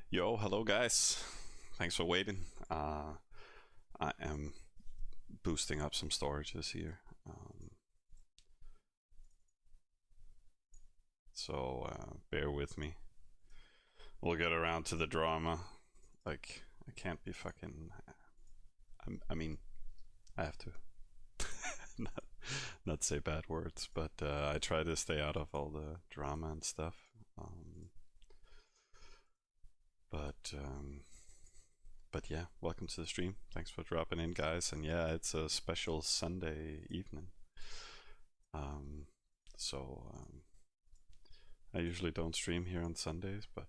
Yo, hello guys. Thanks for waiting. I am boosting up some storages here. So bear with me. We'll get around to the drama. Like, I can't be fucking. I mean, I have to not, not say bad words, but I try to stay out of all the drama and stuff. Um, but um, but yeah, welcome to the stream. Thanks for dropping in, guys. And yeah, it's a special Sunday evening. Um, so I usually don't stream here on Sundays, but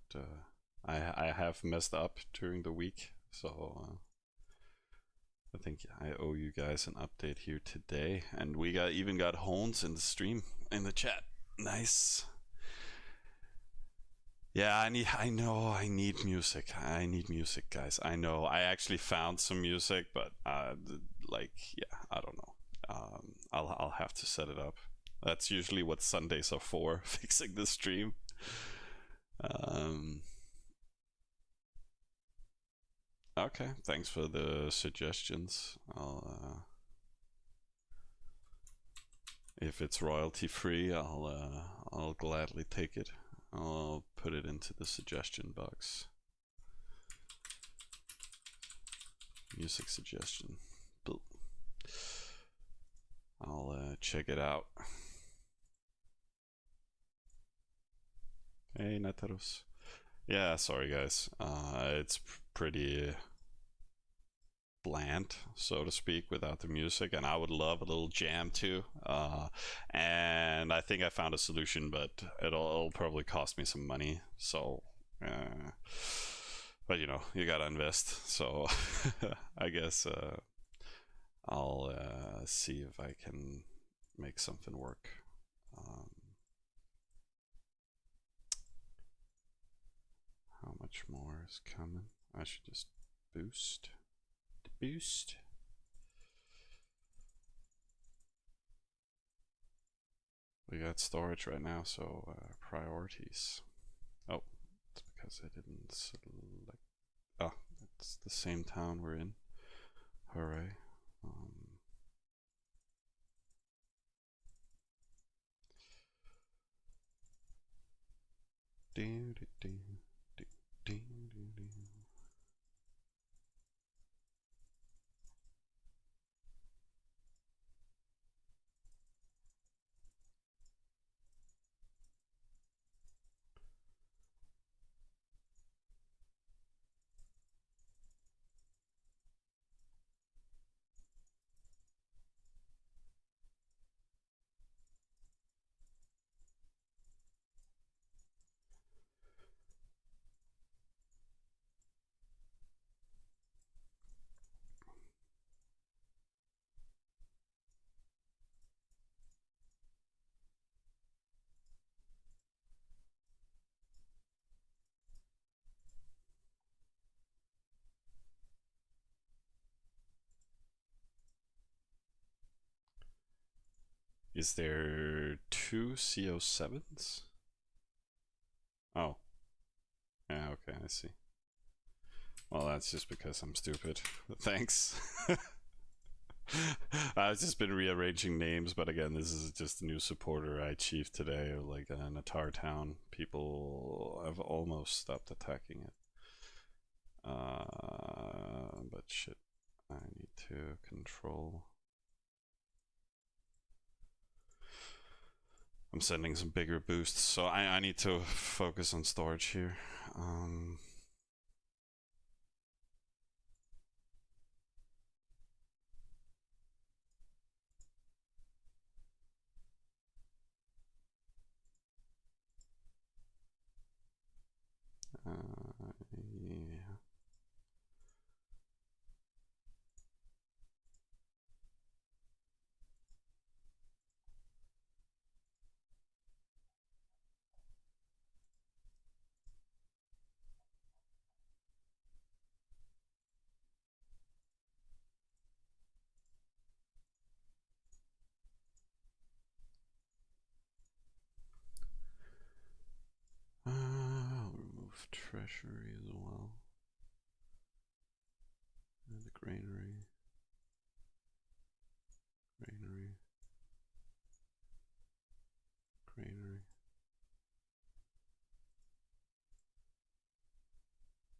I have messed up during the week, so I think I owe you guys an update here today. And we even got Hones in the stream in the chat. Nice. Yeah, I need music. I need music, guys. I know. I actually found some music, but like, yeah, I don't know. I'll have to set it up. That's usually what Sundays are for, fixing the stream. Um, okay, thanks for the suggestions. If it's royalty free, I'll gladly take it. I'll put it into the suggestion box. Music suggestion. I'll check it out. Hey, Nataros. Yeah, sorry guys. It's pretty bland, so to speak, without the music, and I would love a little jam too. And I think I found a solution, but it'll probably cost me some money. So, but you know, you gotta invest. So, I guess I'll see if I can make something work. How much more is coming? I should just boost. Boost. We got storage right now, so priorities. Oh, it's because I didn't select. Oh, it's the same town we're in. Hooray. Do, do, do, do, do, do, do. Is there two CO7s? Oh. Yeah, okay, I see. Well, that's just because I'm stupid. Thanks. I've just been rearranging names, but again, this is just a new supporter I achieved today. Like Natar Town, people have almost stopped attacking it. But shit, I need to control. I'm sending some bigger boosts, so I need to focus on storage here. Yeah. treasury as well. And the granary. Granary. Granary.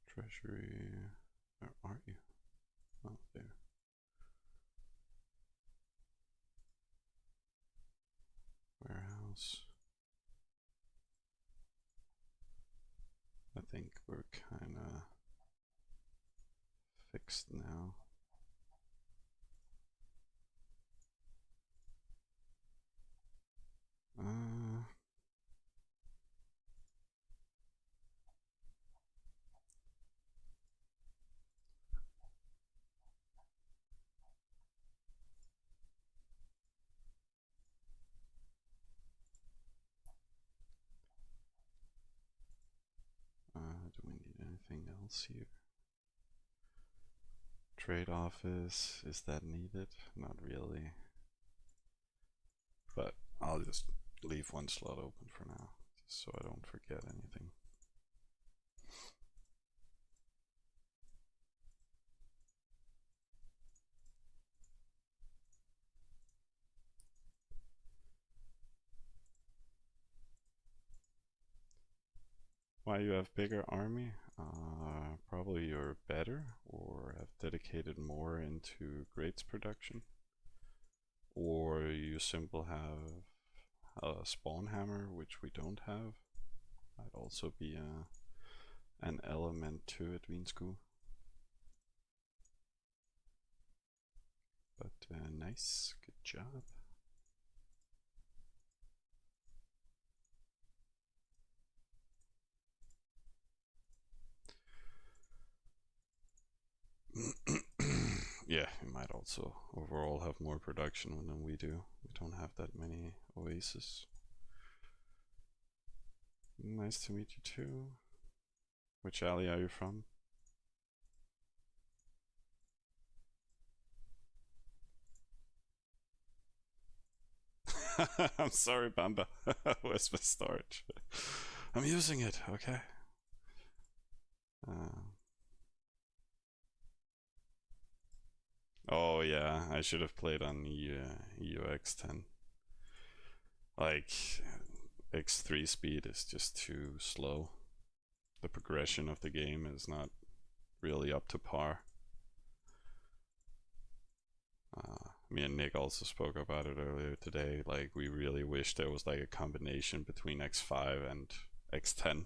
Treasury. Where are you? Oh, there. Warehouse. I think we're kinda fixed now. Do we need anything else here? Trade office, is that needed? Not really. But I'll just leave one slot open for now, just so I don't forget anything. Why you have bigger army? Probably you're better or have dedicated more into grades production, or you simply have a spawn hammer, which we don't have. Might also be an element to it, Winsku. But nice, good job. Yeah, you might also overall have more production than we do. We don't have that many oases. Nice to meet you too. Which alley are you from? I'm sorry, Bamba. Where's my storage? I'm using it, okay? Oh yeah, I should have played on EUX10. Like, X3 speed is just too slow. The progression of the game is not really up to par. Me and Nick also spoke about it earlier today. Like, we really wish there was like a combination between X5 and X10.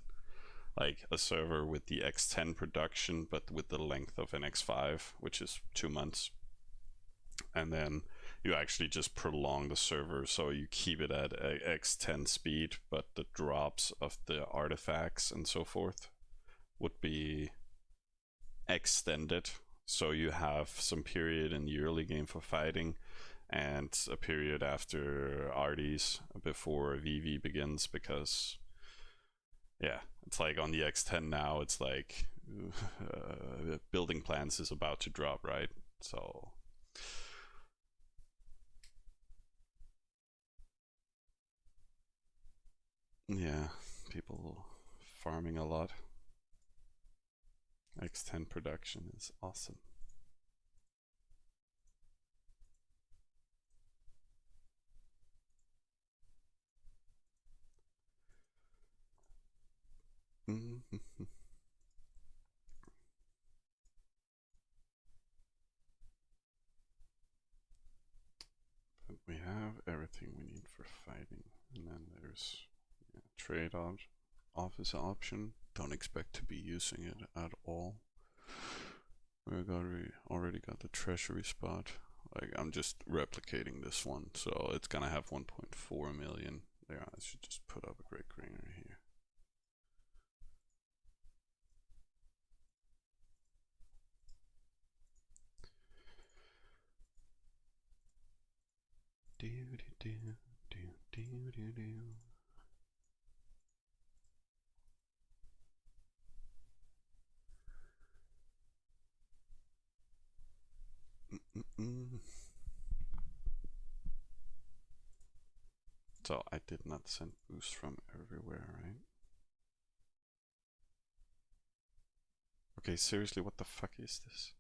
Like a server with the X10 production, but with the length of an X5, which is 2 months. And then you actually just prolong the server so you keep it at X10 speed, but the drops of the artifacts and so forth would be extended, so you have some period in the early game for fighting and a period after arties before VV begins, because yeah, it's like on the X10 now, it's like building plans is about to drop, right? So yeah, people farming a lot. X10 production is awesome. But we have everything we need for fighting, and then there's trade office option. Don't expect to be using it at all. We already got the treasury spot. Like, I'm just replicating this one, so it's gonna have 1.4 million. Yeah, I should just put up a great granary here. Do do do do do do do. So I did not send boosts from everywhere, right? Okay, seriously, what the fuck is this?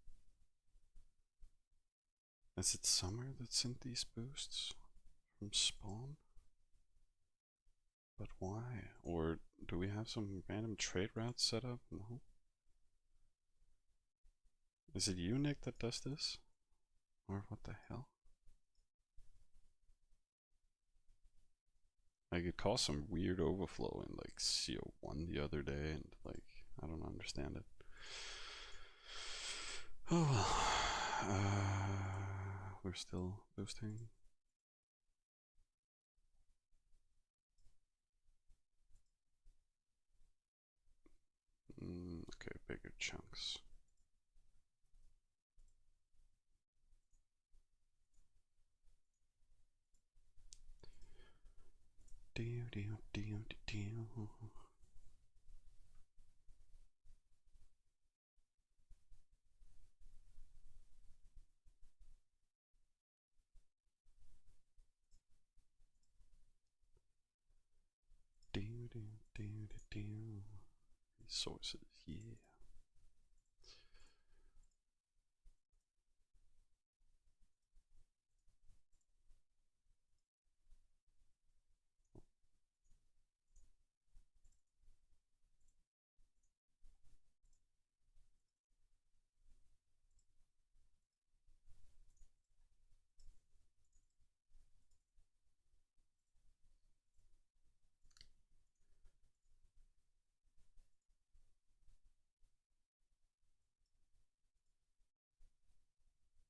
Is it Summer that sent these boosts from Spawn? But why? Or do we have some random trade route set up? No. Is it you, Nick, that does this? Or what the hell? Like, it caused some weird overflow in like CO1 the other day, and like, I don't understand it. Oh well. We're still boosting. Okay, bigger chunks. Do do do do do. Do do do do do. Resources, yeah.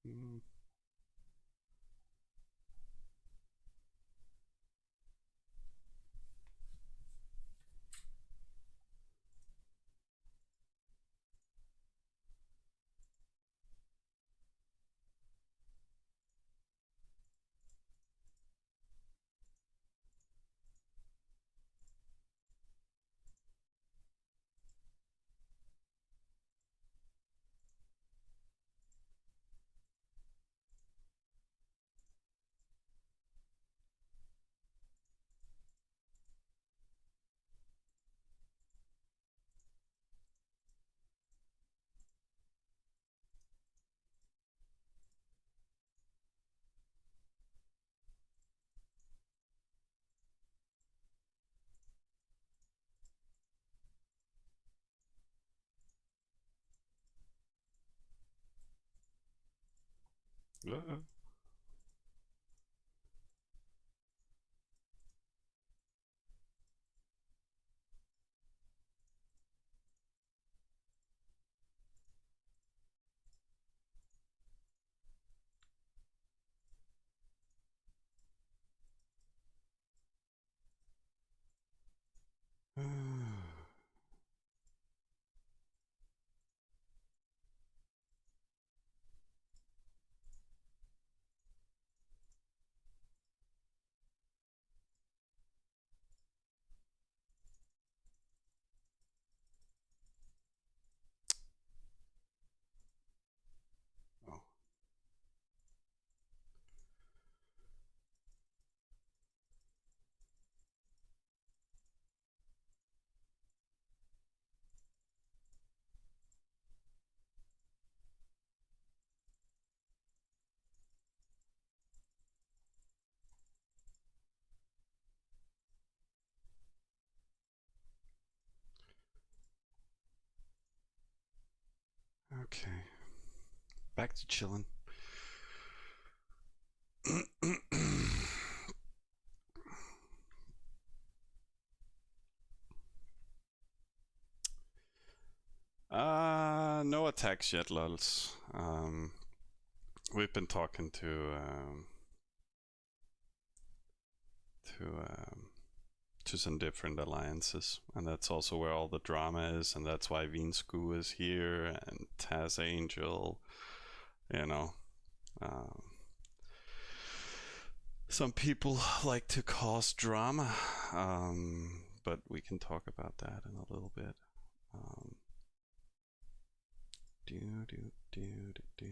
Mm. Uh, oh. Okay. Back to chilling. No attacks yet, lols. We've been talking to to some different alliances, and that's also where all the drama is, and that's why Vinsku is here and Taz Angel. You know, um, some people like to cause drama, but we can talk about that in a little bit. Um, do do do do do.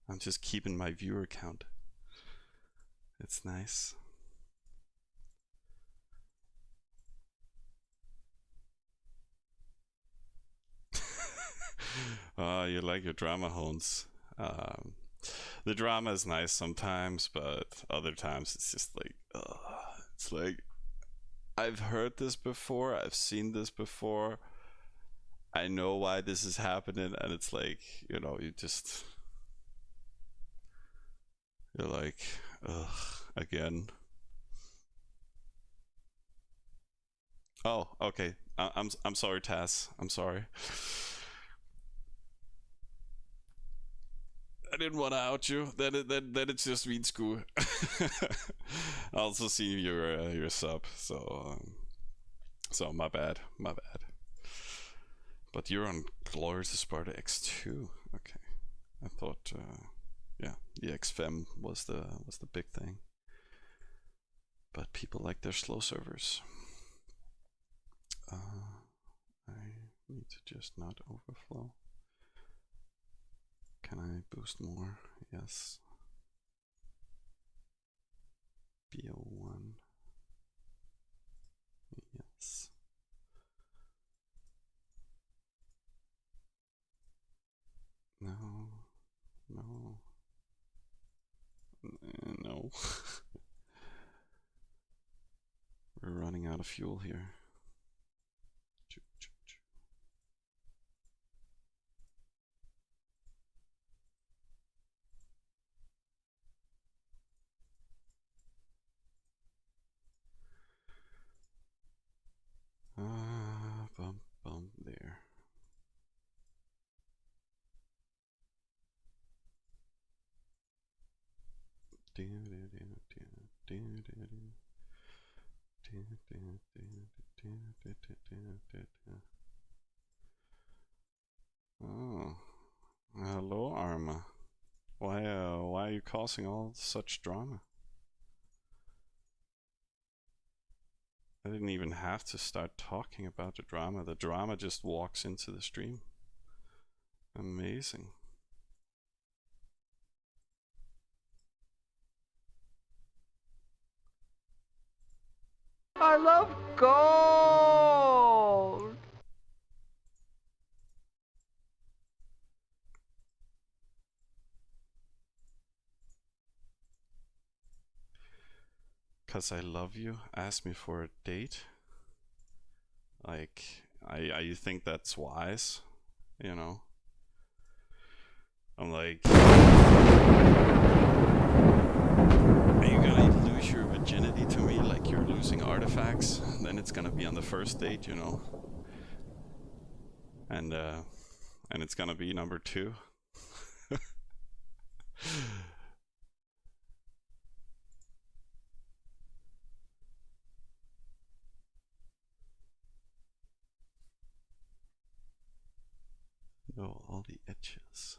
I'm just keeping my viewer count. It's nice. You like your drama hones. Um, the drama is nice sometimes, but other times it's just like, it's like I've heard this before, I've seen this before, I know why this is happening, and it's like, you're like, ugh, again. Oh, okay. I'm sorry, Taz. I'm sorry. I didn't want to out you. Then it's just mean school. I also see your sub, so my bad, my bad. But you're on Glorious Sparta X2. Okay, I thought, yeah, the XFem was the big thing. But people like their slow servers. I need to just not overflow. Can I boost more? Yes. BO1. Yes. No. No. No. We're running out of fuel here. Bump there. Oh, hello, Arma. Why are you causing all such drama? I didn't even have to start talking about the drama. The drama just walks into the stream. Amazing. I love gold. Cause I love you. Ask me for a date. Like, you think that's wise? You know? I'm like, are you gonna lose your virginity to me like you're losing artifacts? Then it's gonna be on the first date, you know? And it's gonna be number 2. No, all the etches.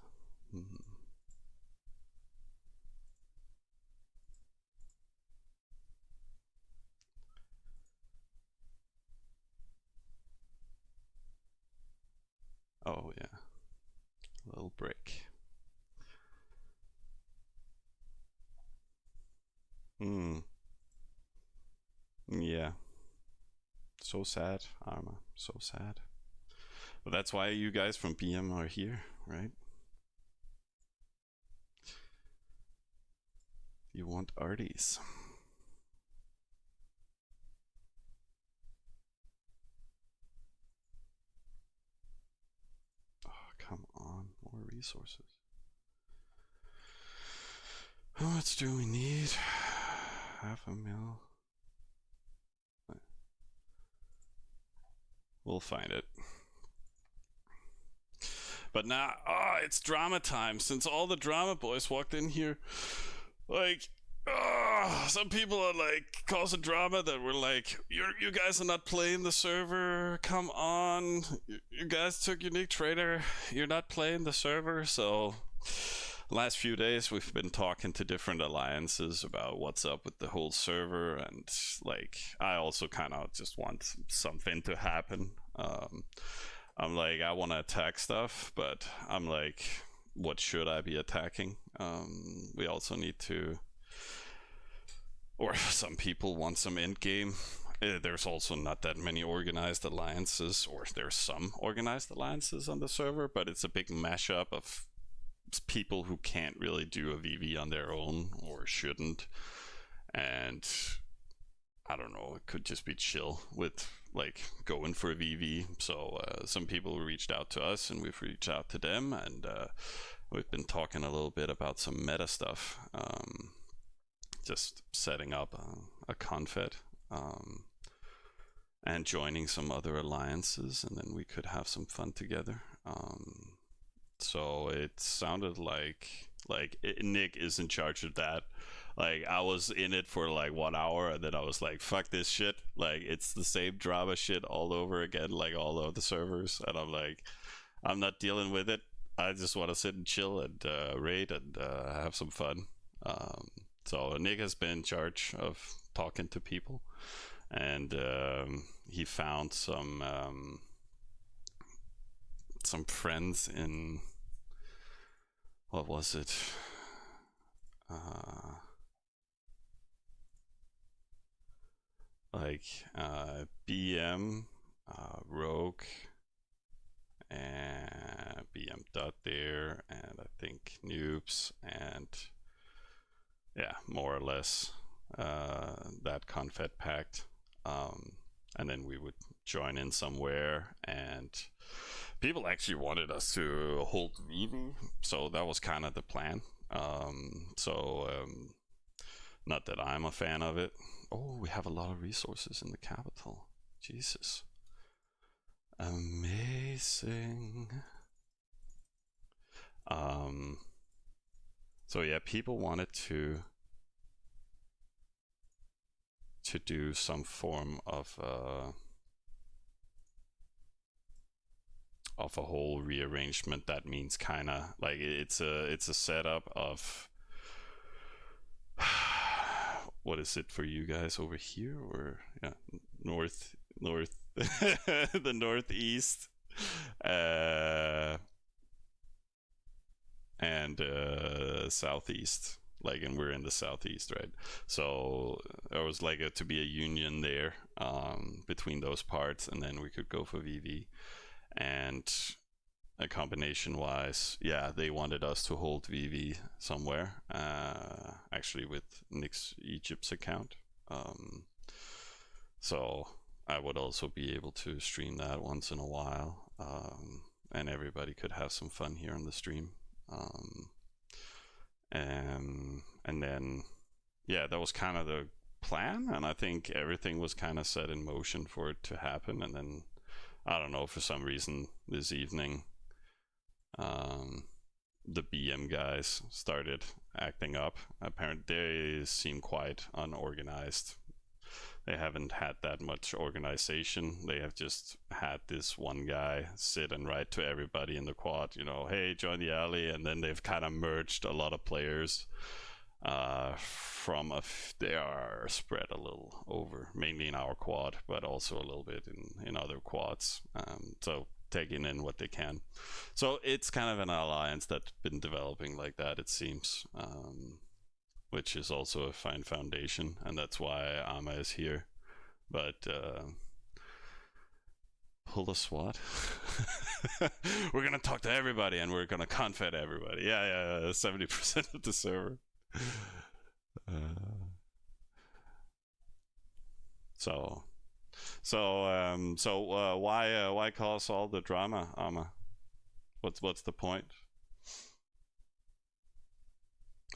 Oh yeah, a little break. Yeah. So sad, Arma. So sad. But that's why you guys from BM are here, right? You want arties. Oh, come on. More resources. How much do we need? 500,000. We'll find it. But now, it's drama time. Since all the drama boys walked in here, like, some people are like causing drama that were like, you guys are not playing the server. Come on, you guys took unique trader. You're not playing the server. So, last few days we've been talking to different alliances about what's up with the whole server, and like, I also kind of just want something to happen. I'm like, I want to attack stuff, but I'm like, what should I be attacking? We also need to, or some people want some endgame, there's also not that many organized alliances, or there's some organized alliances on the server, but it's a big mashup of people who can't really do a VV on their own or shouldn't. And I don't know, it could just be chill with like going for a VV. So some people reached out to us and we've reached out to them, and we've been talking a little bit about some meta stuff. Just setting up a confed, and joining some other alliances, and then we could have some fun together. So it sounded like Nick is in charge of that. Like I was in it for like 1 hour, and then I was like, "Fuck this shit!" Like it's the same drama shit all over again, like all over the servers, and I'm like, I'm not dealing with it. I just want to sit and chill and raid and have some fun. So Nick has been in charge of talking to people, and he found some friends in, what was it? Uh, like BM, Rogue, and BM Dot there, and I think Noobs, and yeah, more or less that confed pact. And then we would join in somewhere, and people actually wanted us to hold Vivi, so that was kind of the plan. Not that I'm a fan of it. Oh, we have a lot of resources in the capital. Jesus. Amazing. Um, so yeah, people wanted to do some form of a whole rearrangement. That means kind of like it's a setup of what is it for you guys over here, or yeah, north the northeast, uh and southeast, like, and we're in the southeast, right? So there was like to be a union there, between those parts, and then we could go for VV. And a combination wise, yeah, they wanted us to hold VV somewhere, actually with Nick's Egypt's account. So I would also be able to stream that once in a while, and everybody could have some fun here on the stream. Um, and then, yeah, that was kind of the plan, and I think everything was kind of set in motion for it to happen. And then I don't know, for some reason this evening, the BM guys started acting up. Apparently, they seem quite unorganized. They haven't had that much organization. They have just had this one guy sit and write to everybody in the quad, hey, join the alley, and then they've kind of merged a lot of players. They are spread a little over, mainly in our quad, but also a little bit in other quads. So taking in what they can. So it's kind of an alliance that's been developing like that, it seems, which is also a fine foundation, and that's why Ama is here. But pull the SWAT. We're gonna talk to everybody, and we're gonna confed everybody. Yeah, 70% of the server. So why cause all the drama, Ama? What's the point?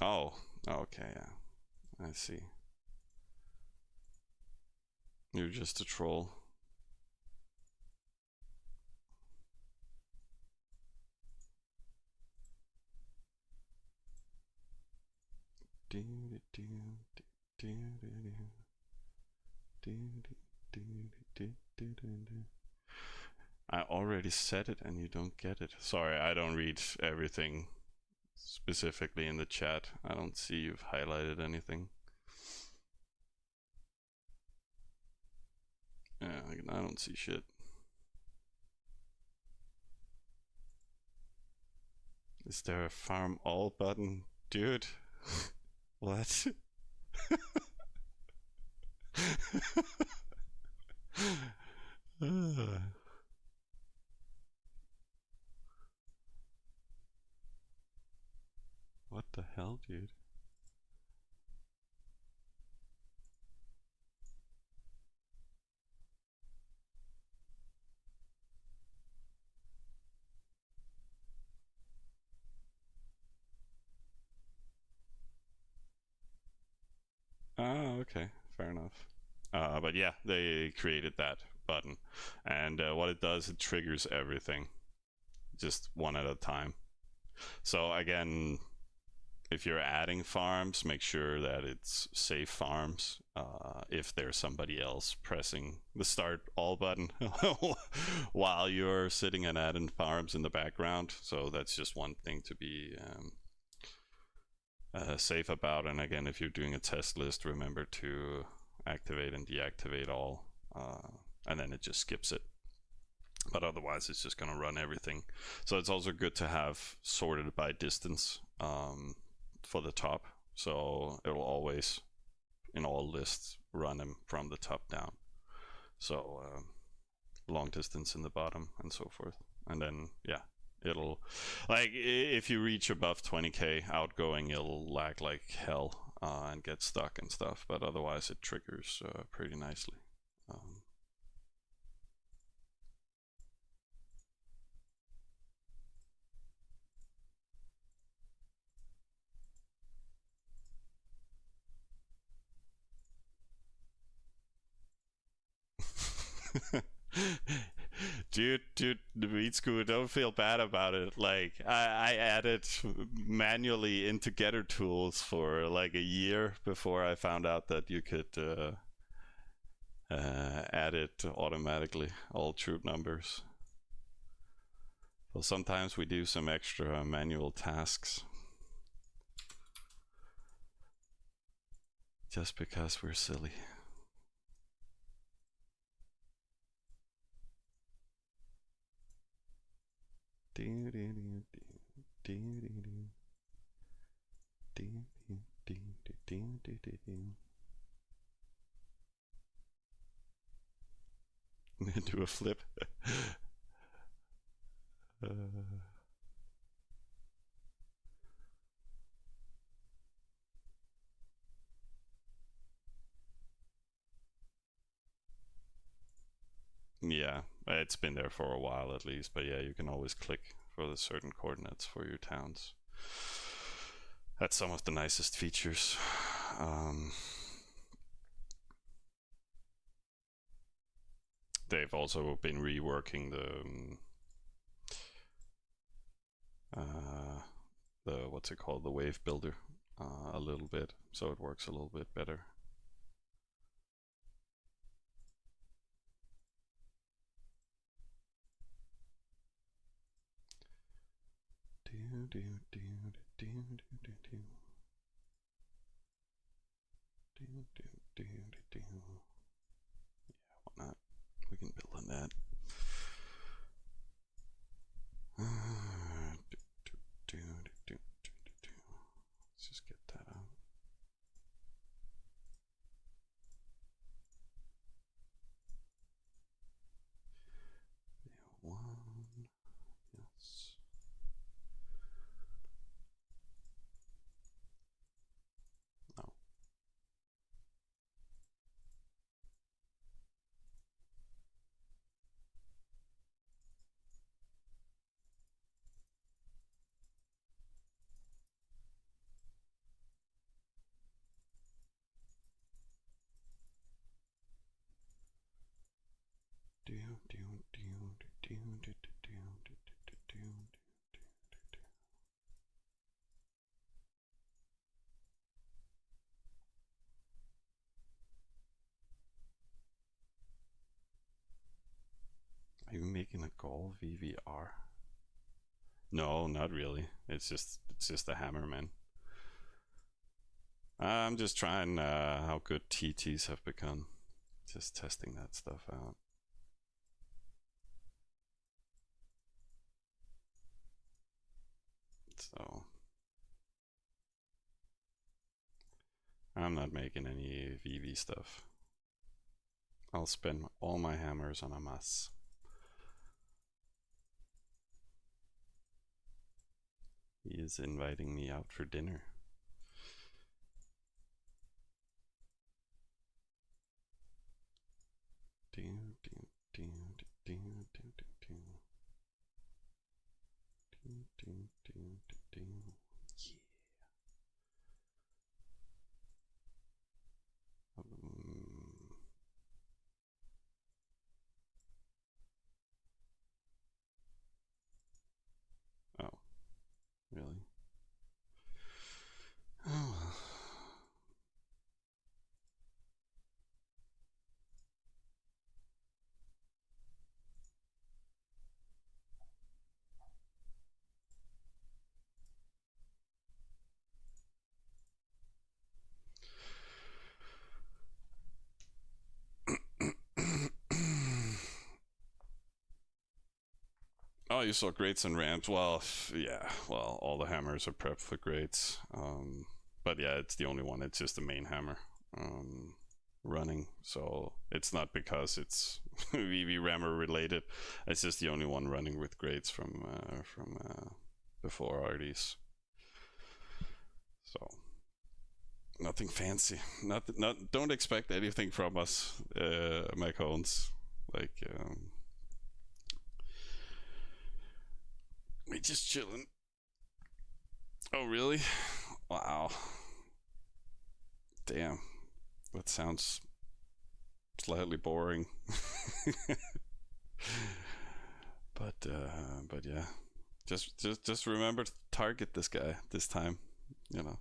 Oh, okay, yeah, I see. You're just a troll. I already said it and you don't get it. Sorry, I don't read everything specifically in the chat. I don't see you've highlighted anything. Yeah, I don't see shit. Is there a farm all button? Dude, what? What the hell, dude? Oh, okay, fair enough. But yeah, they created that button, and what it does, it triggers everything, just one at a time. So again, if you're adding farms, make sure that it's safe farms. If there's somebody else pressing the start all button while you're sitting and adding farms in the background, so that's just one thing to be safe about. And again, if you're doing a test list, remember to activate and deactivate all, and then it just skips it. But otherwise, it's just going to run everything. So it's also good to have sorted by distance for the top. So it will always, in all lists, run them from the top down. So long distance in the bottom and so forth. And then, yeah, it'll, like, if you reach above 20k outgoing, it'll lag like hell and get stuck and stuff. But otherwise, it triggers pretty nicely. Dude, the weed school, don't feel bad about it. Like, I added manually into getter tools for like a year before I found out that you could add it automatically, all troop numbers. So sometimes we do some extra manual tasks just because we're silly. Do a flip. uh, yeah, it's been there for a while at least, but yeah, you can always click for the certain coordinates for your towns. That's some of the nicest features. They've also been reworking the what's it called, the wave builder, a little bit, so it works a little bit better. Yeah, why not? We can build on that. Let's just get that out. Yeah, one. Yes. No. Are you making a Gaul VVR? No, not really. It's just a hammerman. I'm just trying how good TTs have become. Just testing that stuff out. So I'm not making any VV stuff. I'll spend all my hammers on a mas. He is inviting me out for dinner. Oh, really? Oh. Oh, you saw grates and ramps. Well, yeah. Well, all the hammers are prepped for grates. But yeah, it's the only one. It's just the main hammer running. So it's not because it's VV rammer related. It's just the only one running with grates from before arties. So nothing fancy. Not. Don't expect anything from us, Macones. Like we just chilling. Oh really? Wow. Damn. That sounds slightly boring. But yeah. Just remember to target this guy this time. You know,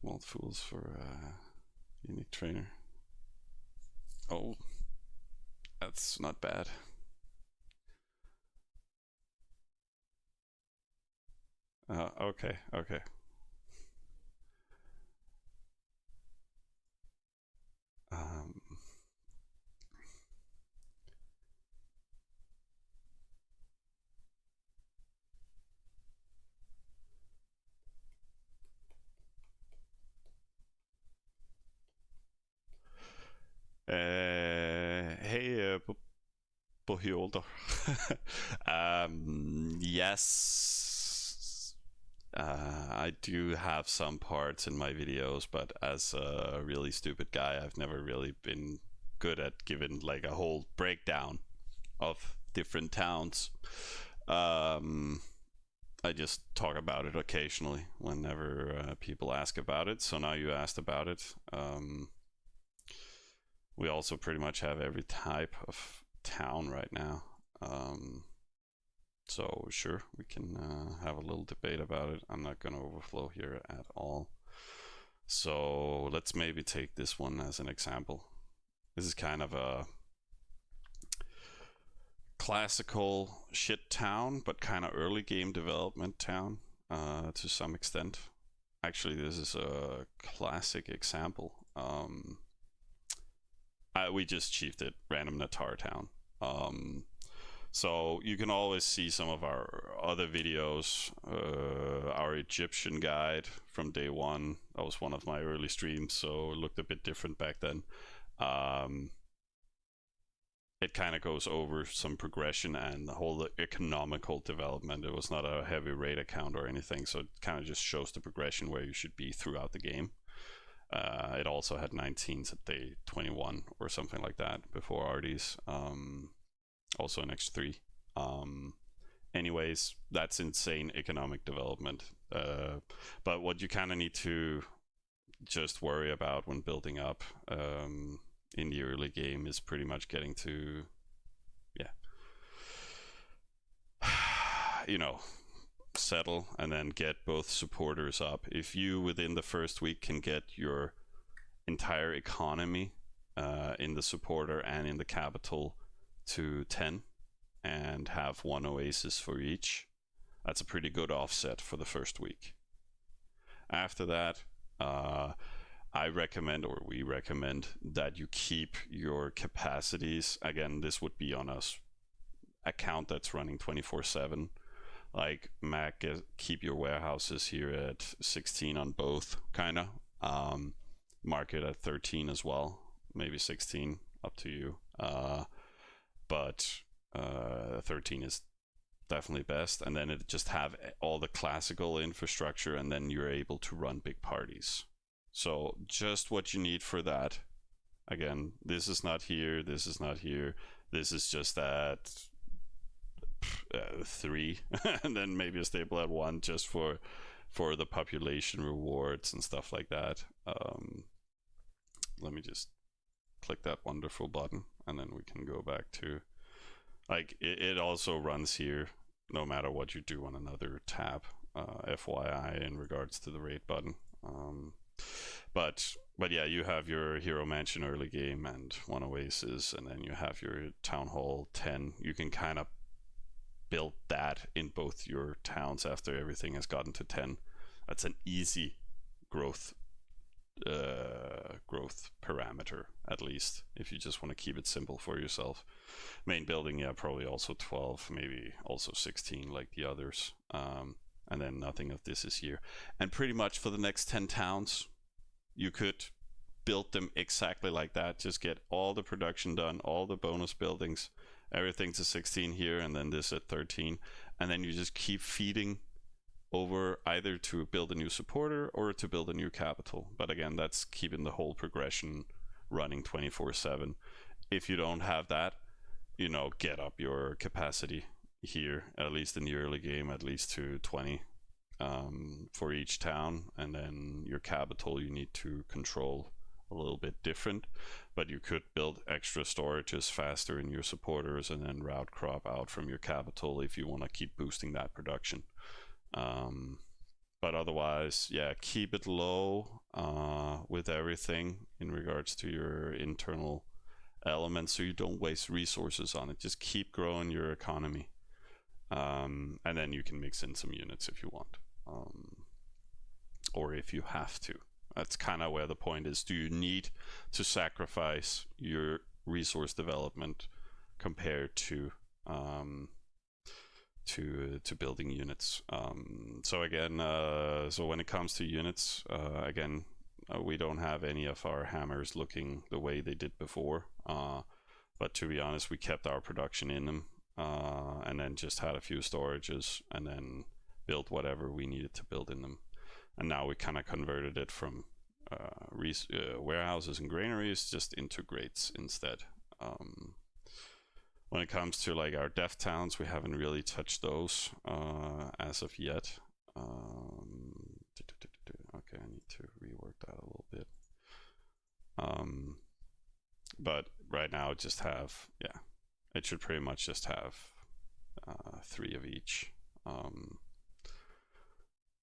small fools for unique trainer. Oh, that's not bad. Okay, okay. Um, hey, Bohiolder. Yes, I do have some parts in my videos, but as a really stupid guy, I've never really been good at giving like a whole breakdown of different towns. Um, I just talk about it occasionally whenever people ask about it. So now you asked about it. We also pretty much have every type of town right now. So sure, we can have a little debate about it. I'm not going to overflow here at all. So let's maybe take this one as an example. This is kind of a classical shit town, but kind of early game development town to some extent. Actually, this is a classic example. We just chiefed it, random Natar town. So you can always see some of our other videos. Our Egyptian guide from day one. That was one of my early streams, so it looked a bit different back then. Um, it kind of goes over some progression and the whole economical development. It was not a heavy raid account or anything, so it kind of just shows the progression where you should be throughout the game. It also had 19s at day 21 or something like that before arties. Also an X3. Anyways, that's insane economic development. But what you kind of need to just worry about when building up in the early game is pretty much getting to, yeah, you know, settle and then get both supporters up. If you within the first week can get your entire economy in the supporter and in the capital to 10 and have one oasis for each, that's a pretty good offset for the first week. After that, I recommend, or we recommend, that you keep your capacities. Again, this would be on a account that's running 24/7. Like Mac, keep your warehouses here at 16 on both, kind of. Market at 13 as well. maybe 16, up to you. But 13 is definitely best, and then it just have all the classical infrastructure, and then you're able to run big parties. So just what you need for that. Again, this is not here, this is not here, this is just at 3 and then maybe a stable at 1 just for the population rewards and stuff like that. Let me just click that wonderful button, and then we can go back to, like, it also runs here no matter what you do on another tab, FYI, in regards to the rate button. But yeah, you have your Hero Mansion early game and one Oasis, and then you have your Town Hall 10. You can kind of build that in both your towns after everything has gotten to 10. That's an easy growth parameter, at least, if you just want to keep it simple for yourself. Main building, yeah, probably also 12, maybe also 16 like the others. And then nothing of this is here. And pretty much for the next 10 towns, you could build them exactly like that. Just get all the production done, all the bonus buildings, everything to 16 here, and then this at 13. And then you just keep feeding over either to build a new supporter or to build a new capital. But again, that's keeping the whole progression running 24/7. If you don't have that, get up your capacity here, at least in the early game, at least to 20 for each town, and then your capital you need to control a little bit different, but you could build extra storages faster in your supporters and then route crop out from your capital if you want to keep boosting that production. But otherwise, yeah, keep it low with everything in regards to your internal elements, so you don't waste resources on it. Just keep growing your economy, and then you can mix in some units if you want, or if you have to. That's kind of where the point is. Do you need to sacrifice your resource development compared to building units? So again, so when it comes to units, again, we don't have any of our hammers looking the way they did before, but to be honest, we kept our production in them, and then just had a few storages, and then built whatever we needed to build in them. And now we kind of converted it from warehouses and granaries just into grates instead. When it comes to like our dev towns, we haven't really touched those as of yet. Okay, I need to rework that a little bit. But right now, just have, yeah, it should pretty much just have 3 of each.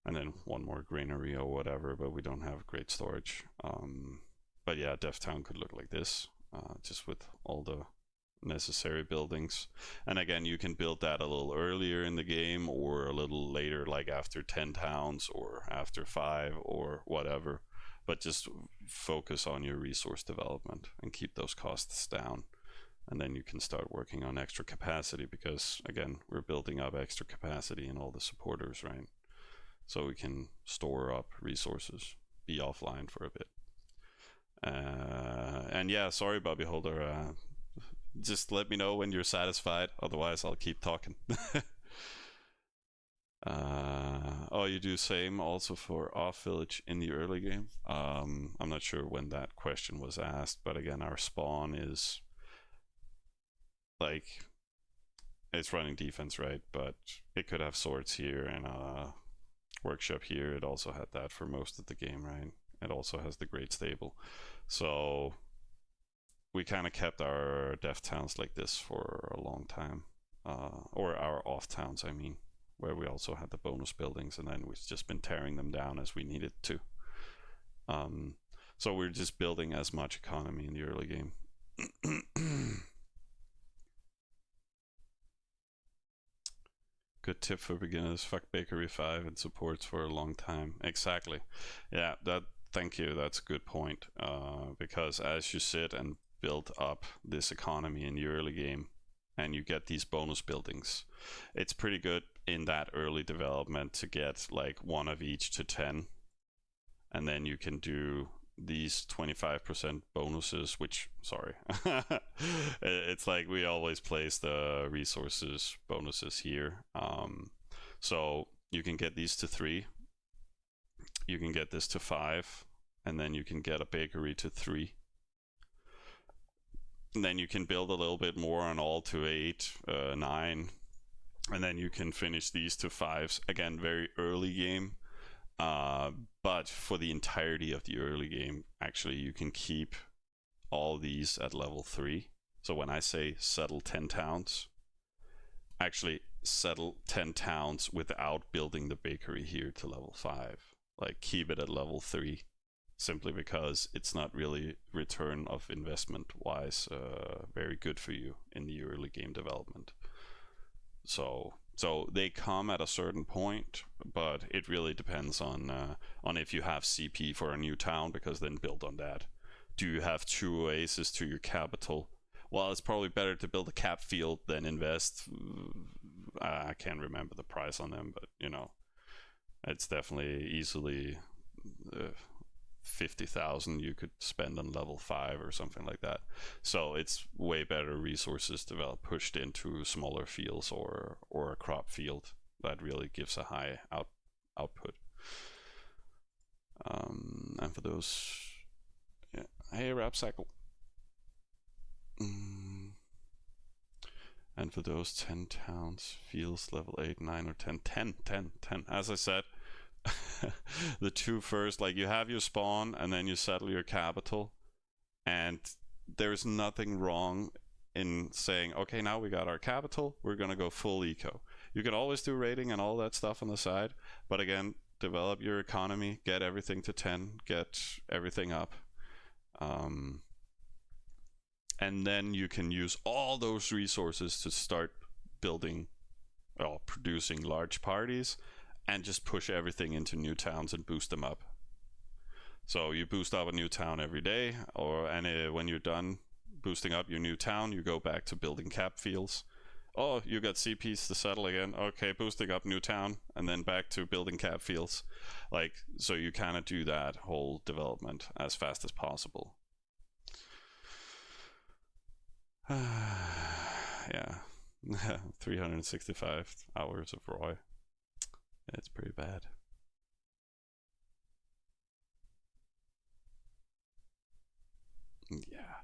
And then 1 more granary or whatever, but we don't have great storage. But yeah, dev town could look like this, just with all the necessary buildings. And again, you can build that a little earlier in the game or a little later, like after 10 towns or after 5 or whatever, but just focus on your resource development and keep those costs down, and then you can start working on extra capacity, because again, we're building up extra capacity in all the supporters, right? So we can store up resources, be offline for a bit. And yeah, sorry, Bobby Holder, just let me know when you're satisfied, otherwise I'll keep talking. Oh, you do same also for off village in the early game? I'm not sure when that question was asked, but again, our spawn is like, it's running defense, right? But it could have swords here and workshop here. It also had that for most of the game, right? It also has the great stable. So we kind of kept our dev towns like this for a long time, or our off towns, I mean, where we also had the bonus buildings, and then we've just been tearing them down as we needed to. So we're just building as much economy in the early game. Good tip for beginners: fuck Bakery 5 and supports for a long time. Exactly. Yeah, thank you, that's a good point, because as you sit and build up this economy in the early game and you get these bonus buildings, it's pretty good in that early development to get like 1 of each to 10, and then you can do these 25% bonuses, which, sorry, it's like we always place the resources bonuses here. So you can get these to 3, you can get this to 5, and then you can get a bakery to 3. And then you can build a little bit more on all to 8, 9, and then you can finish these to 5s. Again, very early game. But for the entirety of the early game, actually, you can keep all these at level 3. So when I say settle 10 towns, actually settle 10 towns without building the bakery here to level 5. Like, keep it at level 3, simply because it's not really return of investment wise very good for you in the early game development. So they come at a certain point, but it really depends on if you have CP for a new town, because then build on that. Do you have 2 oases to your capital? Well, it's probably better to build a cap field than invest. I can't remember the price on them, but it's definitely easily 50,000 you could spend on level 5 or something like that. So it's way better resources pushed into smaller fields or a crop field that really gives a high output. And for those, yeah. Hey, Rapcycle. And for those 10 towns, fields level 8, 9, or 10. 10. As I said, the 2 first, like, you have your spawn and then you settle your capital, and there's nothing wrong in saying, okay, now we got our capital, we're gonna go full eco. You can always do raiding and all that stuff on the side, but again, develop your economy, get everything to 10, get everything up, and then you can use all those resources to start building, producing large parties, and just push everything into new towns and boost them up. So you boost up a new town every day, and when you're done boosting up your new town, you go back to building cap fields. Oh, you got CPs to settle again. Okay, boosting up new town, and then back to building cap fields. Like, so you kind of do that whole development as fast as possible. Yeah. 365 hours of Roy. It's pretty bad. Yeah.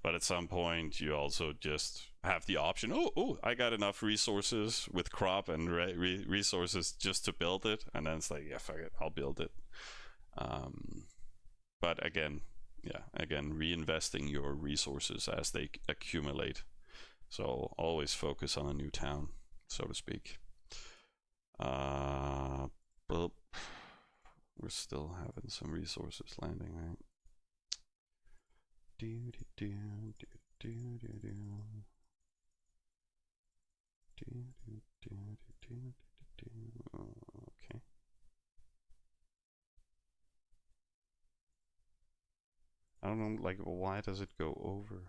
But at some point, you also just have the option, I got enough resources with crop and resources just to build it. And then it's like, yeah, fuck it, I'll build it. But again, reinvesting your resources as they accumulate. So always focus on a new town, so to speak. But we're still having some resources landing, right? Okay. I don't know, like, why does it go over?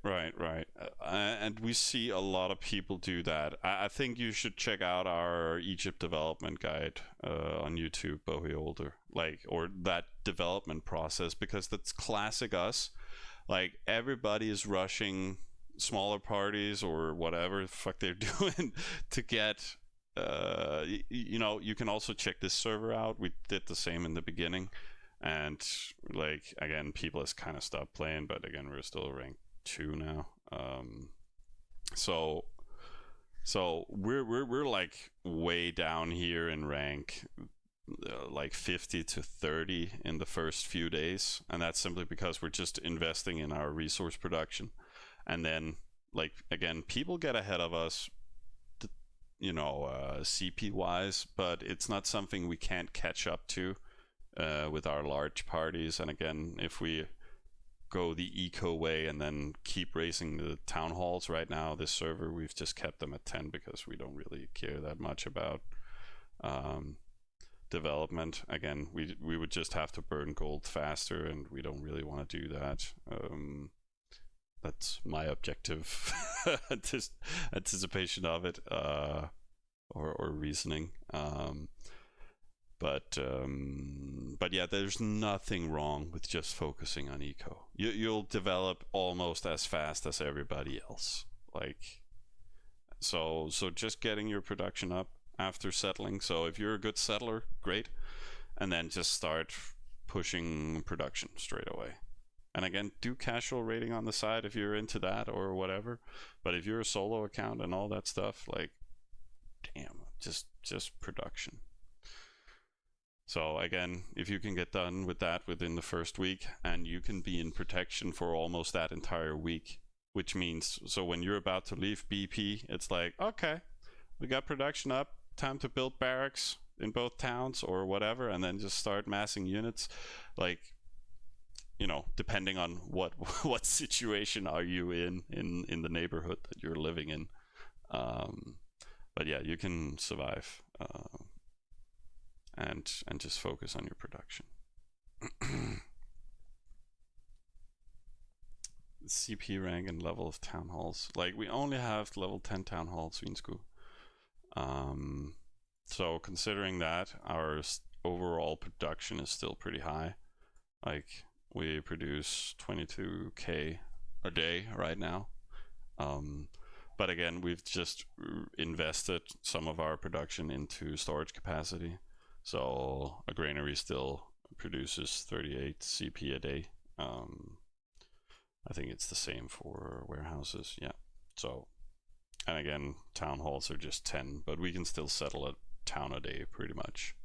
Right. And we see a lot of people do that. I think you should check out our Egypt development guide on YouTube, Bowie Older, or that development process, because that's classic us. Like, everybody is rushing smaller parties or whatever the fuck they're doing to get. You can also check this server out. We did the same in the beginning, and like, again, people has kind of stopped playing, but again, we're still ranked 2 now. So we're like way down here in rank, like 50 to 30 in the first few days, and that's simply because we're just investing in our resource production. And then, like, again, people get ahead of us, CP wise, but it's not something we can't catch up to with our large parties. And again, if we go the eco way and then keep raising the town halls. Right now, this server, we've just kept them at 10 because we don't really care that much about um, development. Again, we would just have to burn gold faster, and we don't really want to do that. That's my objective anticipation of it, or reasoning. But yeah, there's nothing wrong with just focusing on eco. You'll develop almost as fast as everybody else. Like, so just getting your production up after settling. So if you're a good settler, great, and then just start pushing production straight away. And again, do casual rating on the side if you're into that or whatever. But if you're a solo account and all that stuff, like, damn, just production. So again, if you can get done with that within the first week, and you can be in protection for almost that entire week, which means, so when you're about to leave BP, it's like, okay, we got production up, time to build barracks in both towns or whatever, and then just start massing units. Like, depending on what situation are you in the neighborhood that you're living in. But yeah, you can survive. And just focus on your production. CP rank and level of town halls. Like, we only have level 10 town halls in school. So considering that, our overall production is still pretty high. Like, we produce 22k a day right now. But again, we've just invested some of our production into storage capacity. So a granary still produces 38 CP a day. I think it's the same for warehouses. Yeah. So, and again, town halls are just 10, but we can still settle a town a day pretty much.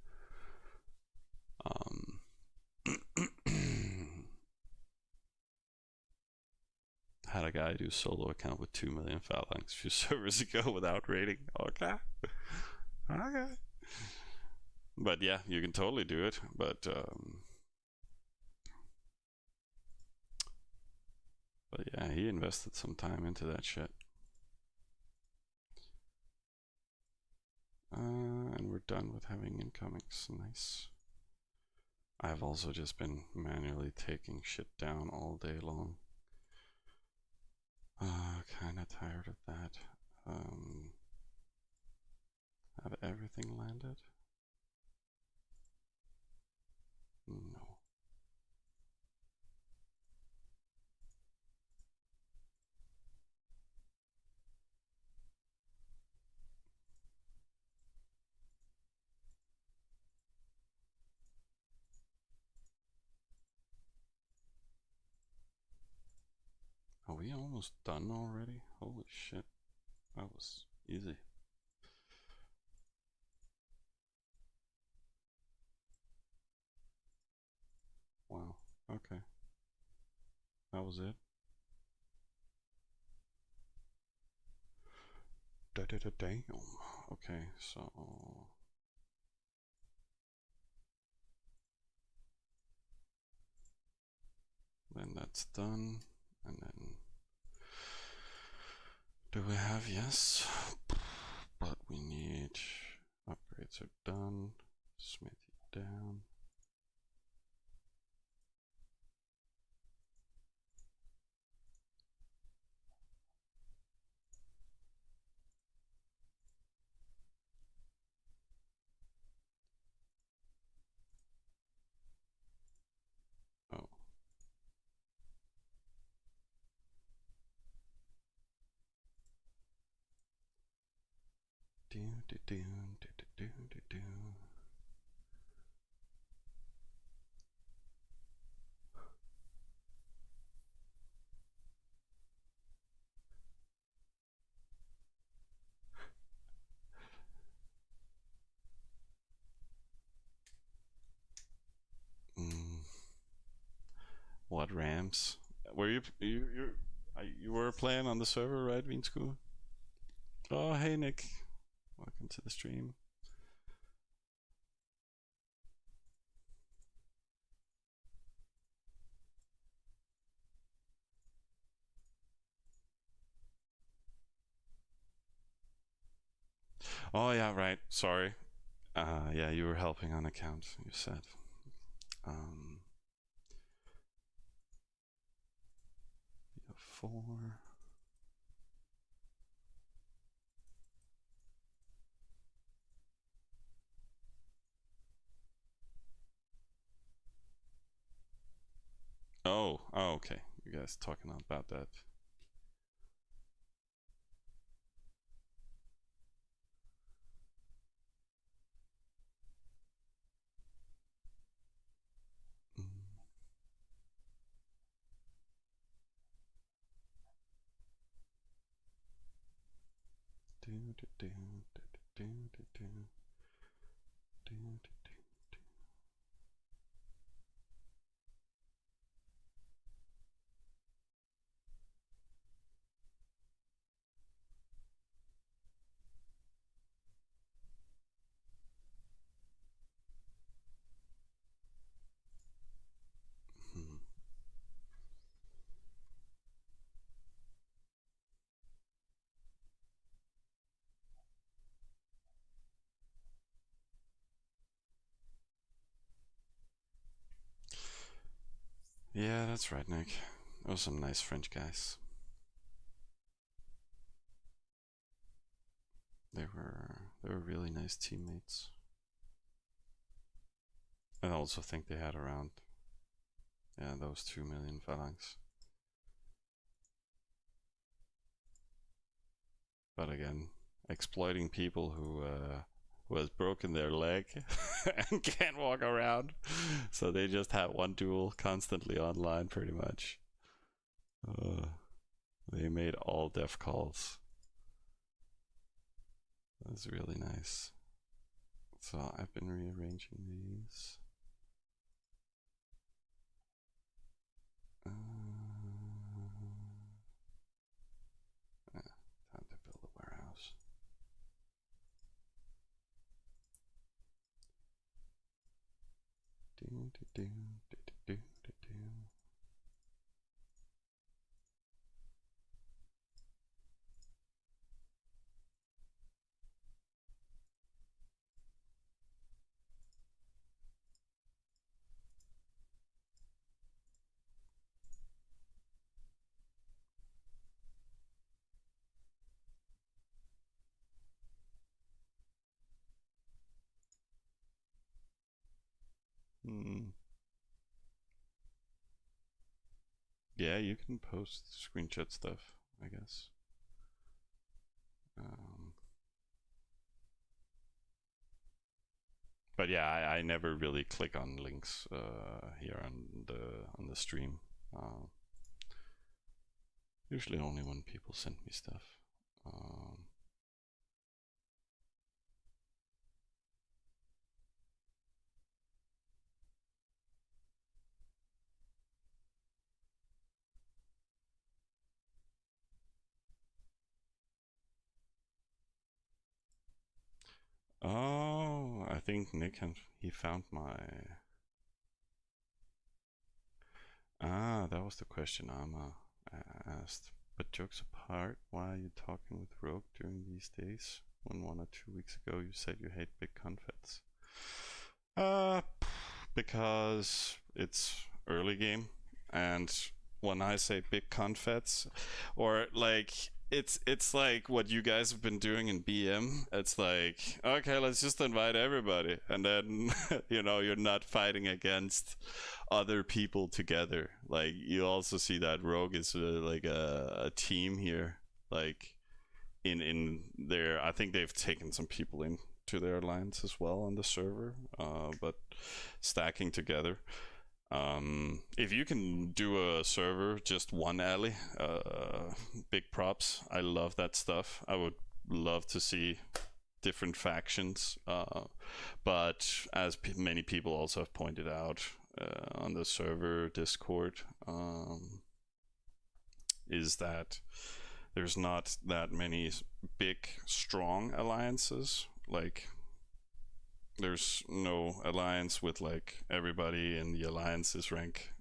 Had a guy do solo account with 2 million phalanx a few servers ago without rating. Okay. But yeah, you can totally do it. But yeah, he invested some time into that shit. And we're done with having incomings. Nice. I've also just been manually taking shit down all day long. Kinda tired of that. Have everything landed? No. Are we almost done already? Holy shit. That was easy. Wow. Okay. That was it. Damn. Okay, so then that's done, and then do we have yes? But we need upgrades are done. Smithy down. Oh. Do do do do do do do. What Rams? Were you were playing on the server, right, Bean School? Oh, hey Nick, welcome to the stream. Oh yeah, right. Sorry. Yeah, you were helping on account. You said. Um, four. Oh, okay. You guys talking about that? Mm. Do, do, do, do, do, do, do, do, do, do. Hmm. Yeah, that's right, Nick. Those some nice French guys. They were really nice teammates. I also think they had around, yeah, those 2 million phalanx. But again, exploiting people who has broken their leg and can't walk around, so they just have one duel constantly online, pretty much. Uh, they made all death calls. That's really nice. So I've been rearranging these. Uh, Time to build a warehouse. Do, do, do, do, do, do, do. Hmm. Yeah, you can post screenshot stuff, I guess. Um, but yeah, I never really click on links here on the stream. Uh, Usually only when people send me stuff. Um, oh, I think Nick he found my. That was the question Ama asked. But jokes apart, why are you talking with Rogue during these days? When 1 or 2 weeks ago you said you hate big confets. Uh, because it's early game, and when I say big confets, or like it's like what you guys have been doing in BM. It's like, okay, let's just invite everybody, and then you're not fighting against other people together. Like you also see that Rogue is like a team here, like in their. I think they've taken some people in to their alliance as well on the server, but stacking together. If you can do a server just one alley, big props. I love that stuff. I would love to see different factions, but as many people also have pointed out on the server Discord, is that there's not that many big strong alliances. Like there's no alliance with like everybody in the alliance is rank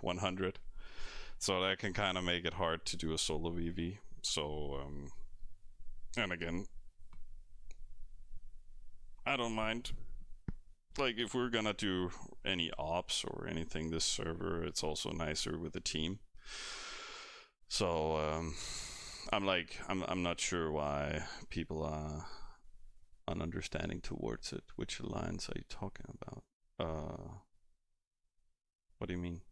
100, so that can kind of make it hard to do a solo VV. So and again, I don't mind. Like, if we're gonna do any ops or anything this server, it's also nicer with a team. So I'm not sure why people are ununderstanding towards it. Which alliance are you talking about? What do you mean?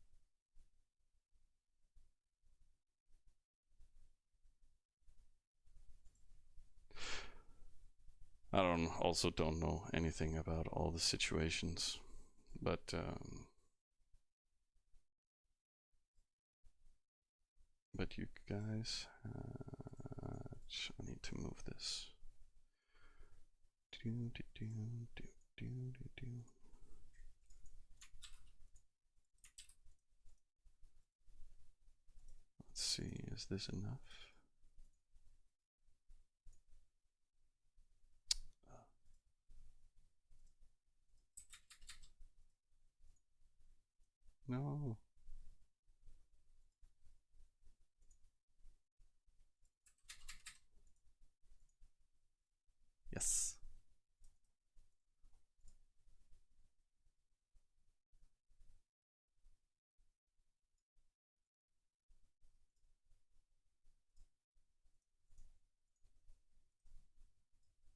I don't know anything about all the situations, but you guys, I need to move this. Let's see, is this enough? No. Yes.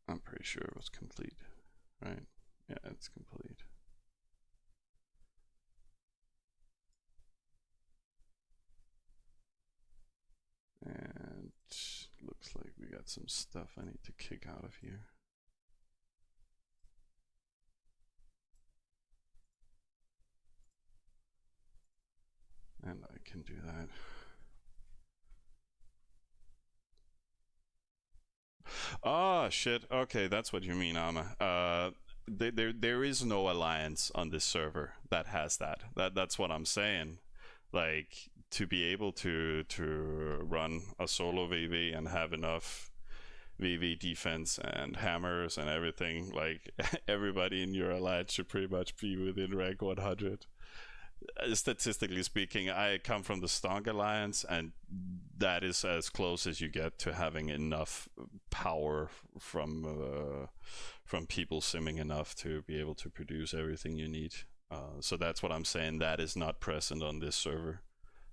I'm pretty sure it was complete, right? Yeah, it's complete. And looks like we got some stuff I need to kick out of here. And I can do that. Oh shit. Okay, that's what you mean, Ama. There is no alliance on this server that has that. That's what I'm saying. Like, to be able to run a solo VV and have enough VV defense and hammers and everything, like everybody in your alliance should pretty much be within rank 100. Statistically speaking, I come from the Stonk Alliance, and that is as close as you get to having enough power from people simming enough to be able to produce everything you need. So that's what I'm saying. That is not present on this server.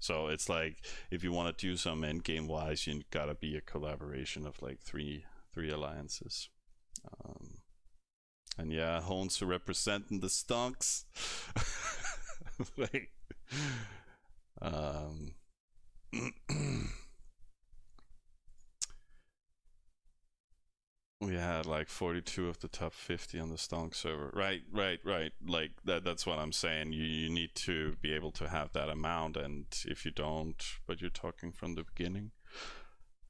So it's like, if you want to do some endgame wise, you gotta be a collaboration of like three alliances. And yeah, Hones representing the stonks. Like, we had like 42 of the top 50 on the stonk server. Right. Like that's what I'm saying. You need to be able to have that amount, and if you don't, but you're talking from the beginning.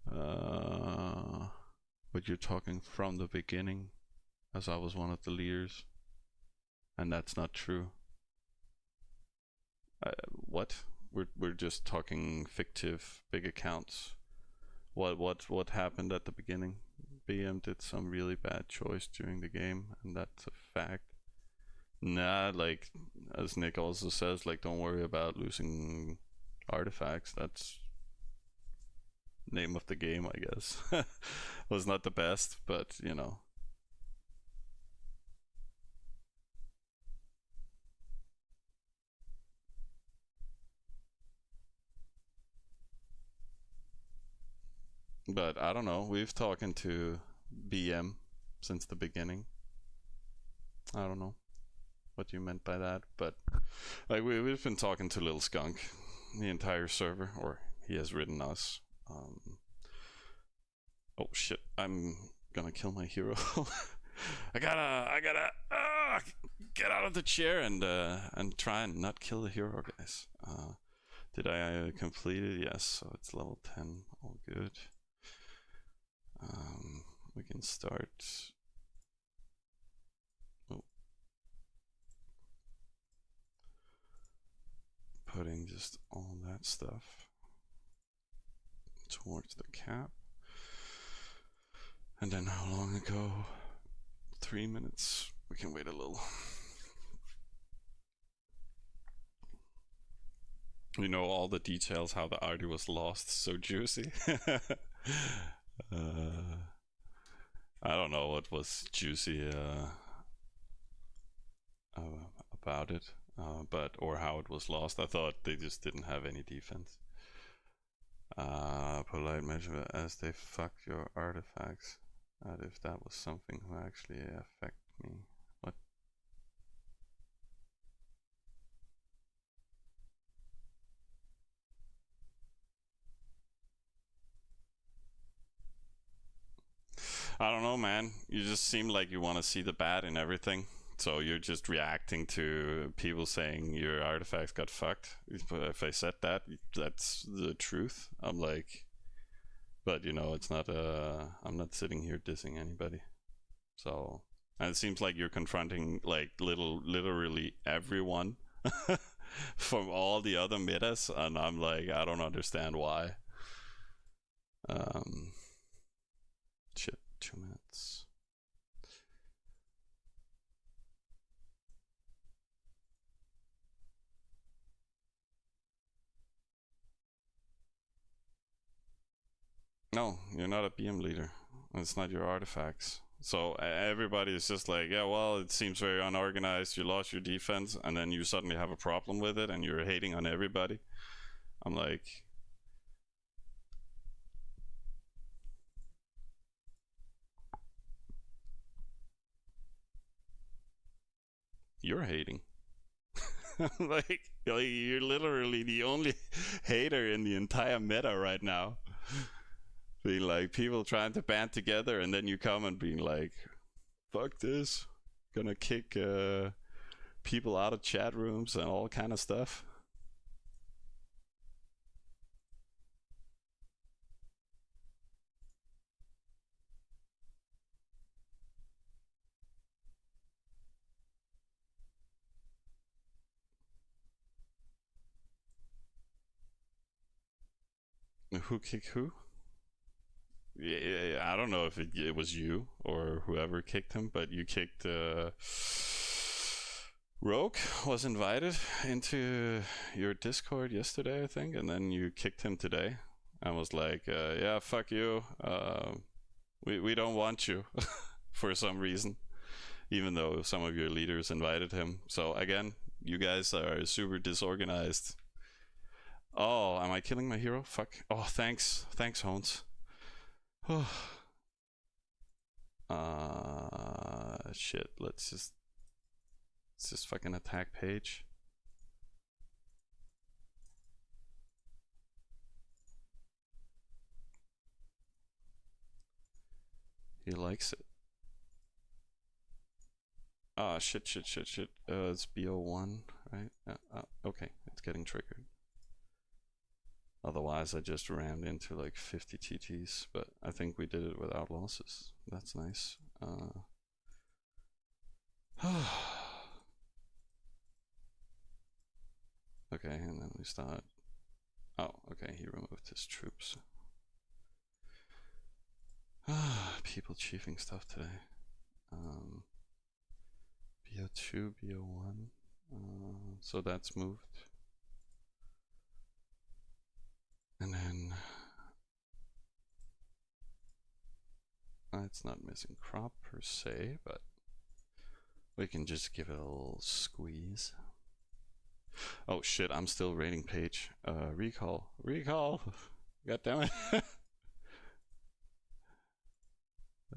But you're talking from the beginning, as I was one of the leaders, and that's not true. What? We're just talking fictive big accounts. What happened at the beginning? BM did some really bad choice during the game, and that's a fact. Nah, like, as Nick also says, like, don't worry about losing artifacts. That's name of the game, I guess. Was not the best, but you know. But I don't know. We've talking to BM since the beginning. I don't know what you meant by that, but like we've been talking to Little Skunk the entire server, or he has written us. Oh shit! I'm gonna kill my hero. I gotta get out of the chair and try and not kill the hero, guys. Did I complete it? Yes. So it's level 10. All good. We can start. Oh. Putting just all that stuff towards the cap. And then how long ago? 3 minutes. We can wait a little. You know all the details how the arty was lost. So juicy. I don't know what was juicy. about it, but or how it was lost. I thought they just didn't have any defense. Polite measure as they fuck your artifacts. And if that was something who actually affect me. What? I don't know, man. You just seem like you want to see the bad in everything. So you're just reacting to people saying your artifacts got fucked. If I said that, that's the truth. I'm like, but you know, it's not. I'm not sitting here dissing anybody. So, and it seems like you're confronting like literally everyone from all the other metas, and I'm like, I don't understand why. Um, shit, 2 minutes. No, you're not a BM leader. It's not your artifacts. So everybody is just like, yeah, well, it seems very unorganized. You lost your defense, and then you suddenly have a problem with it, and you're hating on everybody. I'm like, you're hating. like you're literally the only hater in the entire meta right now. Being like people trying to band together, and then you come and being like, "Fuck this, gonna kick people out of chat rooms and all kind of stuff." Who kicked who? Yeah, I don't know if it was you or whoever kicked him, but you kicked. Rogue was invited into your Discord yesterday, I think, and then you kicked him today. And was like, "Yeah, fuck you. We don't want you," for some reason, even though some of your leaders invited him. So again, you guys are super disorganized. Oh, am I killing my hero? Fuck. Oh, thanks, Hones. Shit. Let's just fucking attack Page. He likes it. Oh, shit. It's BO1, right? Okay, it's getting triggered. Otherwise, I just rammed into like 50 TTs, but I think we did it without losses. That's nice. Okay, and then we start. Oh, okay, he removed his troops. People chiefing stuff today. BO2, BO1. So that's moved. And then it's not missing crop per se, but we can just give it a little squeeze. Oh shit, I'm still raiding Page. Recall. God damn it.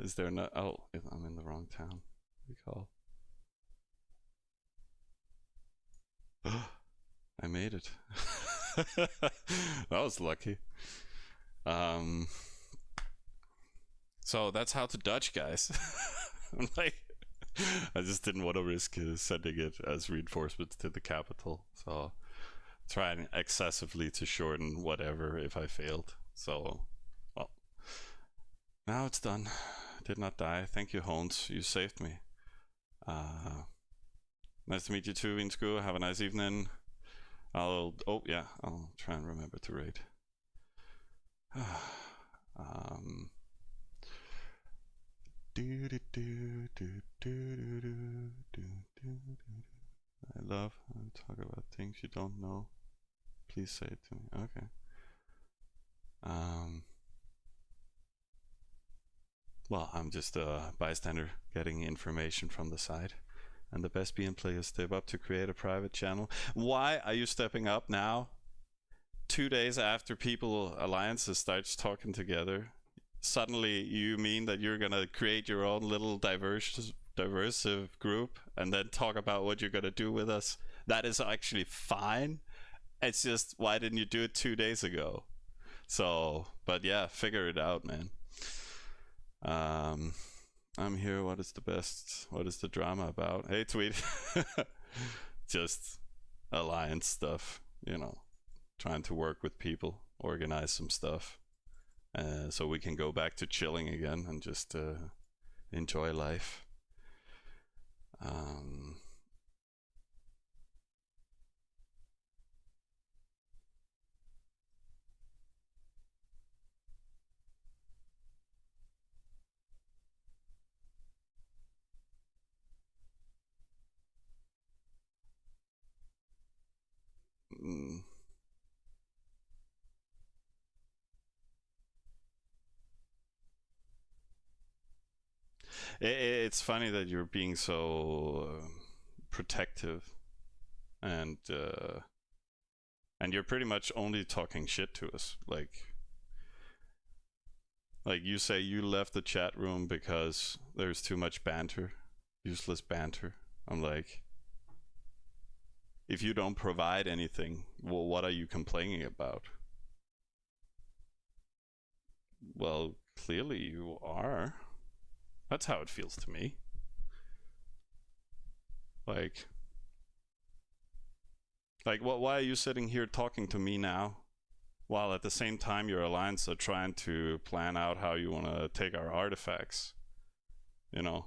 Is there no? Oh, I'm in the wrong town. Recall. I made it. That was lucky. So that's how to dodge, guys. I'm like, I just didn't want to risk sending it as reinforcements to the capital. So trying excessively to shorten whatever if I failed. So, well, now it's done. Did not die. Thank you, Hones. You saved me. Nice to meet you too, Vinsku. Have a nice evening. I'll try and remember to raid. I love how to talk about things you don't know. Please say it to me. Okay. Well, I'm just a bystander getting information from the side. and the best BM players step up to create a private channel. Why are you stepping up now? 2 days after people alliances starts talking together, suddenly you mean that you're gonna create your own little diversive group and then talk about what you're gonna do with us? That is actually fine. It's just, why didn't you do it 2 days ago? So, but yeah, figure it out, man. um I'm here. What is the best? What is the drama about? Hey, tweet. Just alliance stuff, you know, trying to work with people, organize some stuff, so we can go back to chilling again and just enjoy life. Um, mm, it's funny that you're being so protective, and you're pretty much only talking shit to us. Like you say, you left the chat room because there's too much banter, useless banter. I'm like, if you don't provide anything, well, what are you complaining about? Well, clearly you are. That's how it feels to me. Like, why are you sitting here talking to me now, while at the same time your alliance are trying to plan out how you want to take our artifacts? You know,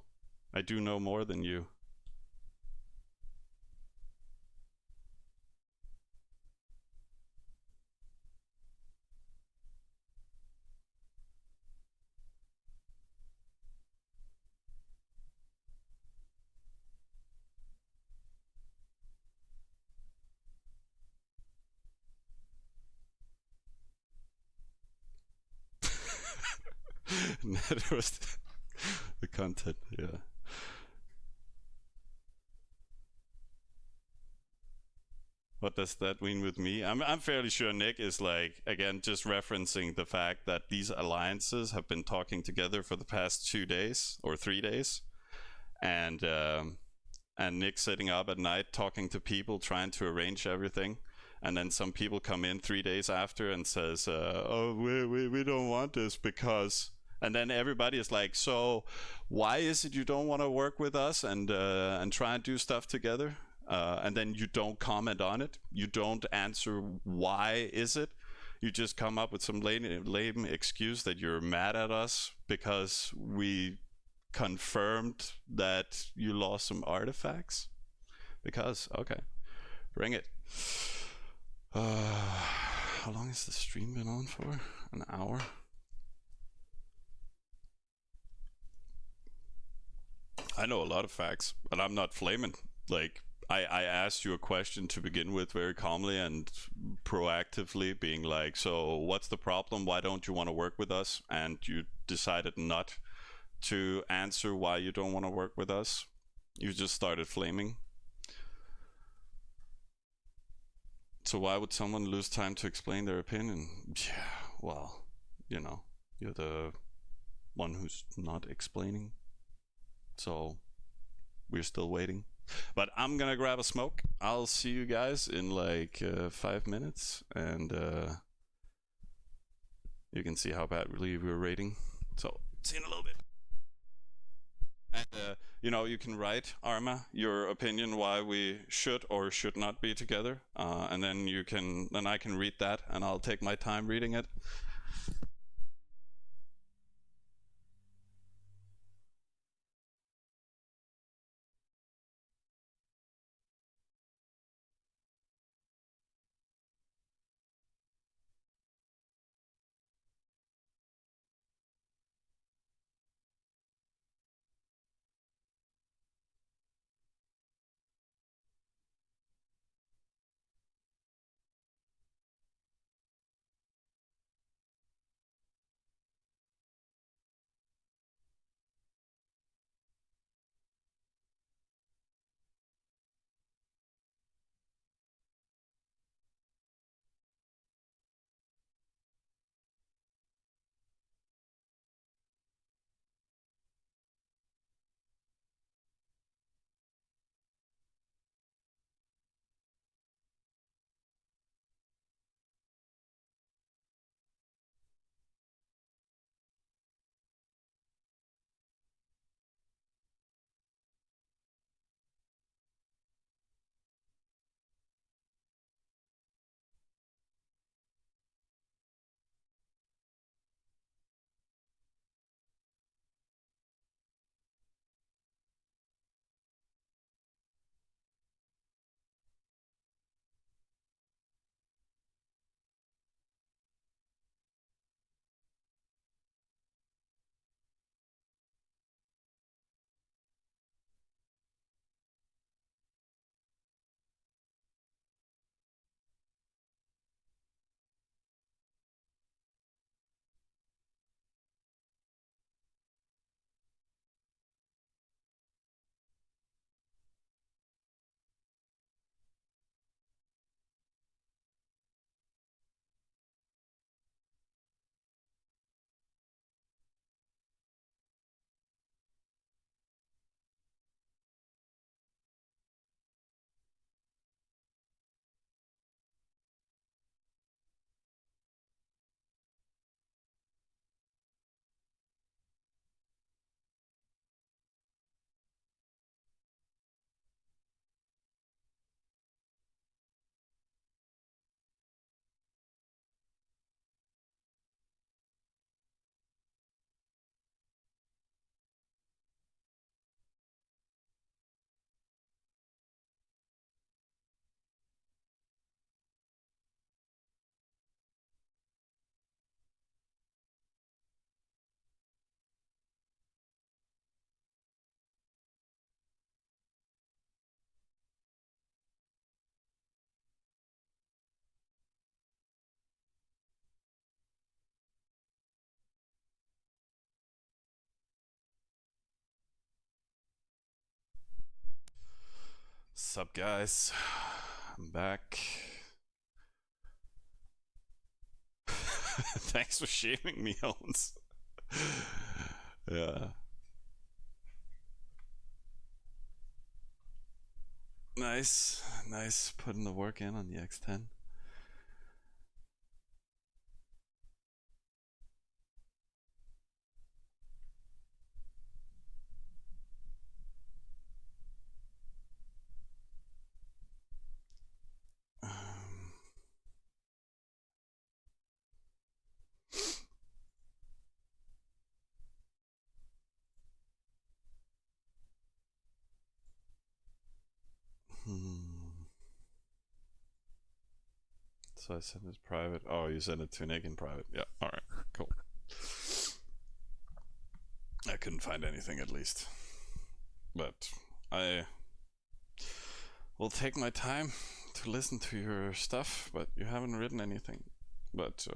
I do know more than you. That was the content, yeah. What does that mean with me? I'm fairly sure Nick is, like, again, just referencing the fact that these alliances have been talking together for the past 2 days or 3 days, and Nick sitting up at night talking to people, trying to arrange everything. And then some people come in 3 days after and says, "Oh, we don't want this because." And then everybody is like, "So, why is it you don't want to work with us and try and do stuff together?" And then you don't comment on it. You don't answer why is it. You just come up with some lame excuse that you're mad at us because we confirmed that you lost some artifacts. Because, okay, bring it. How long has the stream been on for? An hour? I know a lot of facts, and I'm not flaming. Like, I asked you a question to begin with very calmly and proactively, being like, so what's the problem? Why don't you want to work with us? And you decided not to answer why you don't want to work with us. You just started flaming. So why would someone lose time to explain their opinion? Yeah, well, you know, you're the one who's not explaining. So we're still waiting. But I'm gonna grab a smoke. I'll see you guys in like 5 minutes, and you can see how badly we're rating. So see you in a little bit. And you know, you can write, Arma, your opinion why we should or should not be together, and then I can read that, and I'll take my time reading it. What's up, guys? I'm back. Thanks for shaming me, Owens. Yeah. Nice putting the work in on the X10. Um, hmm. So I sent it private. Oh, you sent it to Nick in private. Yeah. All right. Cool. I couldn't find anything at least, but I will take my time to listen to your stuff. But you haven't written anything. But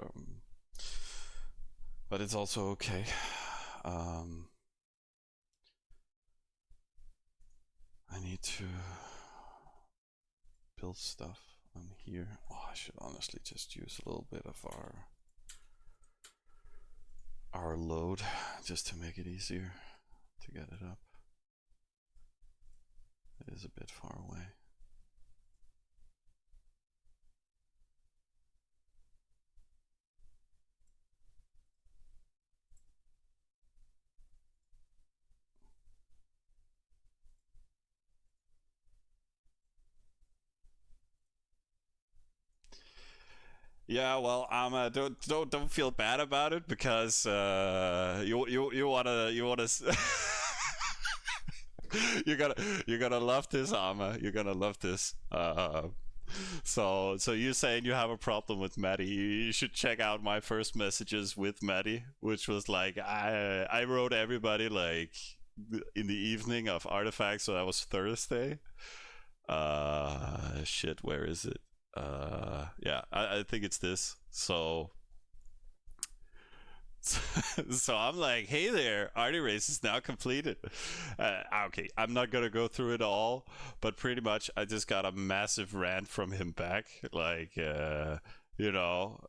it's also okay. I need to build stuff on here. Oh, I should honestly just use a little bit of our load just to make it easier to get it up. It is a bit far away. Yeah, well, don't feel bad about it because you wanna you're gonna love this, Arma. You're gonna love this. So you're saying you have a problem with Maddie? You should check out my first messages with Maddie, which was like I wrote everybody like in the evening of Artifacts, so that was Thursday. Shit, where is it? Yeah, I think it's this. So so I'm like, hey there, Artie race is now completed. Okay, I'm not gonna go through it all, but pretty much I just got a massive rant from him back. Like, you know,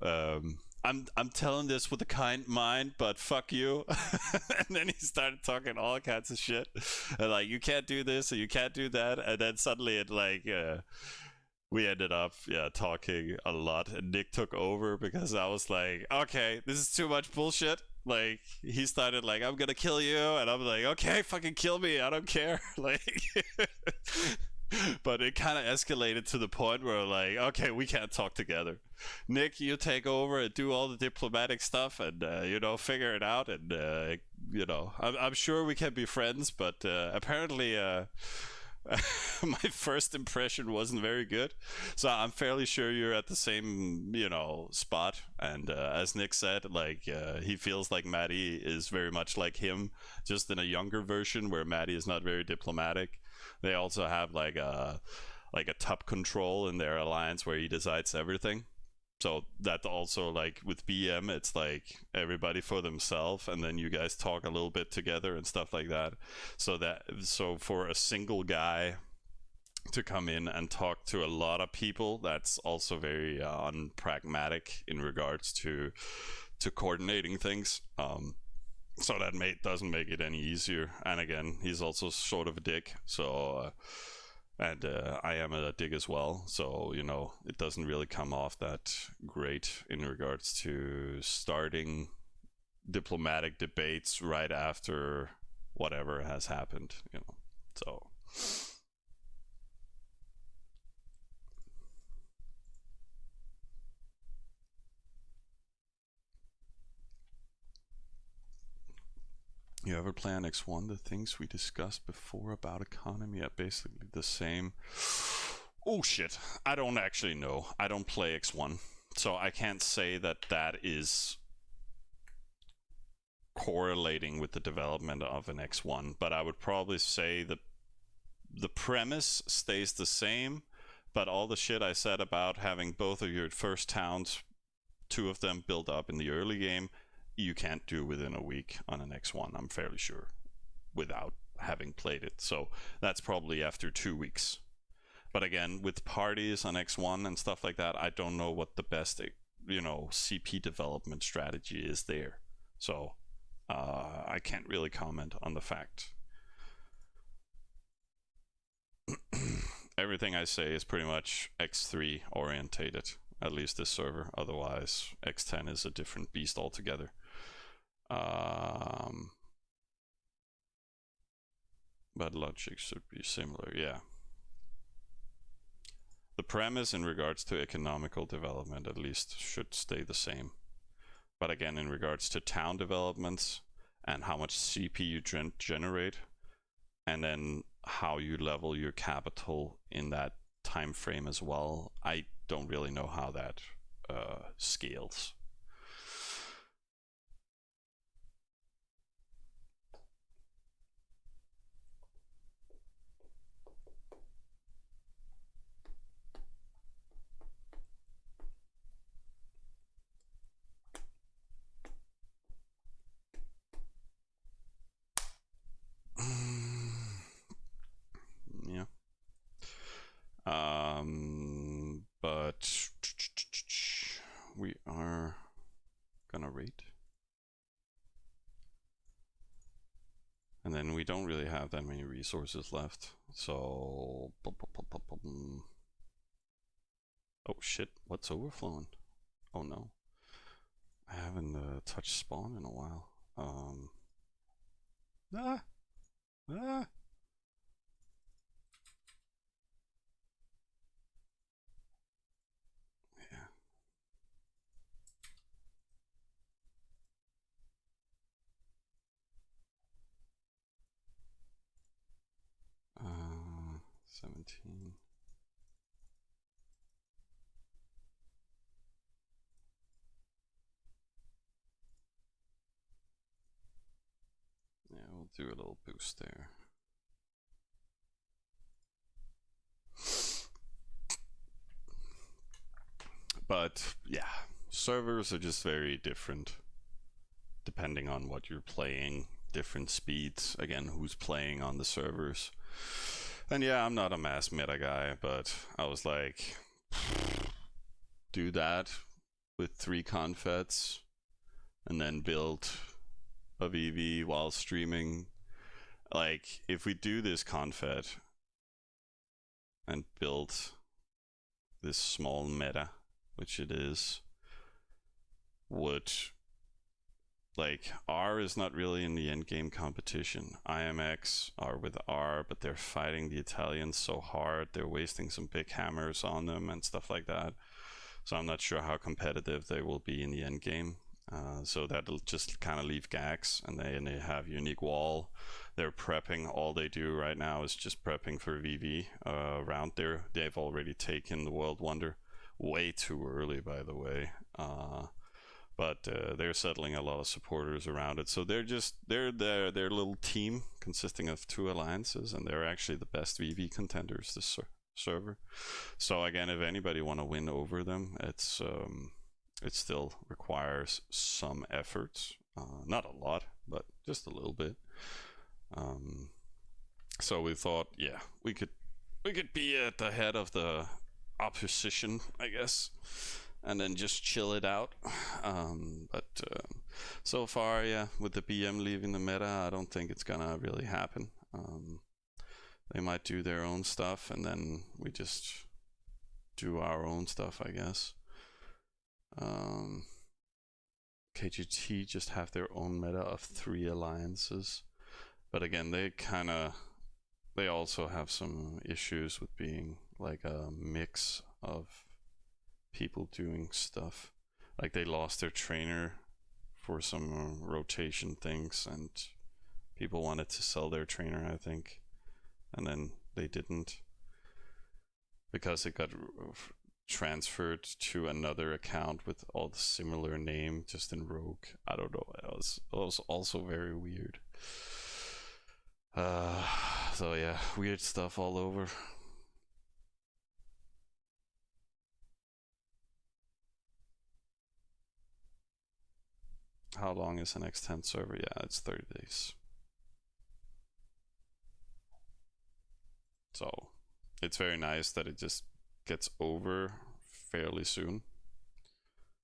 I'm telling this with a kind mind, but fuck you. And then he started talking all kinds of shit, and like, you can't do this and you can't do that, and then suddenly it like. We ended up talking a lot, and Nick took over because I was like, okay, this is too much bullshit. Like, he started like, I'm gonna kill you, and I'm like, okay, fucking kill me, I don't care. Like, but it kind of escalated to the point where like, okay, we can't talk together. Nick, you take over and do all the diplomatic stuff, and figure it out. And I'm sure we can be friends, but apparently my first impression wasn't very good. So I'm fairly sure you're at the same, spot. And as Nick said, like he feels like Maddie is very much like him, just in a younger version where Maddie is not very diplomatic. They also have like a top control in their alliance where he decides everything. So that also, like with BM, it's like everybody for themselves, and then you guys talk a little bit together and stuff like that. So for a single guy to come in and talk to a lot of people, that's also very unpragmatic in regards to coordinating things. So that doesn't make it any easier. And again, he's also sort of a dick. So. And I am a dig as well, so it doesn't really come off that great in regards to starting diplomatic debates right after whatever has happened. So you ever play on X1? The things we discussed before about economy are basically the same. Oh shit, I don't actually know. I don't play X1, so I can't say that is correlating with the development of an X1, but I would probably say that the premise stays the same, but all the shit I said about having both of your first towns, two of them built up in the early game, you can't do within a week on an X1, I'm fairly sure, without having played it. So that's probably after 2 weeks. But again, with parties on X1 and stuff like that, I don't know what the best, CP development strategy is there. So I can't really comment on the fact. Everything I say is pretty much X3 orientated, at least this server. Otherwise, X10 is a different beast altogether. But logic should be similar, yeah. The premise in regards to economical development at least should stay the same. But again, in regards to town developments and how much CP you generate, and then how you level your capital in that time frame as well, I don't really know how that scales. Yeah. But we are gonna rate. And then we don't really have that many resources left. So... Oh shit, what's overflowing? Oh no. I haven't touched spawn in a while. Ah! Ah! Yeah. Uh, 17. Yeah, we'll do a little boost there. But yeah, servers are just very different depending on what you're playing, different speeds, again, who's playing on the servers. And yeah, I'm not a mass meta guy, but I was like, do that with 3 confets and then build a VV while streaming. Like, if we do this confet and build this small meta, which it is, would, like, R is not really in the endgame competition. IMX are with R, but they're fighting the Italians so hard, they're wasting some big hammers on them and stuff like that. So I'm not sure how competitive they will be in the endgame. So that'll just kind of leave Gax, and they have unique wall. They're prepping. All they do right now is just prepping for VV around there. They've already taken the World Wonder way too early, by the way. But they're settling a lot of supporters around it. So they're their little team consisting of 2 alliances, and they're actually the best VV contenders this server. So again, if anybody want to win over them, it still requires some effort. Not a lot, but just a little bit. So we thought, yeah, we could be at the head of the opposition, I guess, and then just chill it out. But so far, yeah, with the BM leaving the meta, I don't think it's gonna really happen. They might do their own stuff, and then we just do our own stuff, I guess. KGT just have their own meta of 3 alliances, but again, they also have some issues with being like a mix of people doing stuff. Like, they lost their trainer for some rotation things, and people wanted to sell their trainer, I think, and then they didn't because it got transferred to another account with all the similar name, just in Rogue. I don't know. It was also very weird. So yeah, weird stuff all over. How long is an X10 server? Yeah, it's 30 days. So it's very nice that it just gets over fairly soon,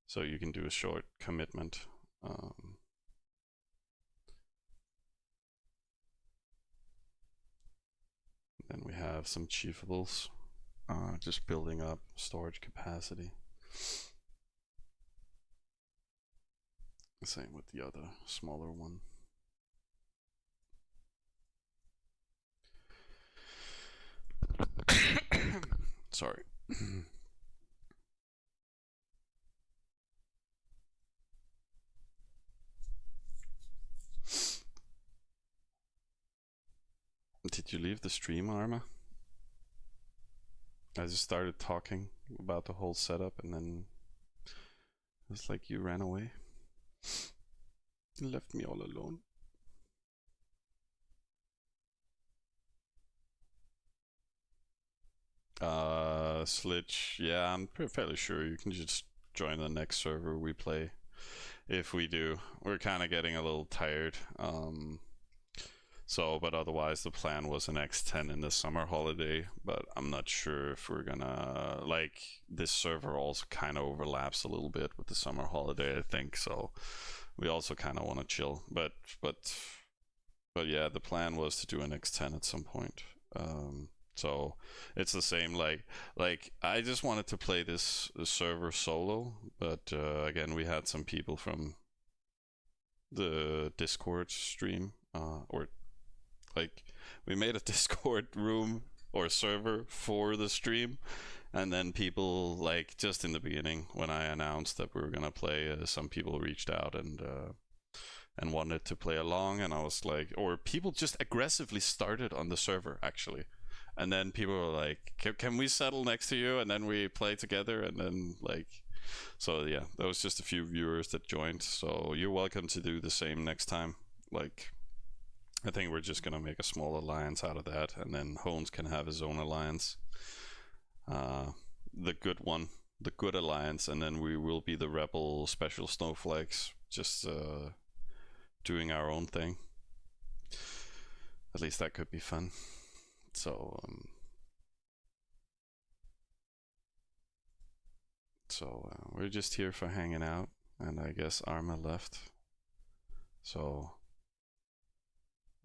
so you can do a short commitment. Um, then we have some chiefables, just building up storage capacity. Same with the other smaller one. Sorry. Did you leave the stream, Arma? I just started talking about the whole setup, and then it's like you ran away. You left me all alone. Slitch, yeah, I'm fairly sure you can just join the next server we play. If we do, we're kind of getting a little tired. So, but otherwise, the plan was an X10 in the summer holiday. But I'm not sure if we're gonna like this server also kind of overlaps a little bit with the summer holiday. I think so. We also kind of want to chill, but yeah, the plan was to do an X10 at some point. So it's the same. Like I just wanted to play this server solo, but again, we had some people from the Discord stream, or like we made a Discord room or server for the stream, and then people like just in the beginning when I announced that we were gonna play, some people reached out and wanted to play along, and I was like, or people just aggressively started on the server actually, and then people were like, can we settle next to you, and then we play together, and then like, so yeah, there was just a few viewers that joined, so you're welcome to do the same next time. Like, I think we're just gonna make a small alliance out of that, and then Hones can have his own alliance, uh, the good one, the good alliance, and then we will be the rebel special snowflakes, just doing our own thing. At least that could be fun. So we're just here for hanging out, and I guess Arma left. So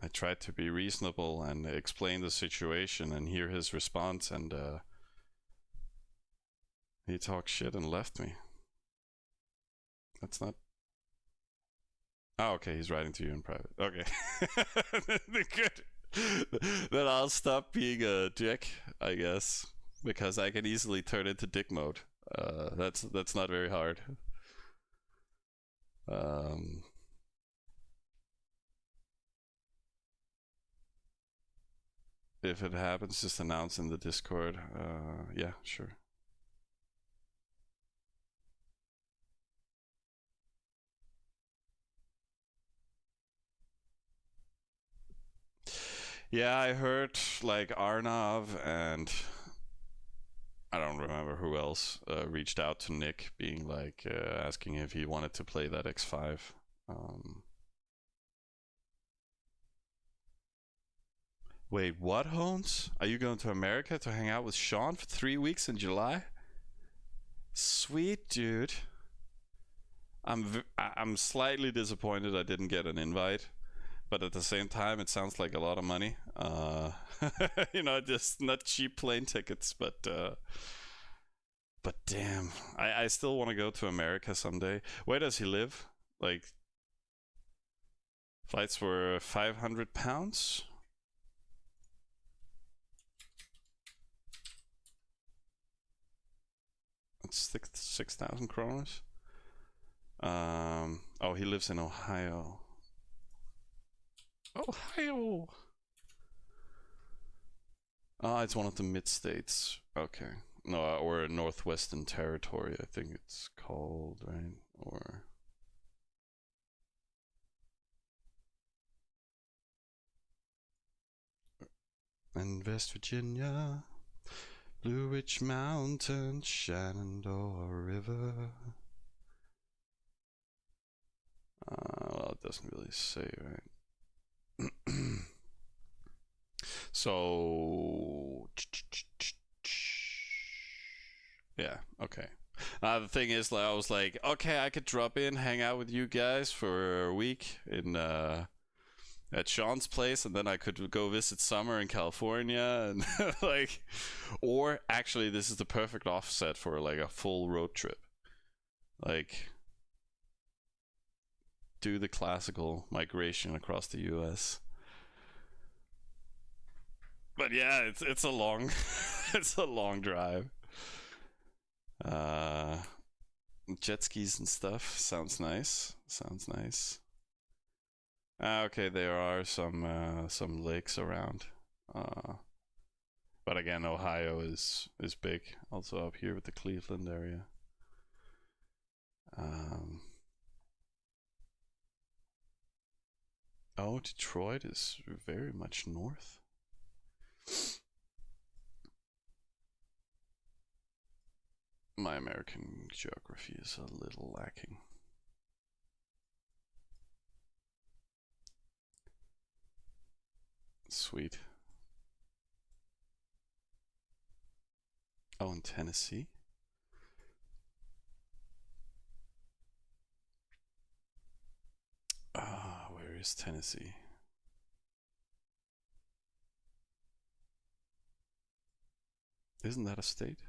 I tried to be reasonable and explain the situation and hear his response, and he talked shit and left me. That's not. Oh, okay, he's writing to you in private. Okay. Good. Then I'll stop being a dick, I guess, because I can easily turn into dick mode. That's not very hard. Um, if it happens, just announce in the Discord. Yeah, sure. Yeah, I heard like Arnav and I don't remember who else reached out to Nick, being like asking if he wanted to play that X5. Um, Wait, what, Hones? Are you going to America to hang out with Sean for 3 weeks in July? Sweet, dude. I'm slightly disappointed I didn't get an invite, but at the same time, it sounds like a lot of money. Just not cheap plane tickets, but damn, I still want to go to America someday. Where does he live? Like, flights were £500. That's 6,000 kroners. Oh, he lives in Ohio. Ohio. Oh, it's one of the mid states. Okay. No, or Northwestern Territory, I think it's called, right? Or in West Virginia, Blue Ridge Mountains, Shenandoah River. Well, it doesn't really say, right? So Yeah. Okay. The thing is, like, I was like, okay, I could drop in, hang out with you guys for a week in at Sean's place, and then I could go visit Summer in California, and like, or actually, this is the perfect offset for like a full road trip. Like, do the classical migration across the U.S. But yeah, it's a long, it's a long drive. Uh, Jet skis and stuff sounds nice. Sounds nice. Okay, there are some lakes around. Uh, but again, Ohio is big. Also up here with the Cleveland area. Um, oh, Detroit is very much north. My American geography is a little lacking. Sweet. Oh, in Tennessee? Ah, where is Tennessee? Isn't that a state?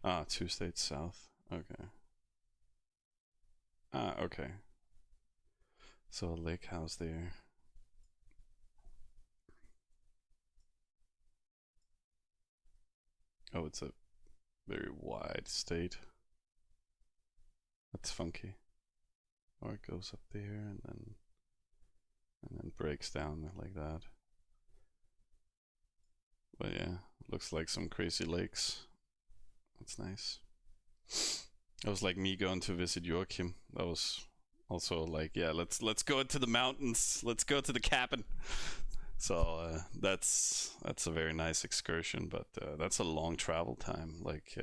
Ah, 2 states south. Okay. Ah, okay. So a lake house there. Oh, it's a very wide state. That's funky. Or it goes up there and then breaks down like that. But yeah, looks like some crazy lakes. That's nice. It was like me going to visit Joachim. That was also like, yeah, let's go to the mountains. Let's go to the cabin. So that's a very nice excursion, but that's a long travel time. Like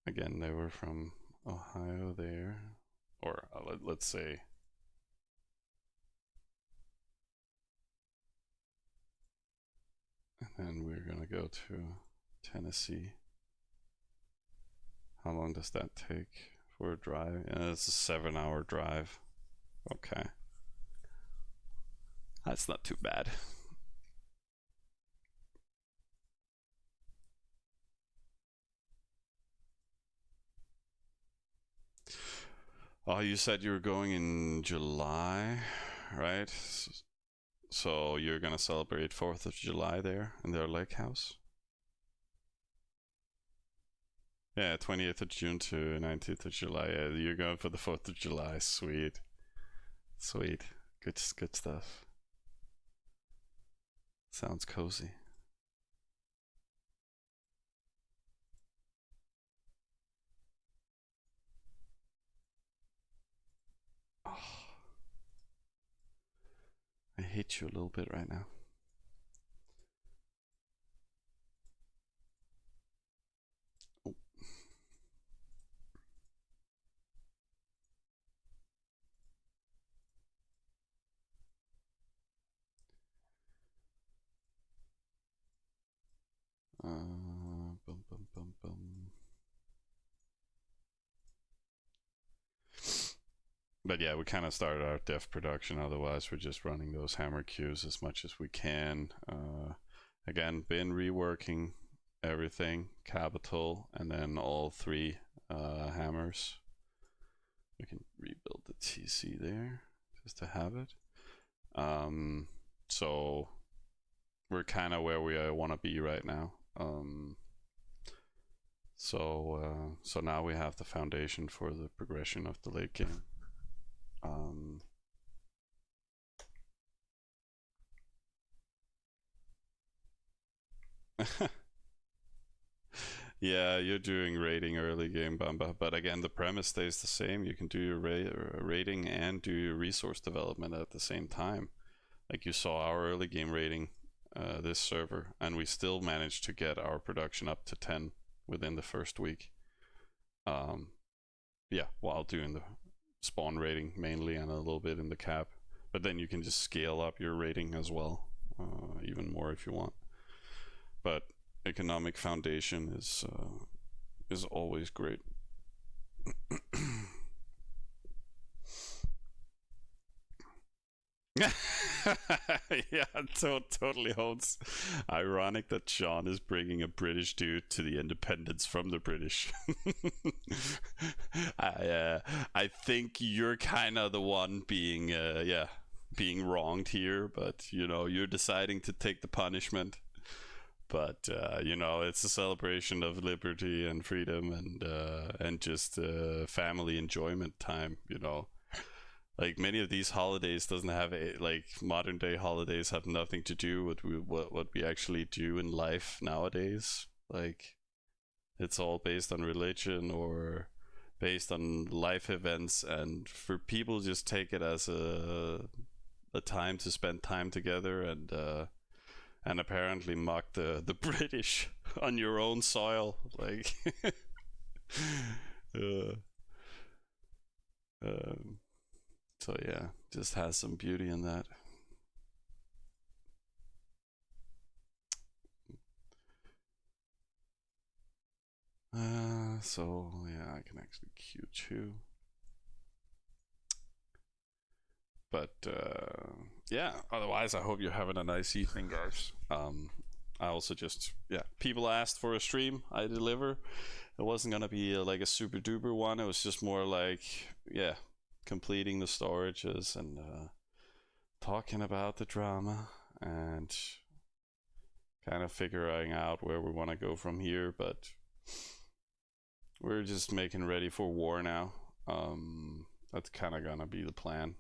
again, they were from Ohio there, or let's say, and then we're gonna go to Tennessee. How long does that take for a drive? It's a 7-hour drive. Okay, that's not too bad. Oh, you said you were going in July, right? So you're gonna celebrate 4th of July there in their lake house? Yeah, 28th of June to 19th of July. Yeah, you're going for the 4th of July. Sweet. Sweet. Good stuff. Sounds cozy. Oh, I hate you a little bit right now. Oh. Bum, bum, bum, bum. But yeah, we kind of started our dev production. Otherwise, we're just running those hammer queues as much as we can. Again, been reworking everything, capital, and then all three hammers. We can rebuild the TC there just to have it. So we're kind of where we want to be right now. So now we have the foundation for the progression of the late game. Yeah, you're doing raiding early game, Bamba, but again, the premise stays the same. You can do your raiding and do your resource development at the same time. Like you saw our early game raiding this server, and we still managed to get our production up to 10 within the first week. Yeah, while doing spawn rating mainly and a little bit in the cap. But then you can just scale up your rating as well, even more if you want. But economic foundation is always great. Yeah, totally holds. Ironic that Sean is bringing a British dude to the independence from the British. I think you're kind of the one being being wronged here, but you're deciding to take the punishment. But it's a celebration of liberty and freedom and just family enjoyment time. Like many of these holidays doesn't have like modern day holidays have nothing to do with what we actually do in life nowadays. Like it's all based on religion or based on life events, and for people just take it as a time to spend time together and apparently mock the British on your own soil, like. uh, um, so yeah, just has some beauty in that. So yeah, I can actually Q2. But yeah, otherwise, I hope you're having a nice evening, guys. I also just, yeah, people asked for a stream, I deliver. It wasn't gonna be like a super duper one. It was just more like, yeah, completing the storages and talking about the drama and kind of figuring out where we want to go from here. But we're just making ready for war now. That's kind of gonna be the plan.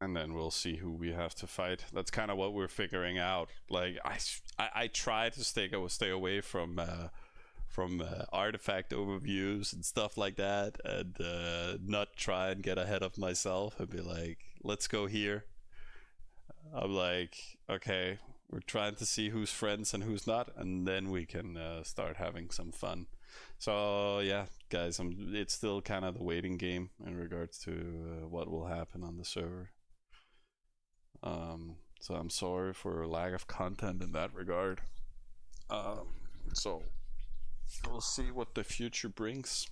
And then we'll see who we have to fight. That's kind of what we're figuring out. Like I try to stay away from artifact overviews and stuff like that, and not try and get ahead of myself and be like, let's go here. I'm like, okay, we're trying to see who's friends and who's not, and then we can start having some fun. So yeah, guys, it's still kind of the waiting game in regards to what will happen on the server. So I'm sorry for lack of content in that regard. So we'll see what the future brings.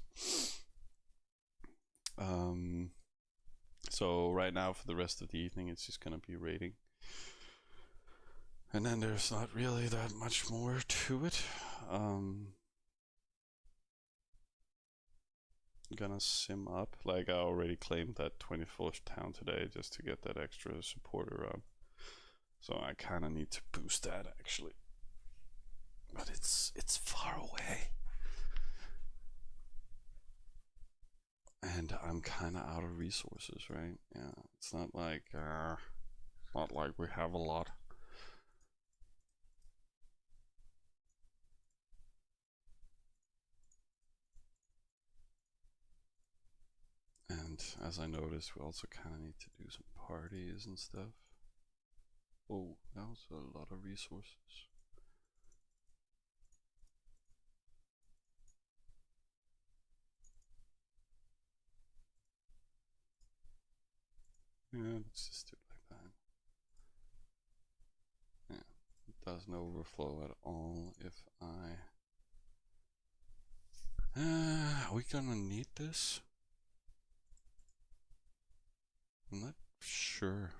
So right now for the rest of the evening, it's just gonna be raiding. And then there's not really that much more to it. I'm gonna sim up. Like I already claimed that 24th town today just to get that extra supporter up. So I kind of need to boost that actually. But it's far away. And I'm kind of out of resources, right? Yeah, it's not like we have a lot. And as I noticed, we also kind of need to do some parties and stuff. Oh, that was a lot of resources. Yeah, let's just do it like that. Yeah, it doesn't overflow at all if I... are we gonna need this? I'm not sure.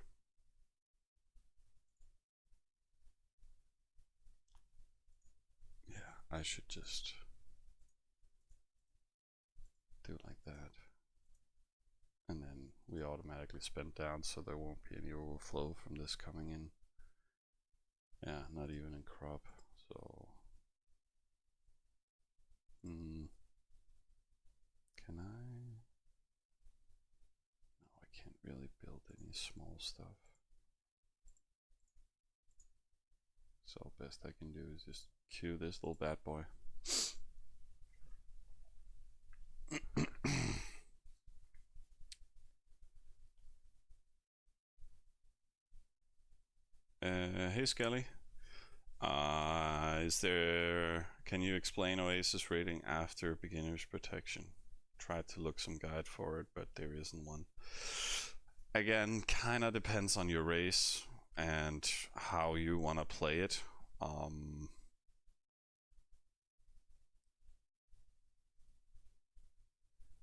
Yeah, I should just do it like that. And then we automatically spend down so there won't be any overflow from this coming in. Yeah, not even in crop. So can I? No, I can't really build any small stuff. So best I can do is just queue this little bad boy. Hey Skelly. Is there? Can you explain Oasis rating after beginner's protection? Tried to look some guide for it, but there isn't one. Again, kind of depends on your race and how you want to play it.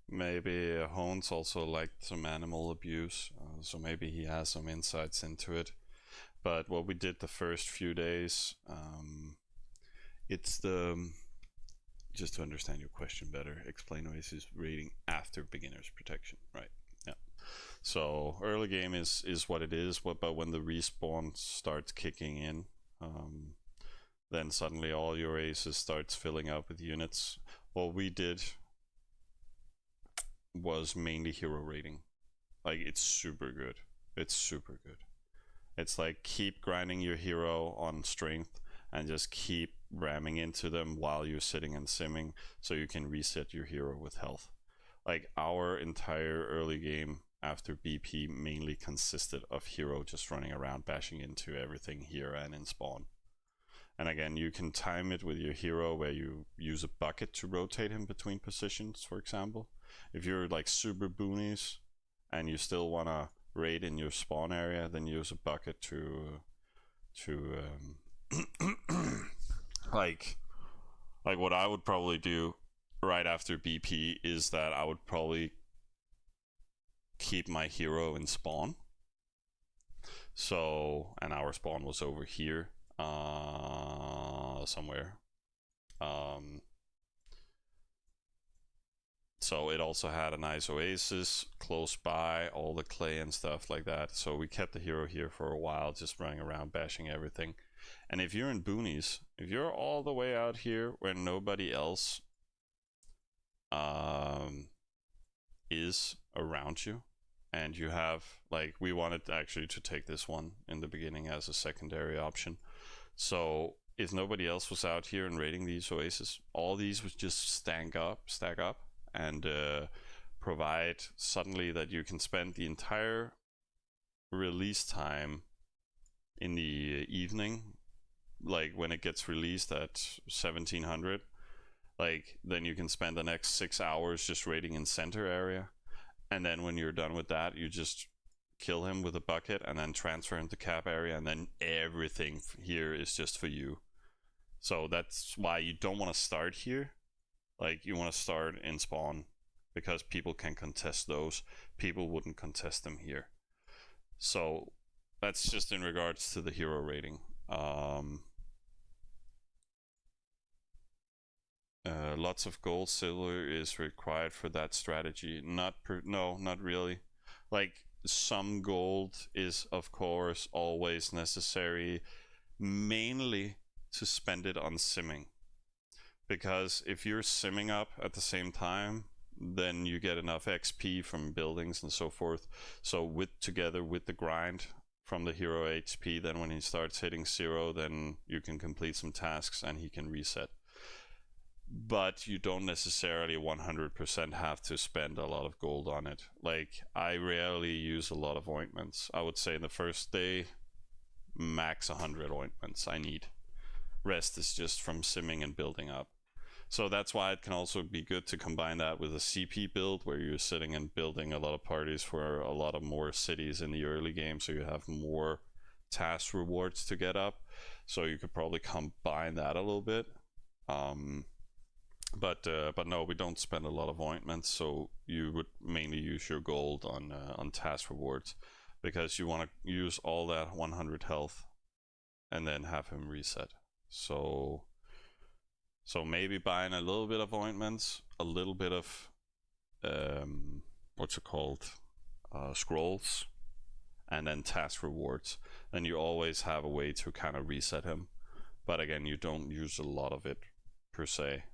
Maybe Hones also liked some animal abuse, so maybe he has some insights into it. But what we did the first few days, it's the just to understand your question better, explain Oasis rating after beginner's protection, right? Yeah. So early game is what it is, but when the respawn starts kicking in, then suddenly all your aces starts filling up with units. What we did was mainly hero rating. Like, it's super good. It's super good. It's like keep grinding your hero on strength and just keep ramming into them while you're sitting and simming so you can reset your hero with health. Like, our entire early game after BP mainly consisted of hero just running around bashing into everything here and in spawn. And again, you can time it with your hero where you use a bucket to rotate him between positions, for example. If you're like super boonies and you still want to raid in your spawn area, then use a bucket to like what I would probably do right after BP is that I would probably keep my hero in spawn. So, and our spawn was over here somewhere. So it also had a nice oasis close by, all the clay and stuff like that. So we kept the hero here for a while, just running around bashing everything. And if you're in boonies, if you're all the way out here where nobody else is around you, and you have, like, we wanted actually to take this one in the beginning as a secondary option. So if nobody else was out here and raiding these oases, all these would just stack up, and provide suddenly that you can spend the entire release time in the evening, like when it gets released at 1700, like then you can spend the next 6 hours just raiding in center area, and then when you're done with that, you just kill him with a bucket and then transfer him to cap area, and then everything here is just for you. So that's why you don't want to start here. Like, you want to start in spawn because people can contest those. People wouldn't contest them here. So that's just in regards to the hero rating. Lots of gold, silver is required for that strategy. No, not really. Like, some gold is of course always necessary, mainly to spend it on simming. Because if you're simming up at the same time, then you get enough XP from buildings and so forth. So together with the grind from the hero HP, then when he starts hitting 0, then you can complete some tasks and he can reset. But you don't necessarily 100% have to spend a lot of gold on it. Like, I rarely use a lot of ointments. I would say the first day, max 100 ointments I need. Rest is just from simming and building up. So that's why it can also be good to combine that with a CP build where you're sitting and building a lot of parties for a lot of more cities in the early game, so you have more task rewards to get up. So you could probably combine that a little bit. But no, we don't spend a lot of ointments, so you would mainly use your gold on task rewards, because you want to use all that 100 health and then have him reset. So maybe buying a little bit of ointments, a little bit of what's it called, scrolls, and then task rewards. Then you always have a way to kind of reset him. But again, you don't use a lot of it per se.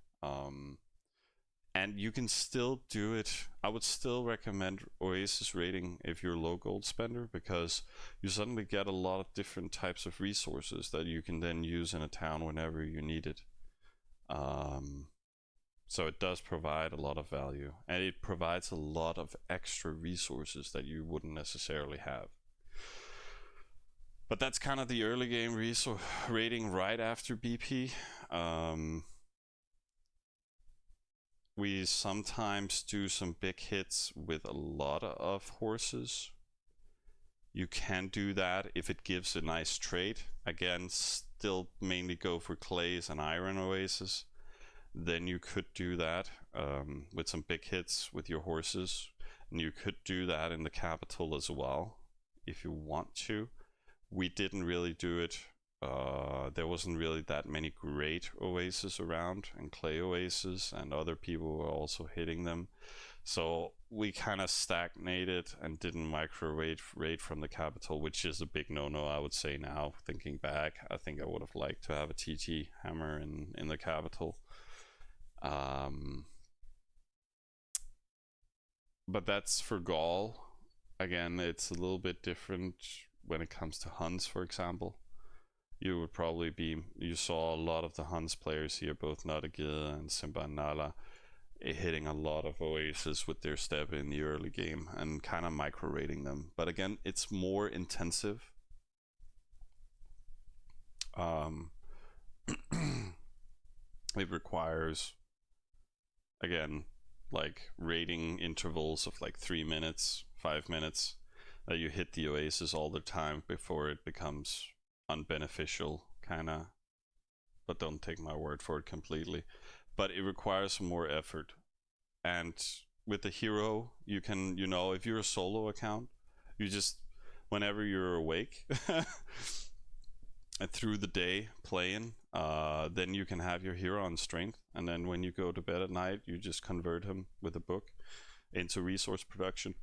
And you can still do it. I would still recommend Oasis rating if you're a low gold spender, because you suddenly get a lot of different types of resources that you can then use in a town whenever you need it. So it does provide a lot of value, and it provides a lot of extra resources that you wouldn't necessarily have. But that's kind of the early game rating right after BP. We sometimes do some big hits with a lot of horses. You can do that if it gives a nice trade. Again, still mainly go for clays and iron oasis. Then you could do that with some big hits with your horses. And you could do that in the capital as well if you want to. We didn't really do it. There wasn't really that many great oases around, and clay oases, and other people were also hitting them. So we kind of stagnated and didn't micro raid from the capital, which is a big no-no, I would say now. Thinking back, I think I would have liked to have a TT hammer in the capital. But that's for Gaul. Again, it's a little bit different when it comes to Huns, for example. You saw a lot of the Huns players here, both Nadagil and Simbanala, hitting a lot of oases with their step in the early game and kind of micro rating them. But again, it's more intensive. It requires, again, like rating intervals of like 3 minutes, 5 minutes, that you hit the oasis all the time before it becomes unbeneficial, kind of. But don't take my word for it completely. But it requires more effort. And with the hero, you can, if you're a solo account, you just, whenever you're awake through the day playing, then you can have your hero on strength, and then when you go to bed at night, you just convert him with a book into resource production,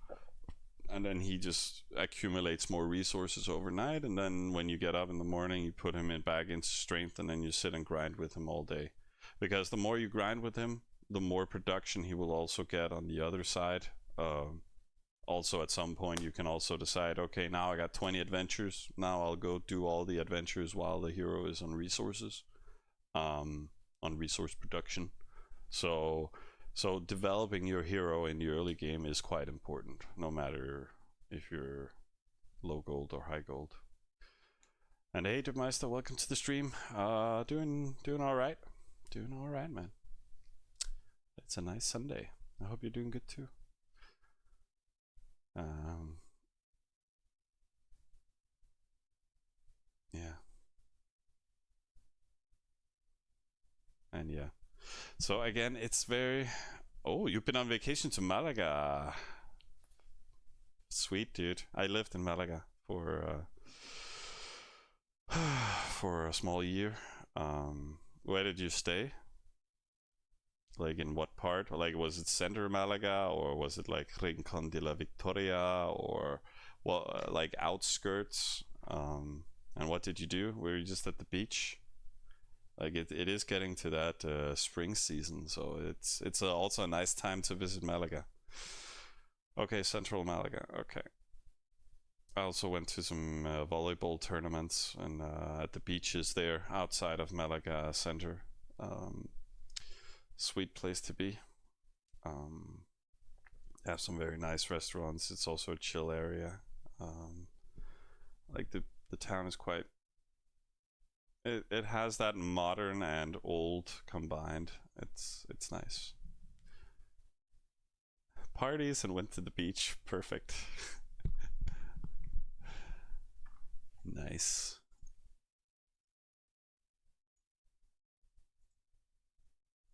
and then he just accumulates more resources overnight, and then when you get up in the morning, you put him back into strength, and then you sit and grind with him all day. Because the more you grind with him, the more production he will also get on the other side. Also, at some point, you can also decide, okay, now I got 20 adventures. Now I'll go do all the adventures while the hero is on resources, on resource production. So developing your hero in the early game is quite important, no matter if you're low gold or high gold. And hey, Dubmeister, welcome to the stream. Doing all right. Doing all right, man. It's a nice Sunday. I hope you're doing good too. Yeah. And yeah. So again, it's very... Oh, you've been on vacation to Malaga. Sweet, dude. I lived in Malaga for a small year. Where did you stay? Like in what part? Like, was it center Malaga, or was it like Rincon de la Victoria, or like outskirts? And what did you do? Were you just at the beach? Like it is getting to that spring season, so it's also a nice time to visit Malaga. Okay, central Malaga. Okay. I also went to some volleyball tournaments and at the beaches there outside of Malaga center. Sweet place to be. Have some very nice restaurants. It's also a chill area. Like the town is quite... It has that modern and old combined. It's nice. Parties and went to the beach. Perfect. Nice.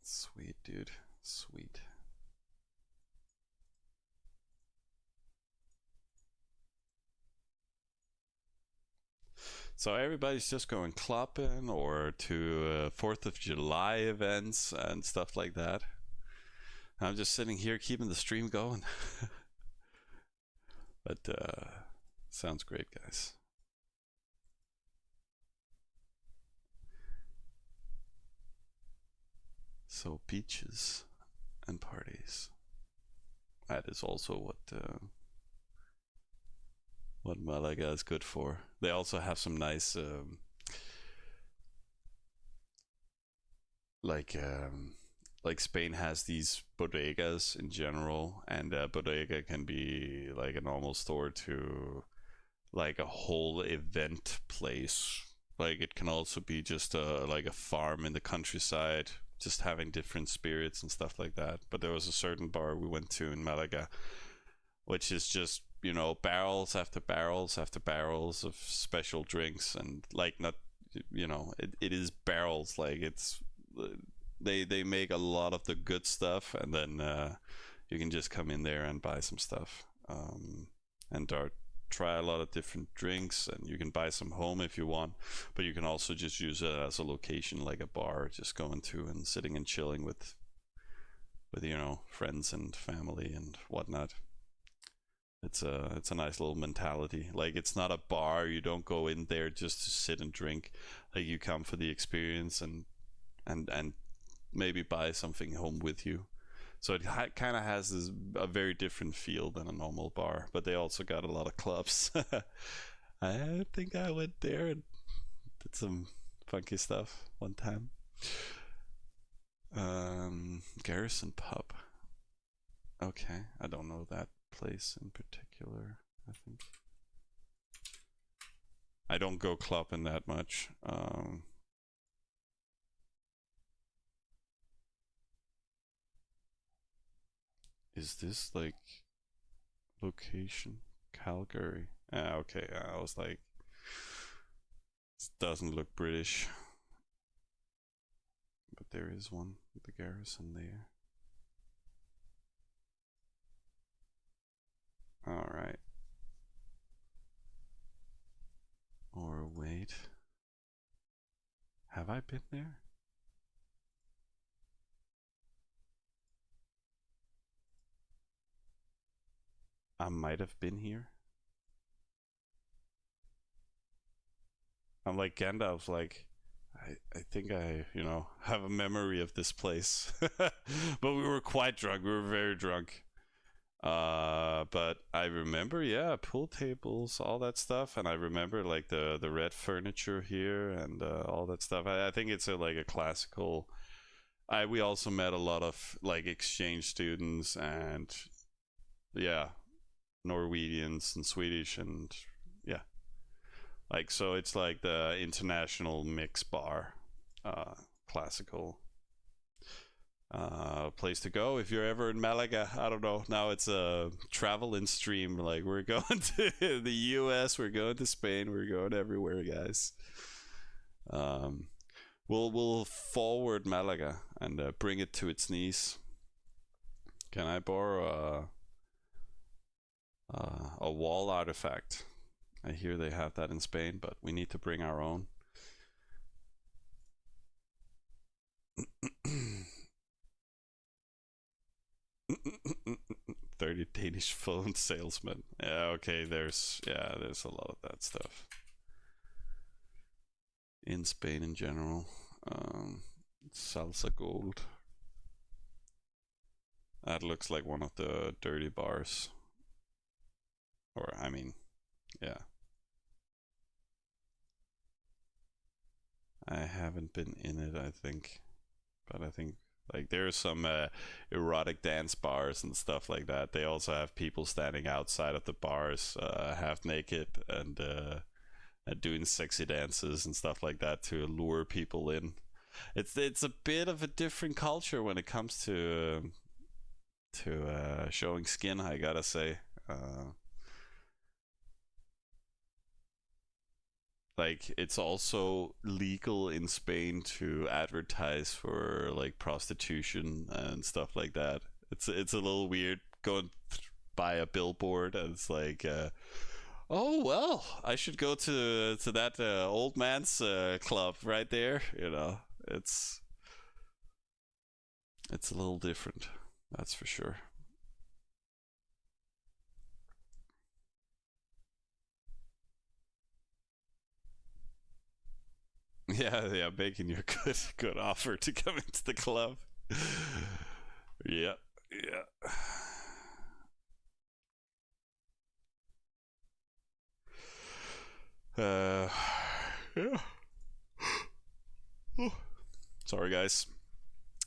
Sweet, dude. Sweet. So everybody's just going clubbing or to 4th of July events and stuff like that. I'm just sitting here keeping the stream going. But sounds great, guys. So beaches and parties. That is also what Malaga is good for. They also have some nice like Spain has these bodegas in general, and a bodega can be like a normal store to like a whole event place. Like it can also be just like a farm in the countryside, just having different spirits and stuff like that. But there was a certain bar we went to in Malaga, which is just, you know, barrels after barrels after barrels of special drinks, and like not, you know, it is barrels. Like it's they make a lot of the good stuff, and then you can just come in there and buy some stuff, and try a lot of different drinks, and you can buy some home if you want, but you can also just use it as a location, like a bar, just going to and sitting and chilling with you know, friends and family and whatnot. It's a nice little mentality. Like it's not a bar. You don't go in there just to sit and drink. Like you come for the experience, and maybe buy something home with you. So it kind of has a very different feel than a normal bar. But they also got a lot of clubs. I think I went there and did some funky stuff one time. Garrison Pub. Okay, I don't know that place in particular. I think I don't go clubbing that much. Is this like location Calgary? Ah, okay. I was like, this doesn't look British, but there is one with the Garrison there. All right. Or wait, have I been there? I might have been here. I'm like Gandalf's like, I think I, you know, have a memory of this place. But we were quite drunk. We were very drunk. But I remember, yeah, pool tables, all that stuff, and I remember like the red furniture here and all that stuff. I think it's like a classical. We also met a lot of like exchange students and yeah, Norwegians and Swedish, and yeah, like so it's like the international mix bar, classical place to go if you're ever in Malaga. I don't know, now it's a travel in stream, like we're going to the US, we're going to Spain, we're going everywhere, guys. um we'll forward Malaga and bring it to its knees. Can I borrow a wall artifact? I hear they have that in Spain, but we need to bring our own. 30 Danish phone salesmen. Yeah, okay, there's a lot of that stuff in Spain in general. Salsa Gold. That looks like one of the dirty bars. Or, I mean, yeah. I haven't been in it, I think. But I think like there's some erotic dance bars and stuff like that. They also have people standing outside of the bars, half naked, and doing sexy dances and stuff like that to lure people in. It's a bit of a different culture when it comes to showing skin, I gotta say. Like it's also legal in Spain to advertise for like prostitution and stuff like that. It's a little weird going by a billboard and it's like, oh well, I should go to that old man's club right there. You know, it's a little different, that's for sure. Yeah, yeah, making you a good offer to come into the club. Yeah, yeah. Yeah. Sorry, guys.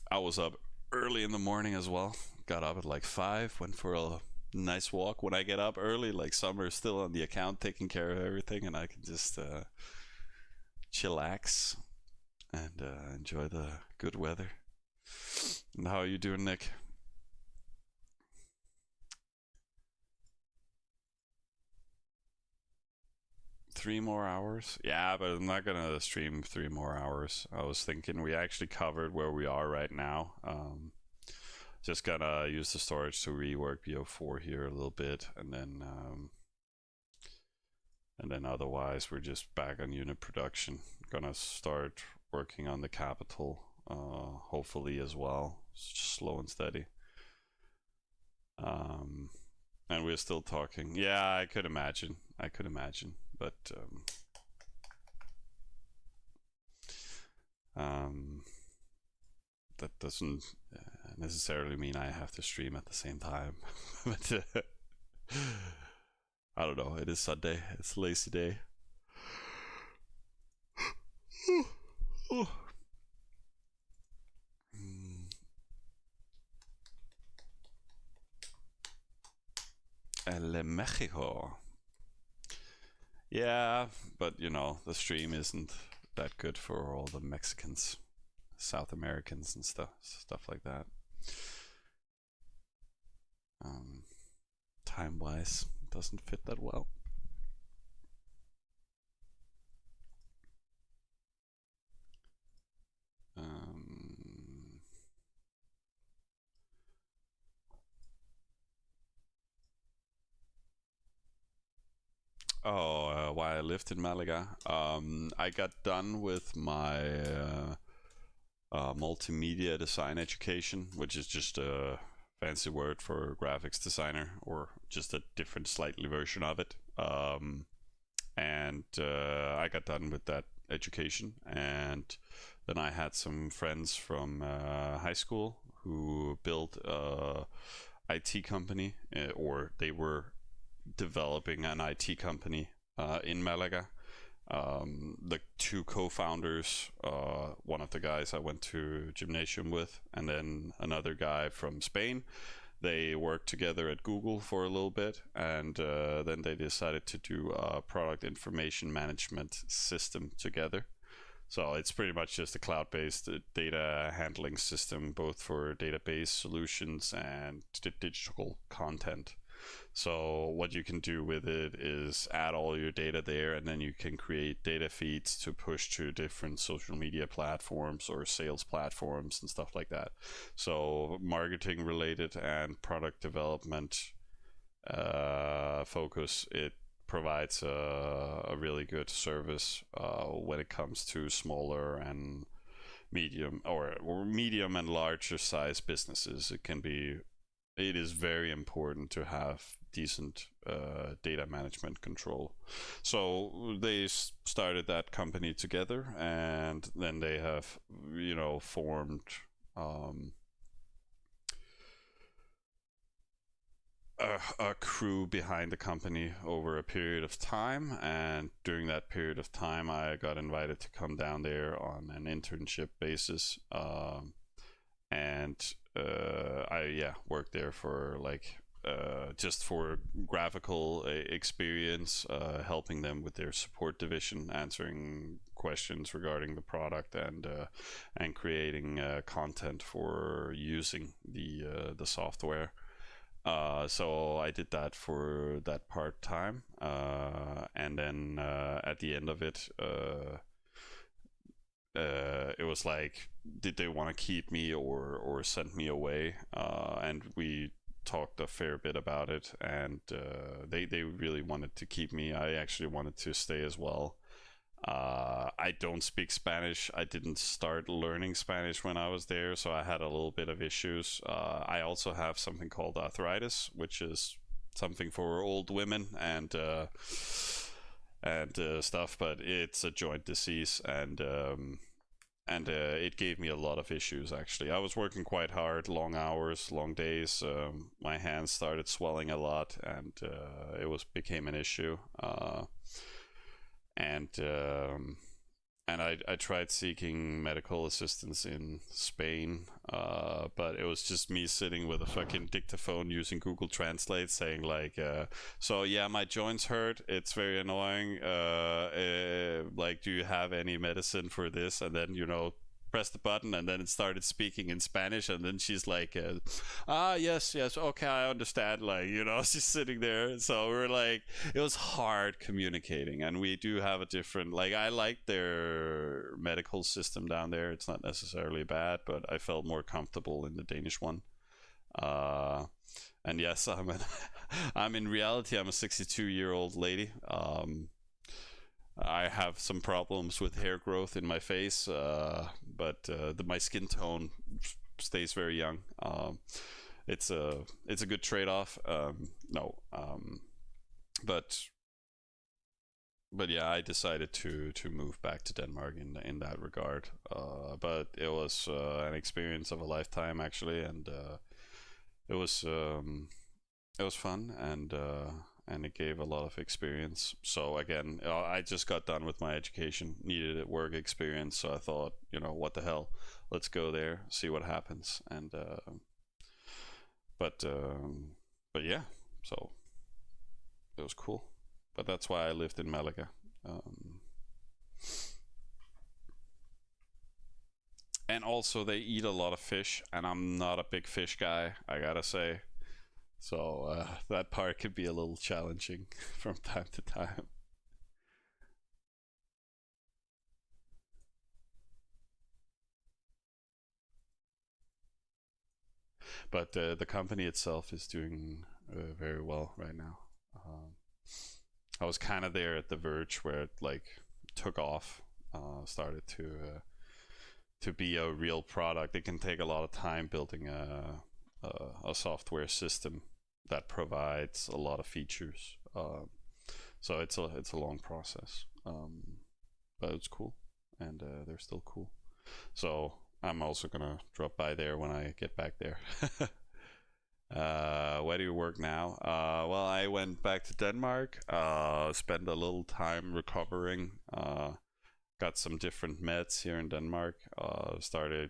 I was up early in the morning as well. Got up at like 5. Went for Nice walk when I get up early. Like Summer's still on the account taking care of everything, and I can just chillax and enjoy the good weather. And how are you doing, Nick? 3 more hours? Yeah, but I'm not gonna stream 3 more hours. I was thinking we actually covered where we are right now. Just gonna use the storage to rework BO4 here a little bit, and then otherwise we're just back on unit production. Gonna start working on the capital, hopefully as well. It's just slow and steady. Um, and we're still talking. Yeah, I could imagine. I could imagine, but um, that doesn't necessarily mean I have to stream at the same time. But I don't know. It is Sunday. It's a lazy day. El Mexico. Yeah, but the stream isn't that good for all the Mexicans, South Americans, and stuff like that. Um, Time wise, doesn't fit that well. Um, why I lived in Malaga. I got done with my multimedia design education, which is just a fancy word for graphics designer, or just a different, slightly version of it. And I got done with that education, and then I had some friends from high school who built a IT company, or they were developing an IT company in Malaga. The two co-founders, one of the guys I went to gymnasium with, and then another guy from Spain. They worked together at Google for a little bit, and then they decided to do a product information management system together. So it's pretty much just a cloud-based data handling system, both for database solutions and digital content. So what you can do with it is add all your data there, and then you can create data feeds to push to different social media platforms or sales platforms and stuff like that. So marketing related and product development focus, it provides a really good service when it comes to smaller and medium and larger size businesses. It is very important to have decent data management control. So they started that company together, and then they have, formed a crew behind the company over a period of time. And during that period of time, I got invited to come down there on an internship basis. And I worked there for just for graphical experience, helping them with their support division, answering questions regarding the product, and creating content for using the software. So I did that for that part time, and then at the end of it, it was like, did they want to keep me or send me away? And we talked a fair bit about it, and they really wanted to keep me. I actually wanted to stay as well. I don't speak Spanish. I didn't start learning Spanish when I was there, so I had a little bit of issues. I also have something called arthritis, which is something for old women and stuff, but it's a joint disease, and it gave me a lot of issues. Actually, I was working quite hard, long hours, long days. My hands started swelling a lot, and it became an issue. And and I tried seeking medical assistance in Spain, but it was just me sitting with a fucking dictaphone using Google Translate saying like, so yeah, my joints hurt. It's very annoying. Like, do you have any medicine for this? And then press the button, and then it started speaking in Spanish, and then she's like, yes, yes, okay, I understand, like, she's sitting there. So we're like, it was hard communicating, and we do have a different, like, I like their medical system down there. It's not necessarily bad, but I felt more comfortable in the Danish one. And yes, I'm in reality, I'm a 62-year-old lady. I have some problems with hair growth in my face, but my skin tone stays very young. It's a good trade-off. No, but yeah, I decided to move back to Denmark in that regard. But it was an experience of a lifetime, actually, and it was fun, and it gave a lot of experience. So again, I just got done with my education, needed a work experience, so I thought, what the hell, let's go there, see what happens. And but yeah, so it was cool. But that's why I lived in Malaga. And also, they eat a lot of fish, and I'm not a big fish guy, I gotta say. So that part could be a little challenging from time to time. But the company itself is doing very well right now. I was kind of there at the verge where it like took off, started to be a real product. It can take a lot of time building a software system that provides a lot of features. So it's a long process, but it's cool, and they're still cool. So I'm also gonna drop by there when I get back there. Where do you work now? Well, I went back to Denmark, spent a little time recovering, got some different meds here in Denmark, started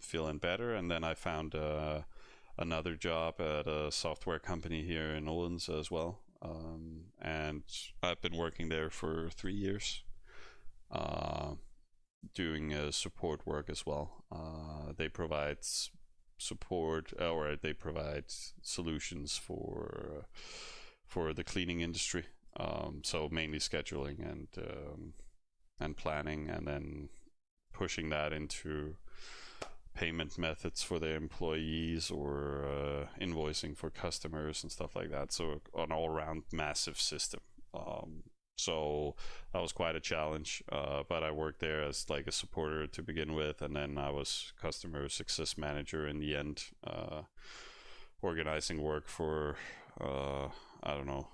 feeling better, and then I found another job at a software company here in Odense as well. And I've been working there for 3 years, doing support work as well. They provide support, or they provide solutions for the cleaning industry. So mainly scheduling and planning, and then pushing that into payment methods for their employees, or invoicing for customers and stuff like that. So an all-around massive system. So that was quite a challenge, but I worked there as like a supporter to begin with, and then I was customer success manager in the end, organizing work for I don't know,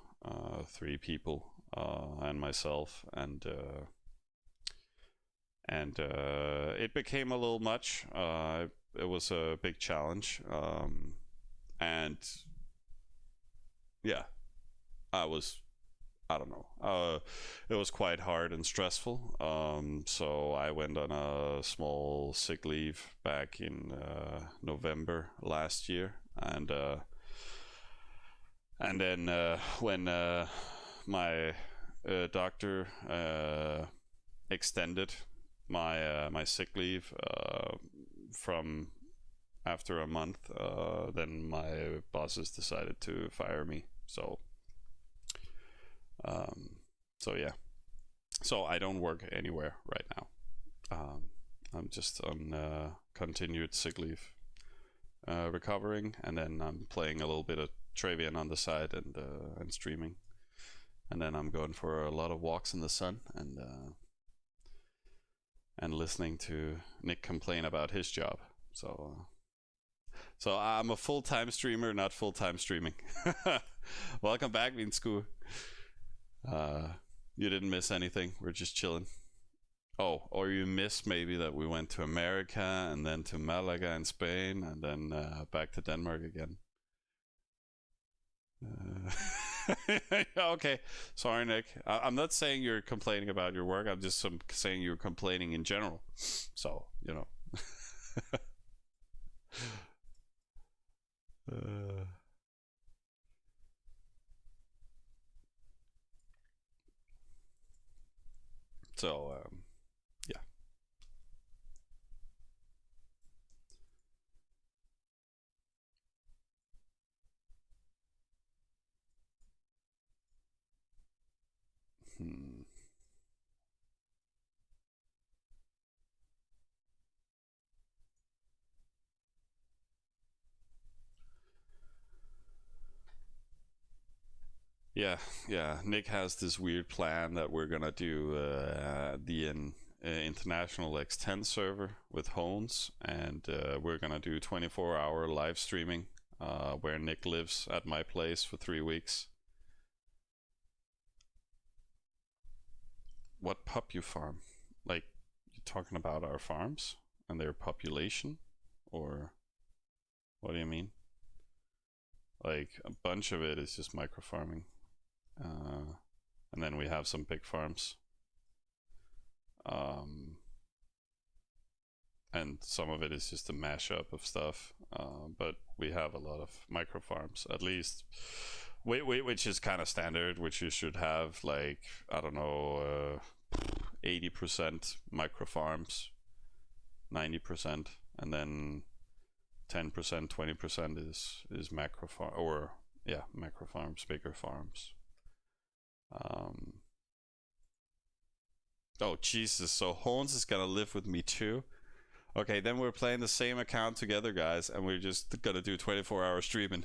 3 people and myself, and it became a little much. It was a big challenge, and yeah, I don't know. It was quite hard and stressful. So I went on a small sick leave back in November last year, and then when my doctor extended my sick leave from after a month, then my bosses decided to fire me. So yeah, so I don't work anywhere right now. I'm just on continued sick leave, recovering, and then I'm playing a little bit of Travian on the side, and streaming, and then I'm going for a lot of walks in the sun, and listening to Nick complain about his job. So I'm a full-time streamer, not full-time streaming. Welcome back, Vinsku. You didn't miss anything. We're just chilling. Oh, or you missed maybe that we went to America, and then to Malaga in Spain, and then back to Denmark again. Okay, sorry, Nick. I'm not saying you're complaining about your work. I'm just saying you're complaining in general. So you know. uh, so yeah. Hmm. Yeah, yeah. Nick has this weird plan that we're gonna do international X10 server with Hones, and we're gonna do 24-hour live streaming where Nick lives at my place for 3 weeks. What pup you farm? Like, you talking about our farms and their population, or what do you mean? Like, a bunch of it is just micro farming, and then we have some big farms. Um, and some of it is just a mashup of stuff. But we have a lot of micro farms, at least, which is kind of standard. Which you should have, like, I don't know, 80% micro farms, 90%, and then 10%, 20% is macro farm, or yeah, macro farms, bigger farms. Um, oh Jesus! So Horns is gonna live with me too. Okay, then we're playing the same account together, guys, and we're just gonna do 24-hour streaming.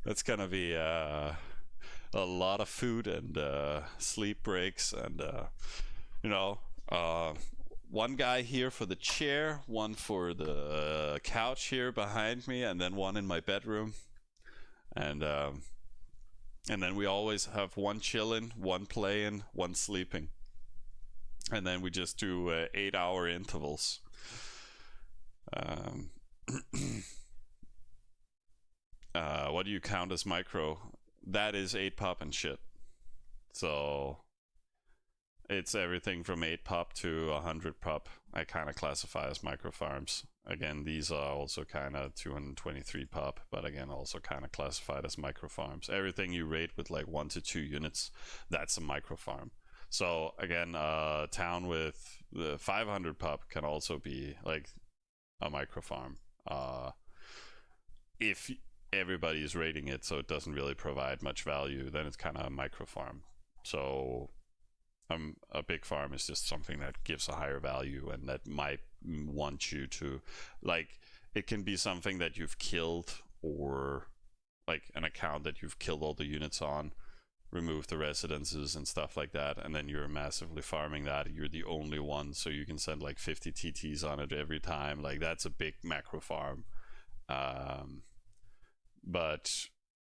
That's gonna be a lot of food and sleep breaks, and you know, one guy here for the chair, one for the couch here behind me, and then one in my bedroom, and and then we always have one chilling, one playing, one sleeping, and then we just do 8-hour intervals. Um, what do you count as micro? That is 8 pop and shit. So it's everything from 8 pop to 100 pop. I kind of classify as micro farms. Again, these are also kind of 223 pop, but again, also kind of classified as micro farms. Everything you rate with like 1 to 2 units, that's a micro farm. So again, a town with the 500 pop can also be like a micro farm. If everybody is rating it, so it doesn't really provide much value, then it's kind of a micro farm. So a big farm is just something that gives a higher value and that might want you to, like, it can be something that you've killed, or like an account that you've killed all the units on, remove the residences and stuff like that, and then you're massively farming that. You're the only one, so you can send like 50 TTs on it every time. Like, that's a big macro farm. um, but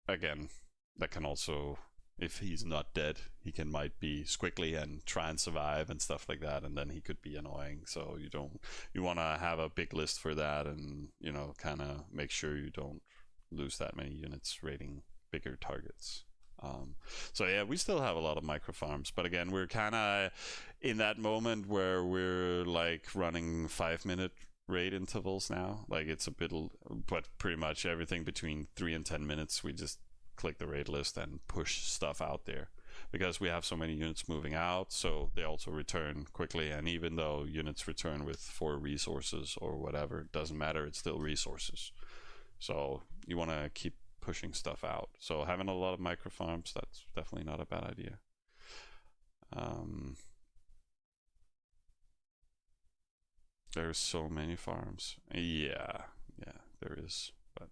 again, that can also, if he's not dead, he can might be squiggly and try and survive and stuff like that, and then he could be annoying. So you want to have a big list for that, and kind of make sure you don't lose that many units rating bigger targets. um, so yeah, we still have a lot of micro farms, but again, we're kind of in that moment where we're like running 5-minute raid intervals now. Like, it's a bit, but pretty much everything between 3 and 10 minutes, we just click the raid list and push stuff out there, because we have so many units moving out, so they also return quickly. And even though units return with 4 resources or whatever, it doesn't matter, it's still resources. So you want to keep pushing stuff out. So having a lot of micro farms, that's definitely not a bad idea. There's so many farms. Yeah, yeah, there is. But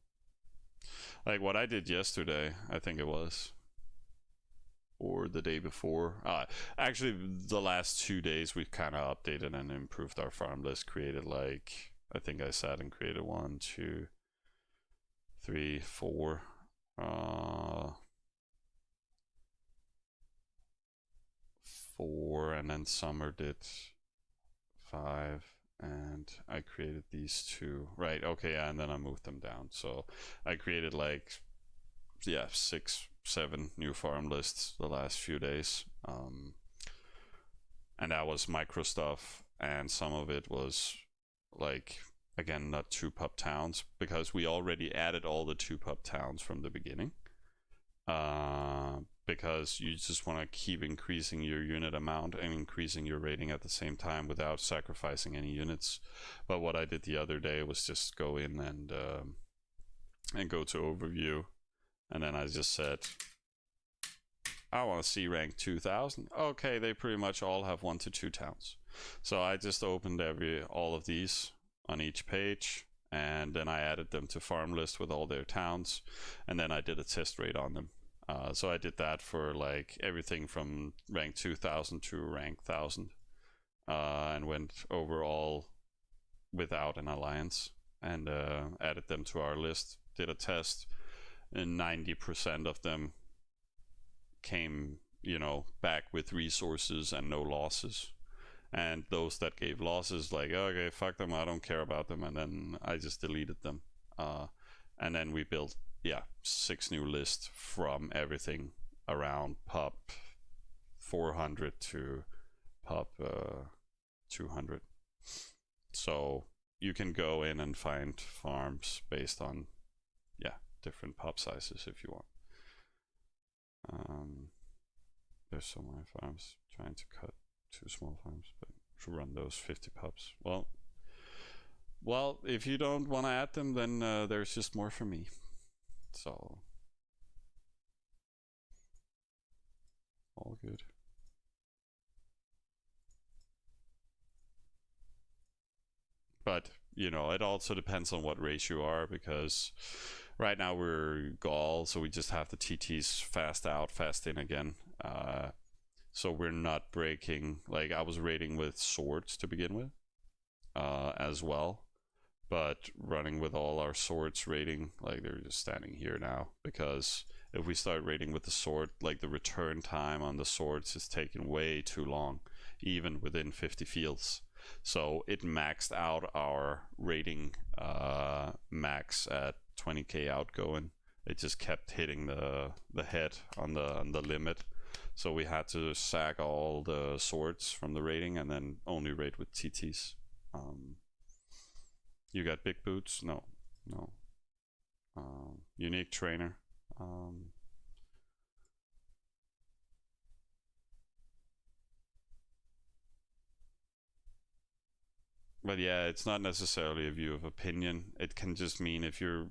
like what I did yesterday, I think it was, or the day before. Actually, the last 2 days we've kind of updated and improved our farm list. Created, like, I think I sat and created 1, 2, 3, 4. Uh, 4, and then Summer did 5, and I created these 2. Right, okay, yeah, and then I moved them down. So I created like yeah, 6, 7 new farm lists the last few days. And that was micro stuff, and some of it was like, again, not 2 pub towns, because we already added all the 2 pub towns from the beginning. Because you just want to keep increasing your unit amount and increasing your rating at the same time without sacrificing any units. But what I did the other day was just go in and go to overview, and then I just said, I want to see rank 2000. Okay, they pretty much all have 1 to 2 towns. So I just opened all of these on each page, and then I added them to farm list with all their towns, and then I did a test rate on them. So I did that for like everything from rank 2000 to rank 1000, and went overall without an alliance, and added them to our list, did a test, and 90% of them came, back with resources and no losses. And those that gave losses, like, okay, fuck them, I don't care about them, and then I just deleted them. And then we built, 6 new lists from everything around pub 400 to pub 200. So you can go in and find farms based on, different pub sizes if you want. There's so many farms, trying to cut 2 small farms, but to run those 50 pubs. Well, if you don't want to add them, then there's just more for me. So, all good. But, it also depends on what race you are, because right now we're Gaul, so we just have the TTs fast out, fast in again. So we're not breaking, like, I was raiding with swords to begin with, as well. But running with all our swords raiding, like, they're just standing here now, because if we start raiding with the sword, like, the return time on the swords is taking way too long, even within 50 fields. So it maxed out our rating max at 20k outgoing. It just kept hitting the head on the limit. So we had to sack all the swords from the rating and then only raid with TTs. You got big boots? No. Unique trainer. But yeah, it's not necessarily a view of opinion. It can just mean if you're,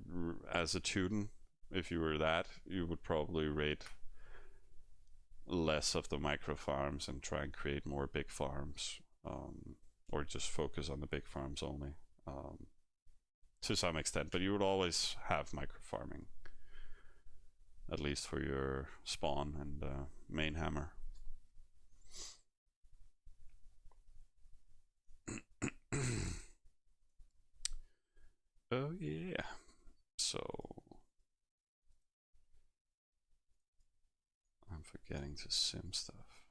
as a Teuton, if you were that, you would probably rate less of the micro farms and try and create more big farms, or just focus on the big farms only, to some extent. But you would always have micro farming, at least for your spawn and main hammer. Oh yeah. So I'm forgetting to sim stuff.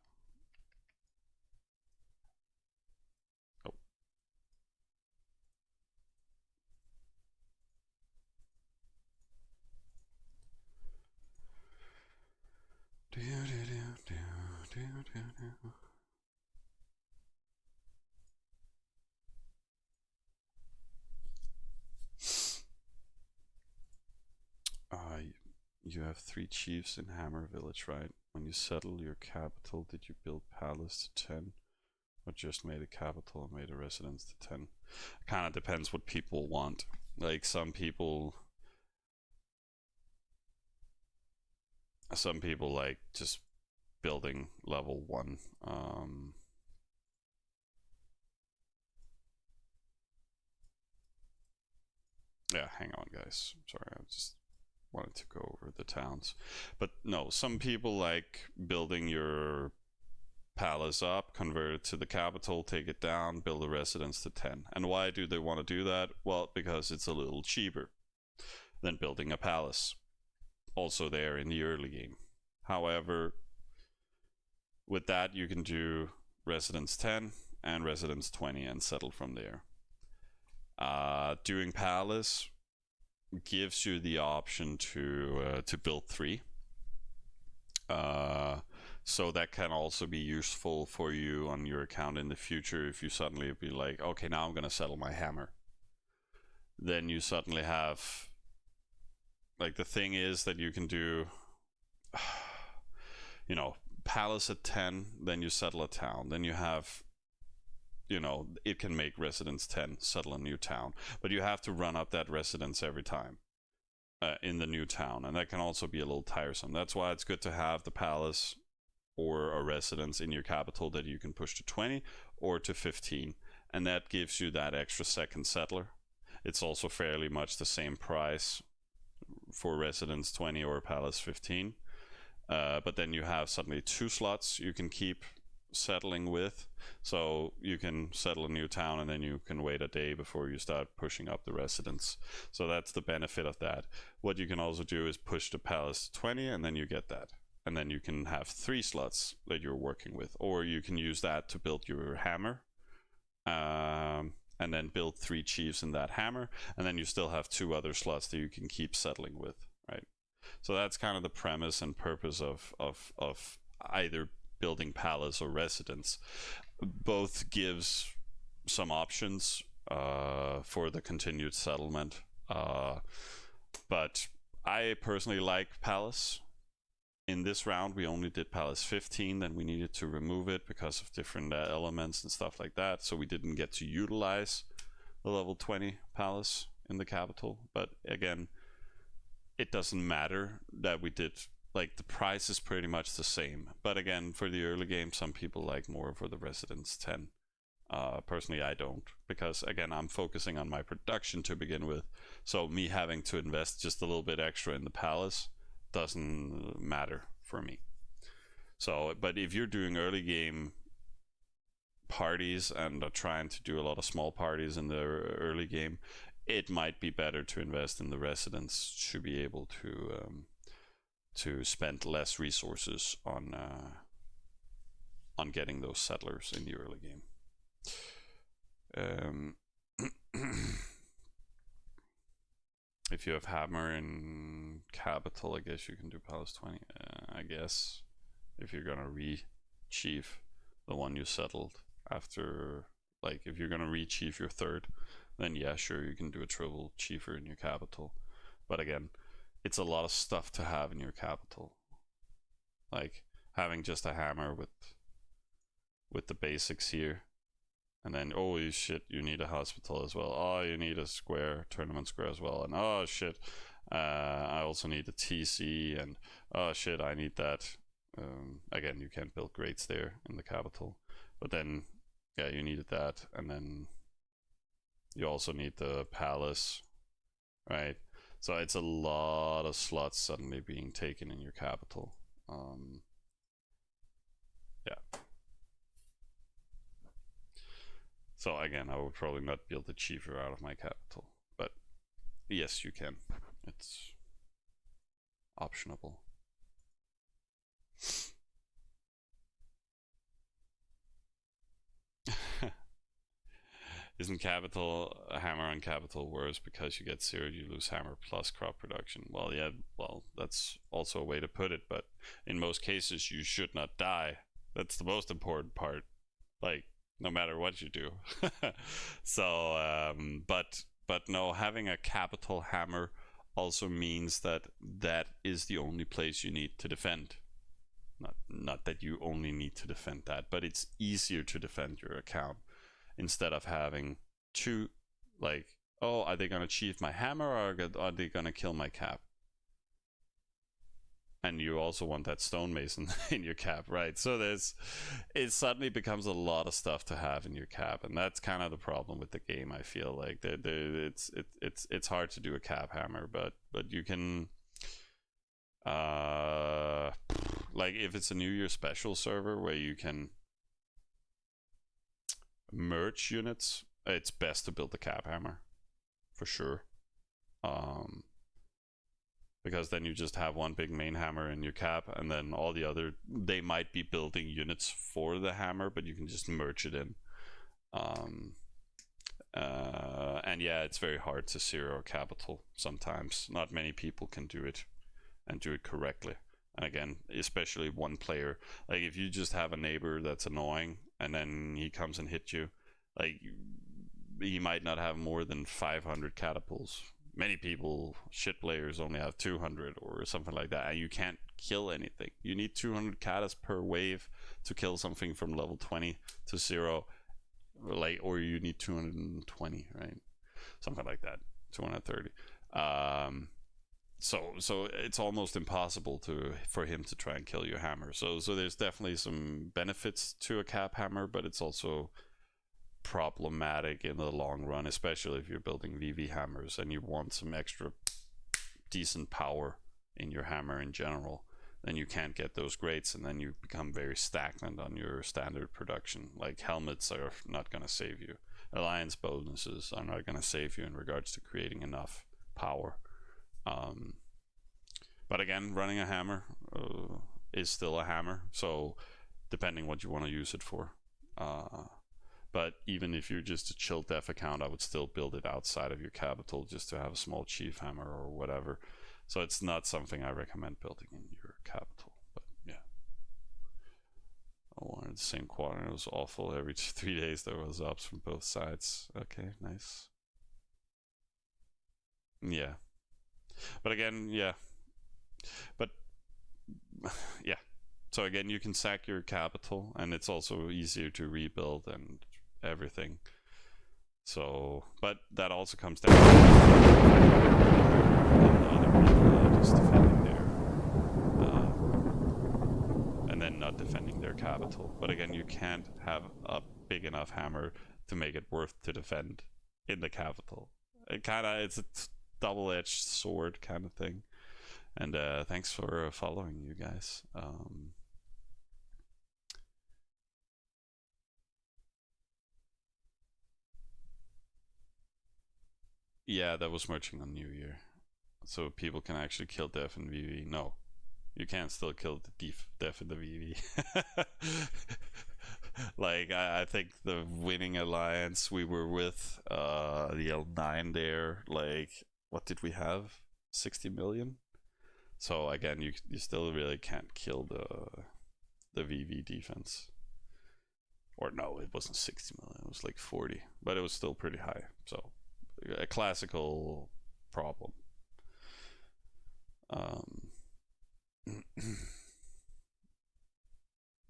Oh. You have 3 chiefs in Hammer Village, right? When you settle your capital, did you build palace to 10? Or just made a capital and made a residence to 10? Kind of depends what people want. Like, some people like just building level 1. Yeah, hang on, guys. Sorry, I just wanted to go over the towns. But no, some people like building your palace up, convert it to the capital, take it down, build a residence to 10. And why do they want to do that? Well, because it's a little cheaper than building a palace. Also there in the early game. However, with that you can do residence 10 and residence 20 and settle from there. Doing palace, gives you the option to build 3. Uh, so that can also be useful for you on your account in the future if you suddenly be like, okay, now I'm gonna settle my hammer. Then you suddenly have, like, the thing is that you can do, you know, palace at 10, then you settle a town, then you have, you know, it can make residence 10 settle a new town, but you have to run up that residence every time in the new town, and that can also be a little tiresome. That's why it's good to have the palace or a residence in your capital that you can push to 20 or to 15, and that gives you that extra second settler. It's also fairly much the same price for residence 20 or palace 15, but then you have suddenly 2 slots you can keep settling with, so you can settle a new town and then you can wait a day before you start pushing up the residence. So that's the benefit of that. What you can also do is push the palace to 20 and then you get that, and then you can have 3 slots that you're working with, or you can use that to build your hammer, and then build 3 chiefs in that hammer, and then you still have 2 other slots that you can keep settling with, right? So that's kind of the premise and purpose of either building palace or residence. Both gives some options for the continued settlement, but I personally like palace. In this round we only did palace 15, then we needed to remove it because of different elements and stuff like that, so we didn't get to utilize the level 20 palace in the capital. But again, it doesn't matter that we did, like, the price is pretty much the same. But again, for the early game, some people like more for the residence 10. Personally, I don't, because again, I'm focusing on my production to begin with, so me having to invest just a little bit extra in the palace doesn't matter for me. So, but if you're doing early game parties and are trying to do a lot of small parties in the early game, it might be better to invest in the residence to be able to spend less resources on getting those settlers in the early game. If you have hammer in capital, I guess you can do palace 20. I guess if you're gonna re-chief the one you settled after, like if you're gonna re-chief your third, then yeah, sure, you can do a triple chiefer in your capital. But again, it's a lot of stuff to have in your capital. Like having just a hammer with the basics here, and then oh shit, you need a hospital as well. Oh, you need a square, tournament square as well. And oh shit, I also need a TC, and oh shit, I need that. Again, you can't build grades there in the capital, but then yeah, you needed that, and then you also need the palace, right? So it's a lot of slots suddenly being taken in your capital. Yeah. So again, I would probably not build a chiefer out of my capital, but yes, you can. It's optionable. Isn't capital, a hammer on capital, worse because you get 0, you lose hammer plus crop production? Well, yeah, well, that's also a way to put it, but in most cases you should not die. That's the most important part, like no matter what you do. So but no, having a capital hammer also means that that is the only place you need to defend. Not that you only need to defend that, but it's easier to defend your account instead of having to, like, oh, are they gonna chief my hammer or are they gonna kill my cap? And you also want that stonemason in your cap, right? So it suddenly becomes a lot of stuff to have in your cap, and that's kind of the problem with the game. I feel like it's hard to do a cap hammer, but you can, like if it's a New Year special server where you can merge units, it's best to build the cap hammer for sure, because then you just have one big main hammer in your cap, and then all the other, they might be building units for the hammer, but you can just merge it in. And yeah, it's very hard to zero capital sometimes. Not many people can do it and do it correctly. And again, especially one player. Like if you just have a neighbor that's annoying and then he comes and hits you, like he might not have more than 500 catapults. Many people, shit players, only have 200 or something like that, and you can't kill anything. You need 200 catas per wave to kill something from level 20 to 0, like, or you need 220, right? Something like that, 230. So it's almost impossible for him to try and kill your hammer. So there's definitely some benefits to a cap hammer, but it's also problematic in the long run, especially if you're building VV hammers and you want some extra decent power in your hammer in general. Then you can't get those grades, and then you become very stagnant on your standard production. Like helmets are not going to save you, alliance bonuses are not going to save you in regards to creating enough power. But again, running a hammer is still a hammer, so depending what you want to use it for. But even if you're just a chill def account, I would still build it outside of your capital just to have a small chief hammer or whatever. So it's not something I recommend building in your capital. But yeah. I wanted the same quadrant. It was awful. Every 3 days there was ups from both sides. Okay, nice. Yeah. But again, yeah. But yeah. So again, you can sack your capital, and it's also easier to rebuild and everything. So, but that also comes down to other people just defending their, and then not defending their capital. But again, you can't have a big enough hammer to make it worth to defend in the capital. It's a double-edged sword kind of thing. And thanks for following, you guys. Yeah, that was merging on New Year, so people can actually kill Def in VV. No, you can't still kill the Def in the VV. Like I think the winning alliance we were with, the L9 there. Like, what did we have? 60 million. So again, you still really can't kill the VV defense. Or no, it wasn't 60 million. It was like 40, but it was still pretty high. So a classical problem.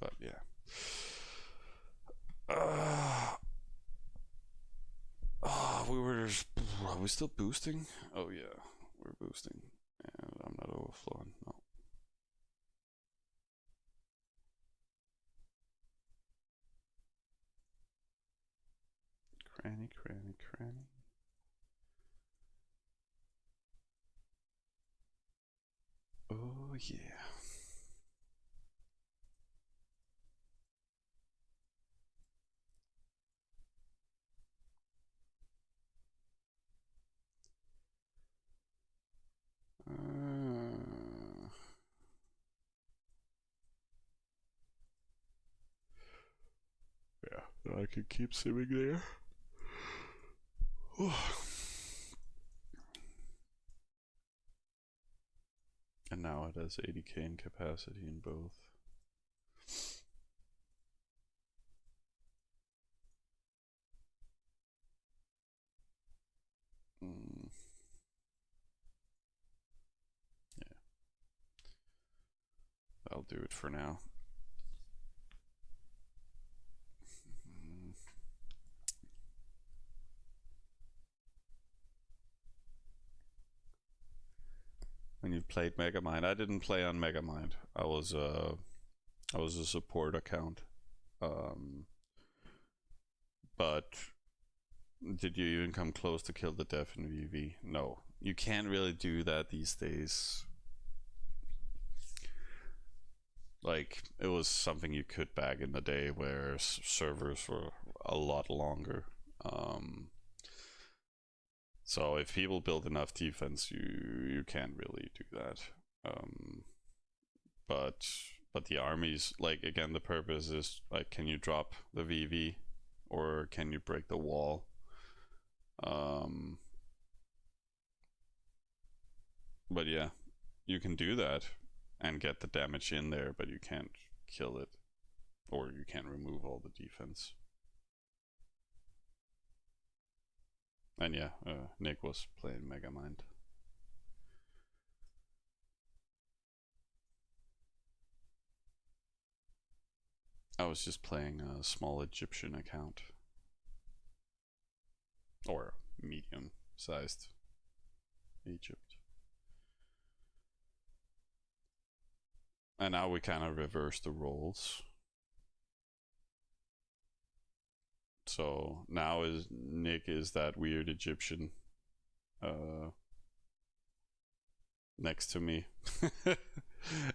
But yeah. Are we still boosting? Oh yeah, we're boosting, and I'm not overflowing. No. Cranny, cranny, cranny. Oh yeah. Yeah, I can keep simming there. And now it has 80k in capacity in both. Mm. Yeah, I'll do it for now. When you played Megamind, I didn't play on Megamind. I was a support account. But did you even come close to kill the Def in VV? No, you can't really do that these days. Like, it was something you could back in the day where servers were a lot longer. So if people build enough defense, you can't really do that. But the armies, like, again, the purpose is like, can you drop the VV or can you break the wall? Um, but yeah, you can do that and get the damage in there, but you can't kill it, or you can't remove all the defense. And yeah, Nick was playing Megamind. I was just playing a small Egyptian account, or medium-sized Egypt. And now we kind of reverse the roles. So now is Nick is that weird Egyptian next to me,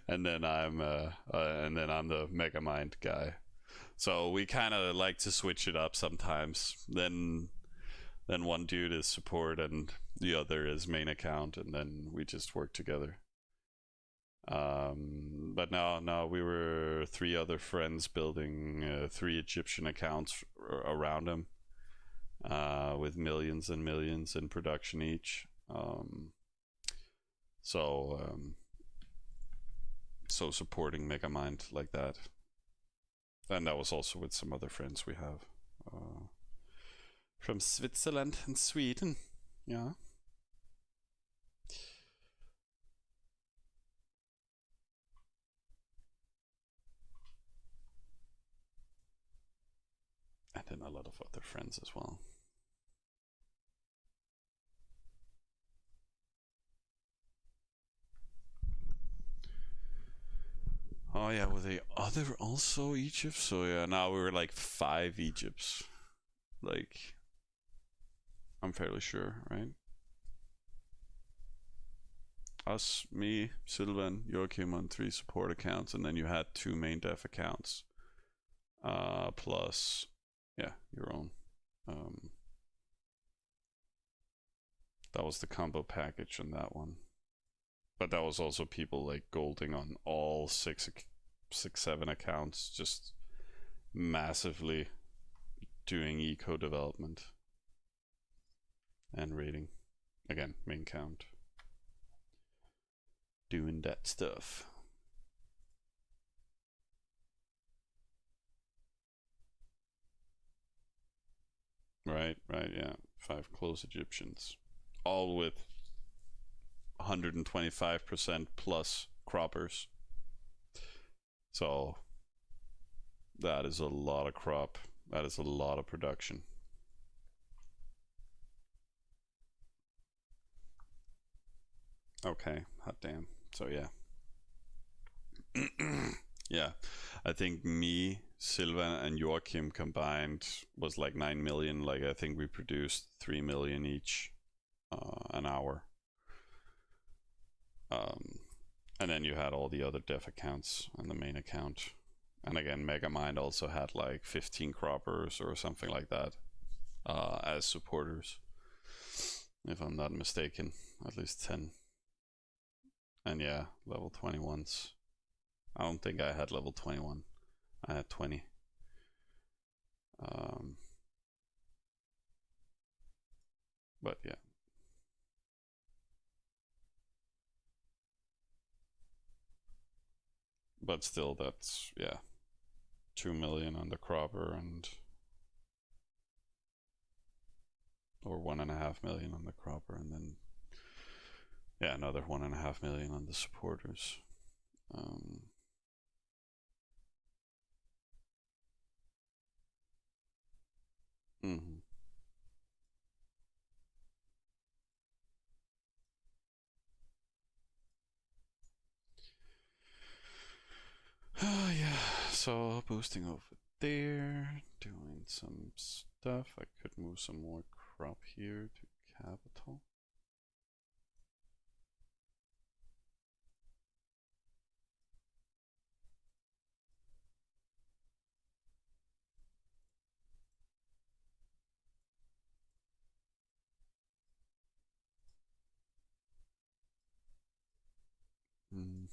and then I'm the Megamind guy. So we kind of like to switch it up sometimes. Then one dude is support and the other is main account, and then we just work together. But no, we were three other friends building three Egyptian accounts around him, with millions and millions in production each. So so supporting Megamind like that, and that was also with some other friends we have from Switzerland and Sweden. Yeah. And then a lot of other friends as well. Oh yeah, were they other also Egypt? So yeah, now we're like 5 Egypts. Like, I'm fairly sure, right? Us, me, Sylvan, Joachim on 3 support accounts, and then you had 2 main dev accounts. Plus, yeah, your own. Um, that was the combo package on that one. But that was also people like golding on all 7 accounts, just massively doing eco development and rating. Again, main count. Doing that stuff. Right, yeah. 5 close Egyptians. All with 125% plus croppers. So that is a lot of crop. That is a lot of production. Okay, hot damn. So yeah. Yeah, I think me, Sylvan, and Joachim combined was like 9 million. Like, I think we produced 3 million each an hour. And then you had all the other dev accounts and the main account. And again, Megamind also had like 15 croppers or something like that as supporters, if I'm not mistaken. At least 10. And yeah, level 21s. I don't think I had level 21. I had 20. But yeah. But still, that's, yeah, 2 million on the cropper and, or 1.5 million on the cropper, and then, yeah, another 1.5 million on the supporters. Mm-hmm. Yeah, so boosting over there, doing some stuff. I could move some more crop here to capital. Mm.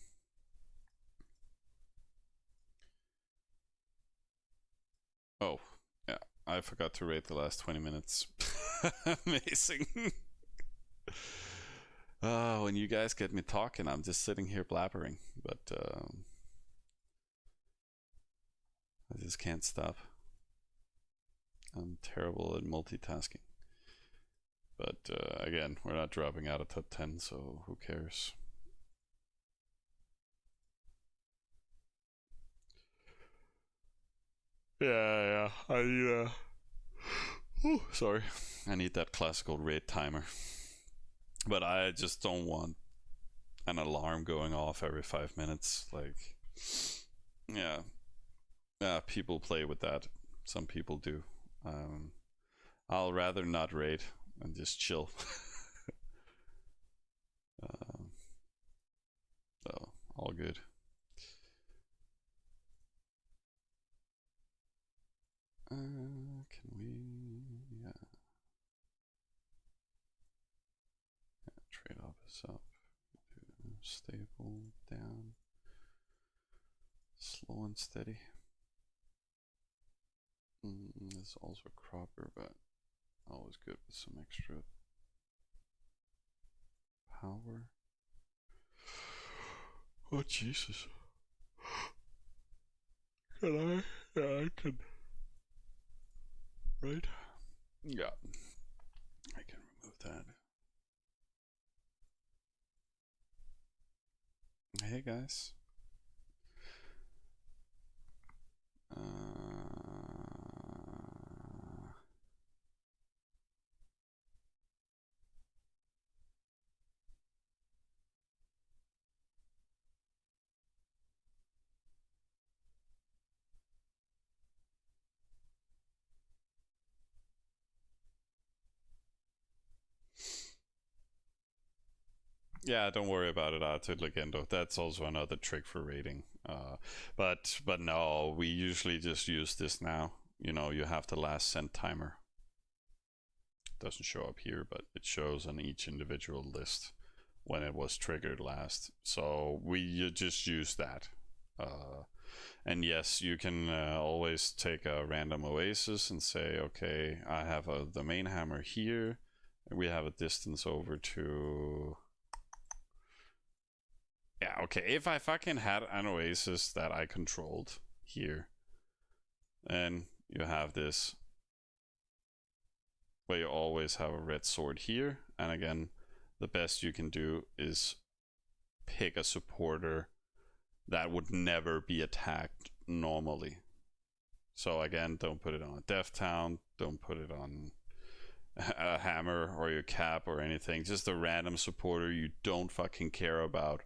Oh, yeah, I forgot to rate the last 20 minutes. Amazing. When you guys get me talking, I'm just sitting here blabbering, but I just can't stop. I'm terrible at multitasking. But again, we're not dropping out of top 10, so who cares? Yeah, sorry. I need that classical rate timer. But I just don't want an alarm going off every 5 minutes. Like, yeah, people play with that. Some people do. I'll rather not raid and just chill. So all good. Can we? Yeah. Trade off is up. Stable down. Slow and steady. This is also a cropper, but always good with some extra power. Oh Jesus! Can I? Yeah, I can. Right? Yeah, I can remove that. Hey guys. Yeah, don't worry about it, Legendo. That's also another trick for rating. But no, we usually just use this now. You know, you have the last sent timer. It doesn't show up here, but it shows on each individual list when it was triggered last. So we just use that. And yes, you can always take a random oasis and say, okay, I have the main hammer here. We have a distance over to... Yeah, okay, if I fucking had an oasis that I controlled here, then you have this where you always have a red sword here. And again, the best you can do is pick a supporter that would never be attacked normally. So again, don't put it on a Death Town, don't put it on a hammer or your cap or anything. Just a random supporter you don't fucking care about.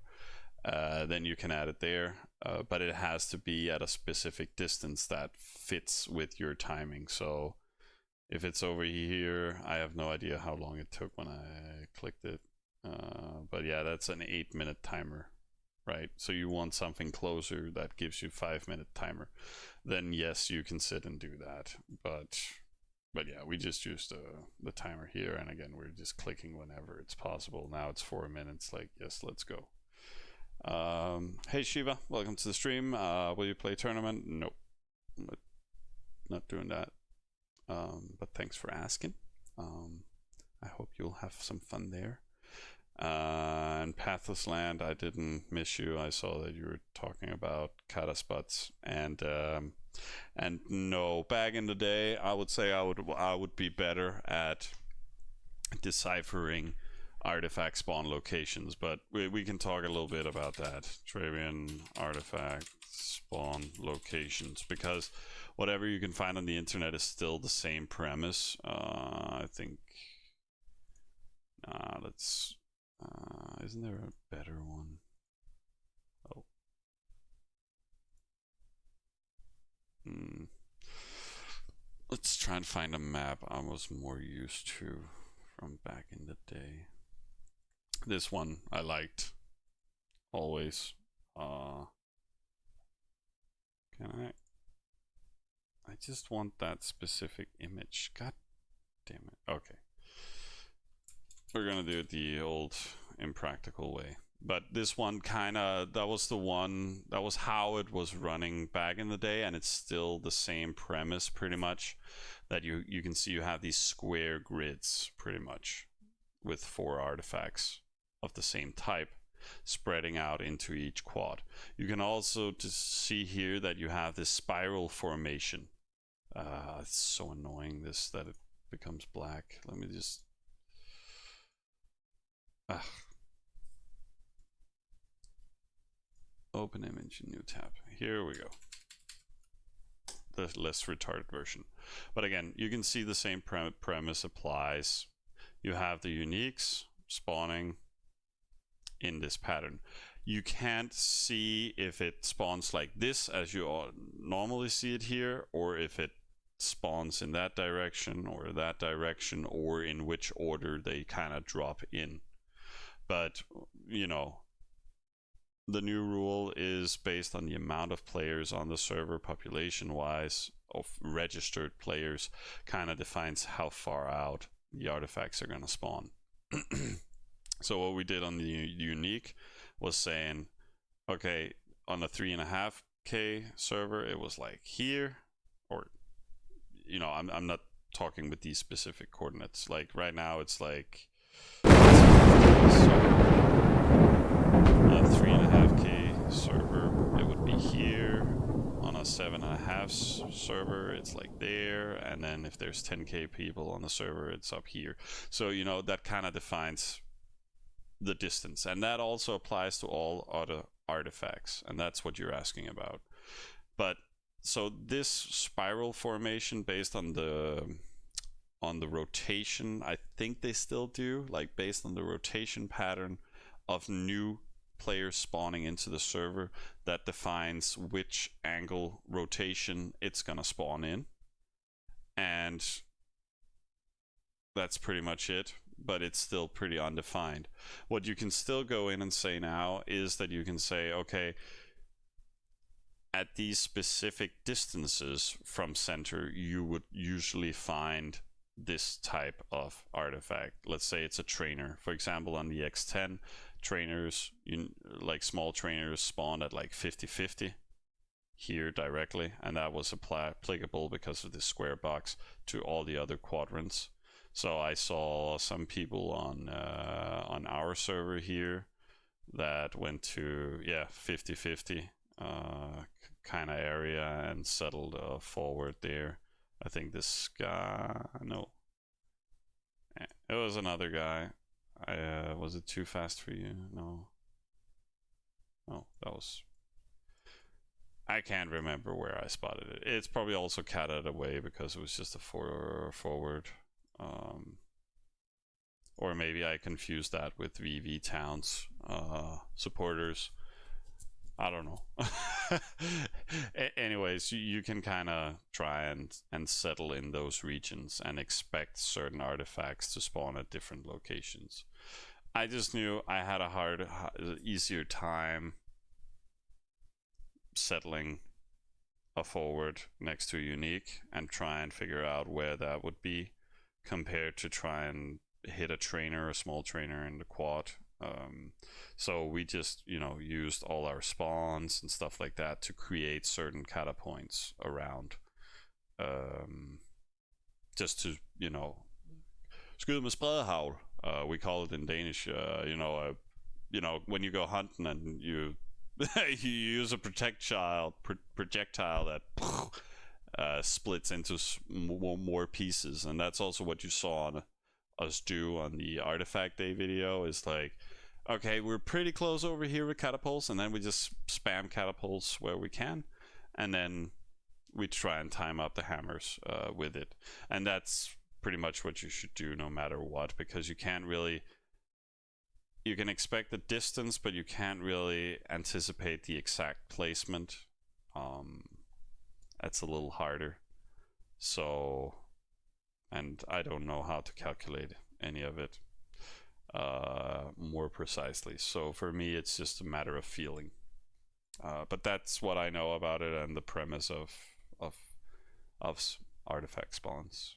Then you can add it there, but it has to be at a specific distance that fits with your timing. So if it's over here, I have no idea how long it took when I clicked it, but yeah, that's an 8-minute timer, right? So you want something closer that gives you 5-minute timer, then yes, you can sit and do that. But yeah, we just used the timer here, and again, we're just clicking whenever it's possible. Now it's 4 minutes, like, yes, let's go. Hey Shiva, welcome to the stream. Will you play tournament? Nope, not doing that. But thanks for asking. I hope you'll have some fun there. And Pathless Land, I didn't miss you. I saw that you were talking about kata spots, and no, back in the day, I would say I would be better at deciphering artifact spawn locations, but we can talk a little bit about that. Travian artifact spawn locations, because whatever you can find on the internet is still the same premise. I think let's isn't there a better one? Oh. Let's try and find a map I was more used to from back in the day. This one I liked always. Can I just want that specific image. God damn it. Okay. We're gonna do it the old impractical way. But this one kind of, that was the one, that was how it was running back in the day, and it's still the same premise pretty much. That you can see you have these square grids pretty much with 4 artifacts of the same type spreading out into each quad. You can also just see here that you have this spiral formation. It's so annoying this that it becomes black. Let me just open image, new tab. Here we go. The less retarded version. But again, you can see the same premise applies. You have the uniques spawning in this pattern. You can't see if it spawns like this as you normally see it here, or if it spawns in that direction or that direction, or in which order they kind of drop in. But you know, the new rule is based on the amount of players on the server, population wise, of registered players, kind of defines how far out the artifacts are going to spawn. So what we did on the unique was saying, okay, on the 3.5K server, it was like here, or you know, I'm not talking with these specific coordinates. Like right now, it's like so, 3.5K server, it would be here. On a 7.5 server, it's like there, and then if there's 10K people on the server, it's up here. So you know, that kind of defines the distance, and that also applies to all other artifacts, and that's what you're asking about. But so this spiral formation based on the rotation, I think they still do, like based on the rotation pattern of new players spawning into the server, that defines which angle rotation it's gonna spawn in, and that's pretty much it. But it's still pretty undefined. What you can still go in and say now is that you can say, okay, at these specific distances from center, you would usually find this type of artifact. Let's say it's a trainer. For example, on the X10, trainers, like small trainers, spawned at like 50-50 here directly, and that was applicable because of this square box to all the other quadrants. So I saw some people on our server here that went to 50-50 kind of area and settled forward there. I think this guy, no, it was another guy. Was it too fast for you? No, that was. I can't remember where I spotted it. It's probably also catted away because it was just a forward. Or maybe I confused that with VV Towns supporters. I don't know. Anyways, you can kind of try and settle in those regions and expect certain artifacts to spawn at different locations. I just knew I had a easier time settling a forward next to a unique and try and figure out where that would be, compared to try and hit a trainer, a small trainer in the quad. So we just, you know, used all our spawns and stuff like that to create certain kata points around, just to, you know, skyde med spredehagl. We call it in Danish. You know, when you go hunting and you you use a projectile that splits into more pieces, and that's also what you saw us do on the Artifact Day video. Is like, okay, we're pretty close over here with catapults, and then we just spam catapults where we can, and then we try and time up the hammers with it. And that's pretty much what you should do no matter what, because you can't really, you can expect the distance, but you can't really anticipate the exact placement. That's a little harder. So, and I don't know how to calculate any of it more precisely. So for me, it's just a matter of feeling. But that's what I know about it and the premise of artifact spawns.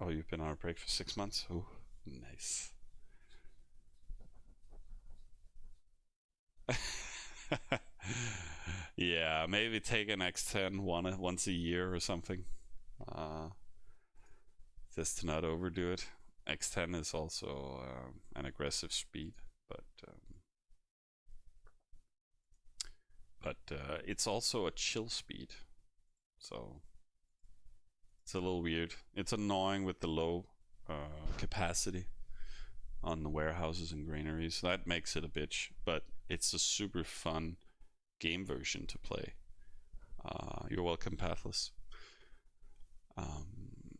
Oh, you've been on a break for 6 months? Oh, nice. Yeah, maybe take an X10 once a year or something. Uh, just to not overdo it. X10 is also an aggressive speed, but it's also a chill speed, so it's a little weird. It's annoying with the low capacity on the warehouses and granaries. That makes it a bitch, but it's a super fun game version to play. You're welcome, Pathless. Um,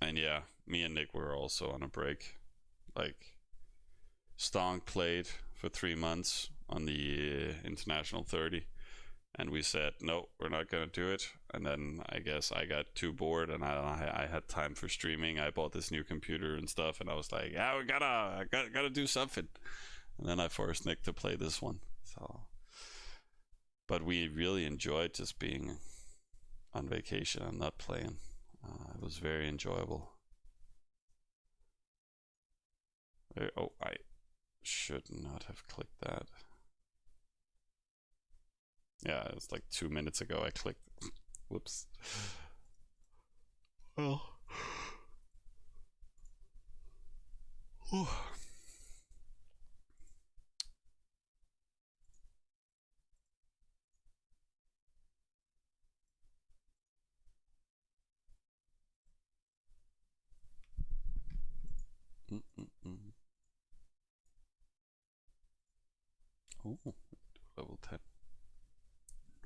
and yeah, me and Nick were also on a break. Like, Stonk played for 3 months on the International 30, and we said no, we're not gonna do it. And then I guess I got too bored, and I had time for streaming. I bought this new computer and stuff, and I was like, yeah, we gotta do something. And then I forced Nick to play this one. So, but we really enjoyed just being on vacation and not playing. It was very enjoyable. Oh, I should not have clicked that. Yeah, it was like 2 minutes ago I clicked. Whoops. Well. Mm-mm-mm. Oh, level 10.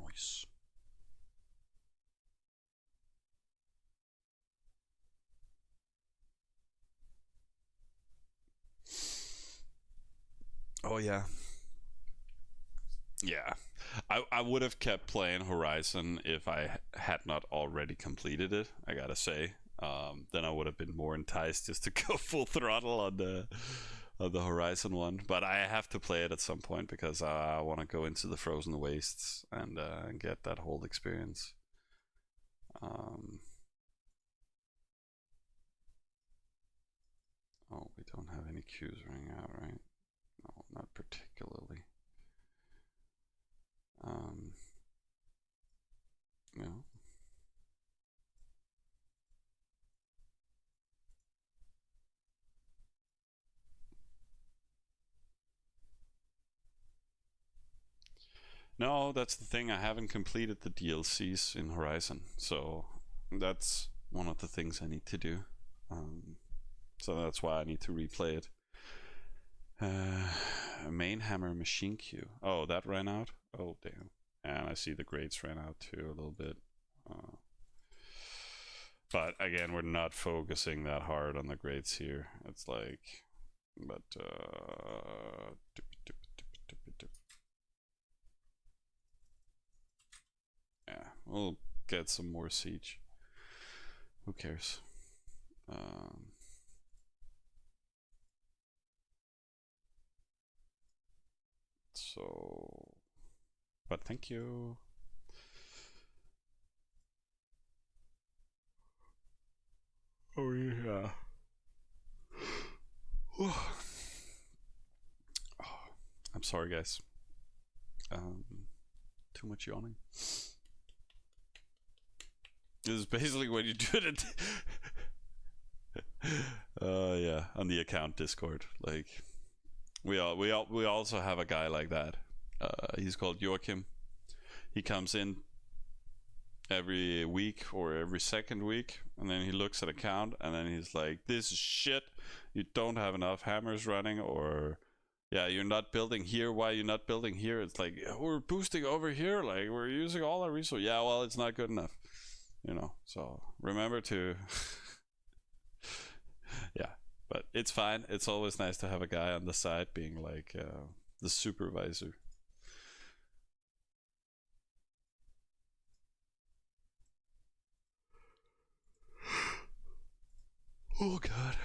Nice. Oh, yeah. Yeah. I would have kept playing Horizon if I had not already completed it, I gotta say. Then I would have been more enticed just to go full throttle on the Horizon one. But I have to play it at some point because I want to go into the Frozen Wastes and get that whole experience. Um, oh, we don't have any queues running out, right? No, not particularly. Um, no. No, that's the thing. I haven't completed the DLCs in Horizon, so that's one of the things I need to do. Um, so that's why I need to replay it. Main hammer machine queue. Oh, that ran out. Oh damn. And I see the grades ran out too a little bit. Uh, but again, we're not focusing that hard on the grades here. It's like, but yeah, we'll get some more siege. Who cares? Um, so, but thank you. Oh yeah. Oh, I'm sorry, guys. Um, too much yawning. This is basically what you do it. Yeah, on the account Discord. Like we also have a guy like that. He's called Joachim. He comes in every week or every second week, and then he looks at account, and then he's like, "This is shit. You don't have enough hammers running, or yeah, you're not building here. Why are you not building here?" It's like, yeah, we're boosting over here. Like we're using all our resources. Yeah, well, it's not good enough. So remember to yeah, but it's fine. It's always nice to have a guy on the side being like the supervisor. Oh god.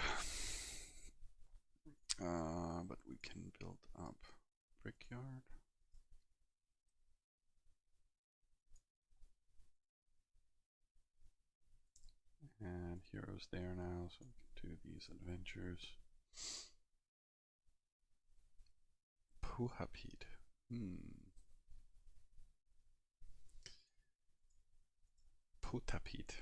But we can build up brickyard. command heroes there now, so we can do these adventures. Puhapid. Putapid.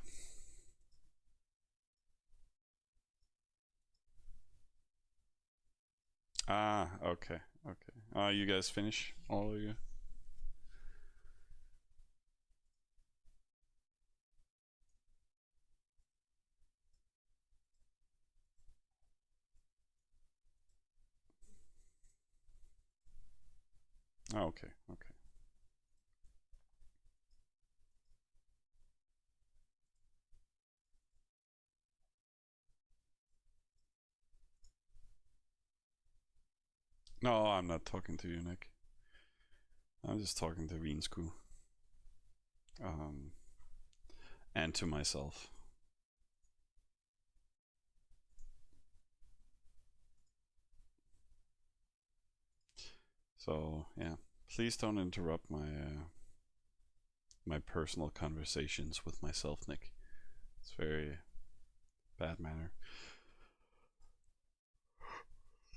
Ah, okay, okay. You guys finish, all of you? Oh, okay, okay. No, I'm not talking to you, Nick. I'm just talking to Vinsku. Um, and to myself. So yeah, please don't interrupt my personal conversations with myself, Nick. It's very bad manner.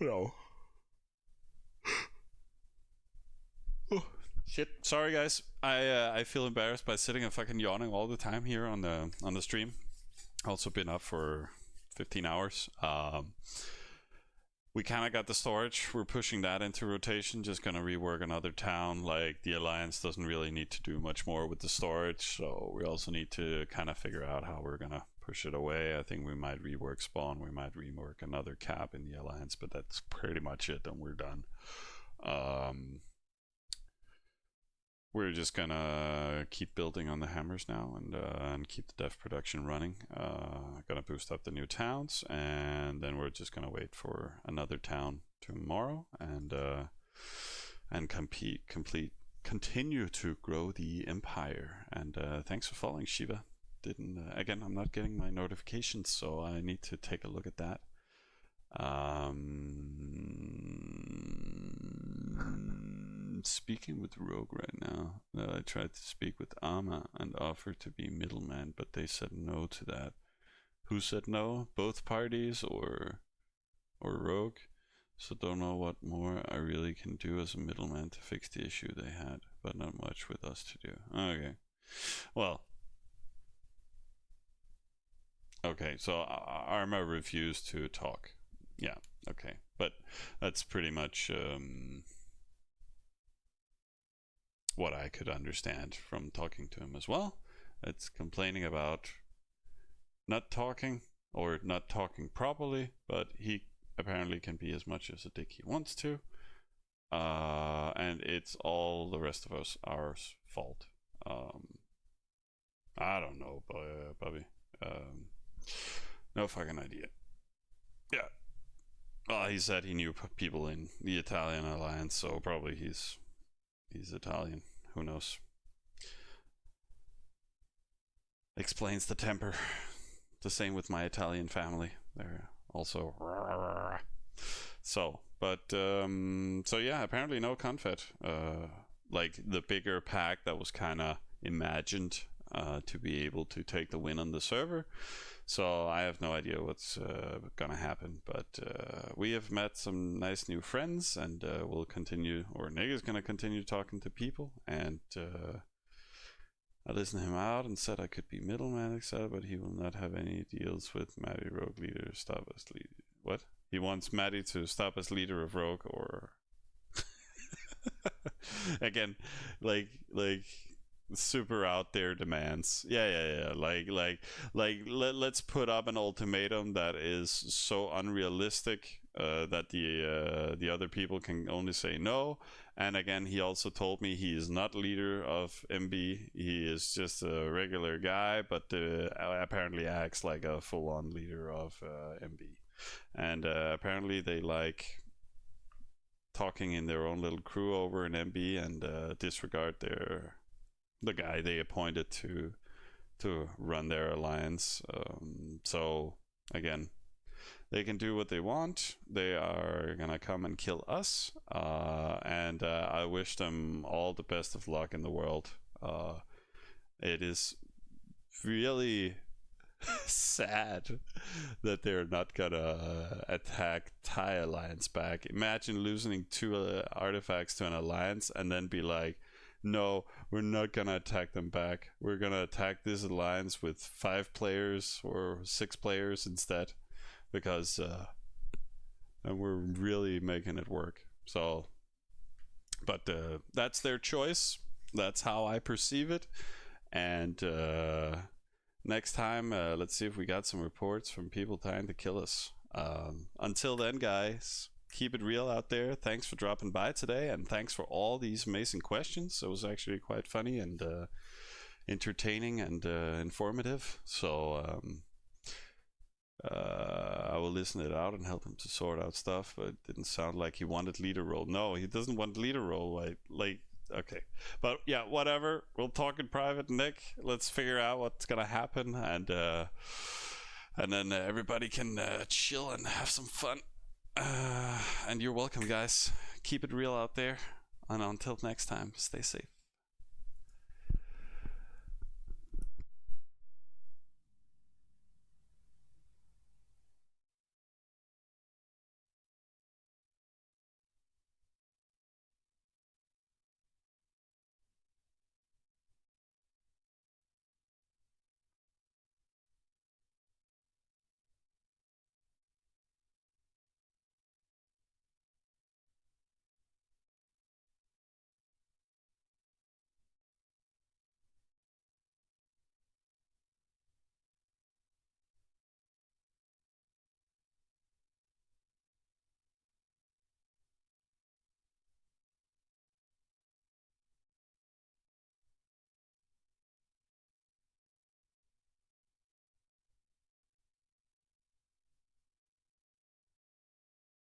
No. Oh, shit. Sorry, guys. I feel embarrassed by sitting and fucking yawning all the time here on the stream. Also been up for 15 hours. We kind of got the storage. We're pushing that into rotation. Just gonna rework another town. Like the alliance doesn't really need to do much more with the storage, so we also need to kind of figure out how we're gonna push it away. I think we might rework spawn. We might rework another cap in the alliance, but that's pretty much it, and we're done. We're just gonna keep building on the hammers now and keep the dev production running. Gonna boost up the new towns, and then we're just gonna wait for another town tomorrow and continue to grow the empire. And thanks for following, Shiva. Didn't again? I'm not getting my notifications, so I need to take a look at that. Speaking with Rogue right now. That I tried to speak with Ama and offered to be middleman, but they said no to that. Who said no? Both parties or Rogue? So don't know what more I really can do as a middleman to fix the issue they had, but not much with us to do. Okay. Well. Okay, so Arma refused to talk. Yeah, okay. But that's pretty much what I could understand from talking to him as well. It's complaining about not talking or not talking properly, but he apparently can be as much as a dick he wants to. And it's all the rest of us our fault. I don't know, Bobby. No fucking idea. Yeah. Well, he said he knew people in the Italian alliance, so probably he's Italian. Who knows? Explains the temper. The same with my Italian family. They're also so. But so yeah, apparently no confet. Like the bigger pack that was kind of imagined to be able to take the win on the server. So I have no idea what's gonna happen, but we have met some nice new friends, and we'll continue, or Nick is gonna continue talking to people, and I listened to him out and said I could be middleman, etc., but he will not have any deals with Maddie Rogue leader. Stop us, what? He wants Maddie to stop as leader of Rogue, or again, like super out there demands. Yeah. Let's put up an ultimatum that is so unrealistic that the other people can only say no. And again, he also told me he is not leader of MB. He is just a regular guy, but apparently acts like a full-on leader of MB. And apparently they like talking in their own little crew over in MB and disregard the guy they appointed to run their alliance. So again, they can do what they want. They are gonna come and kill us, and I wish them all the best of luck in the world. It is really sad that they're not gonna attack Thai alliance back. Imagine losing two artifacts to an alliance and then be like, no, we're not gonna attack them back. We're gonna attack this alliance with 5 players or 6 players instead, because and we're really making it work. So, but that's their choice. That's how I perceive it. And next time, let's see if we got some reports from people trying to kill us. Until then, guys, keep it real out there. Thanks for dropping by today, and thanks for all these amazing questions. It was actually quite funny and entertaining and informative. So I will listen it out and help him to sort out stuff. But it didn't sound like he wanted leader role. No, he doesn't want leader role. Like okay, but yeah, whatever. We'll talk in private, Nick. Let's figure out what's gonna happen, and then everybody can chill and have some fun. And you're welcome, guys. Keep it real out there, and until next time, stay safe.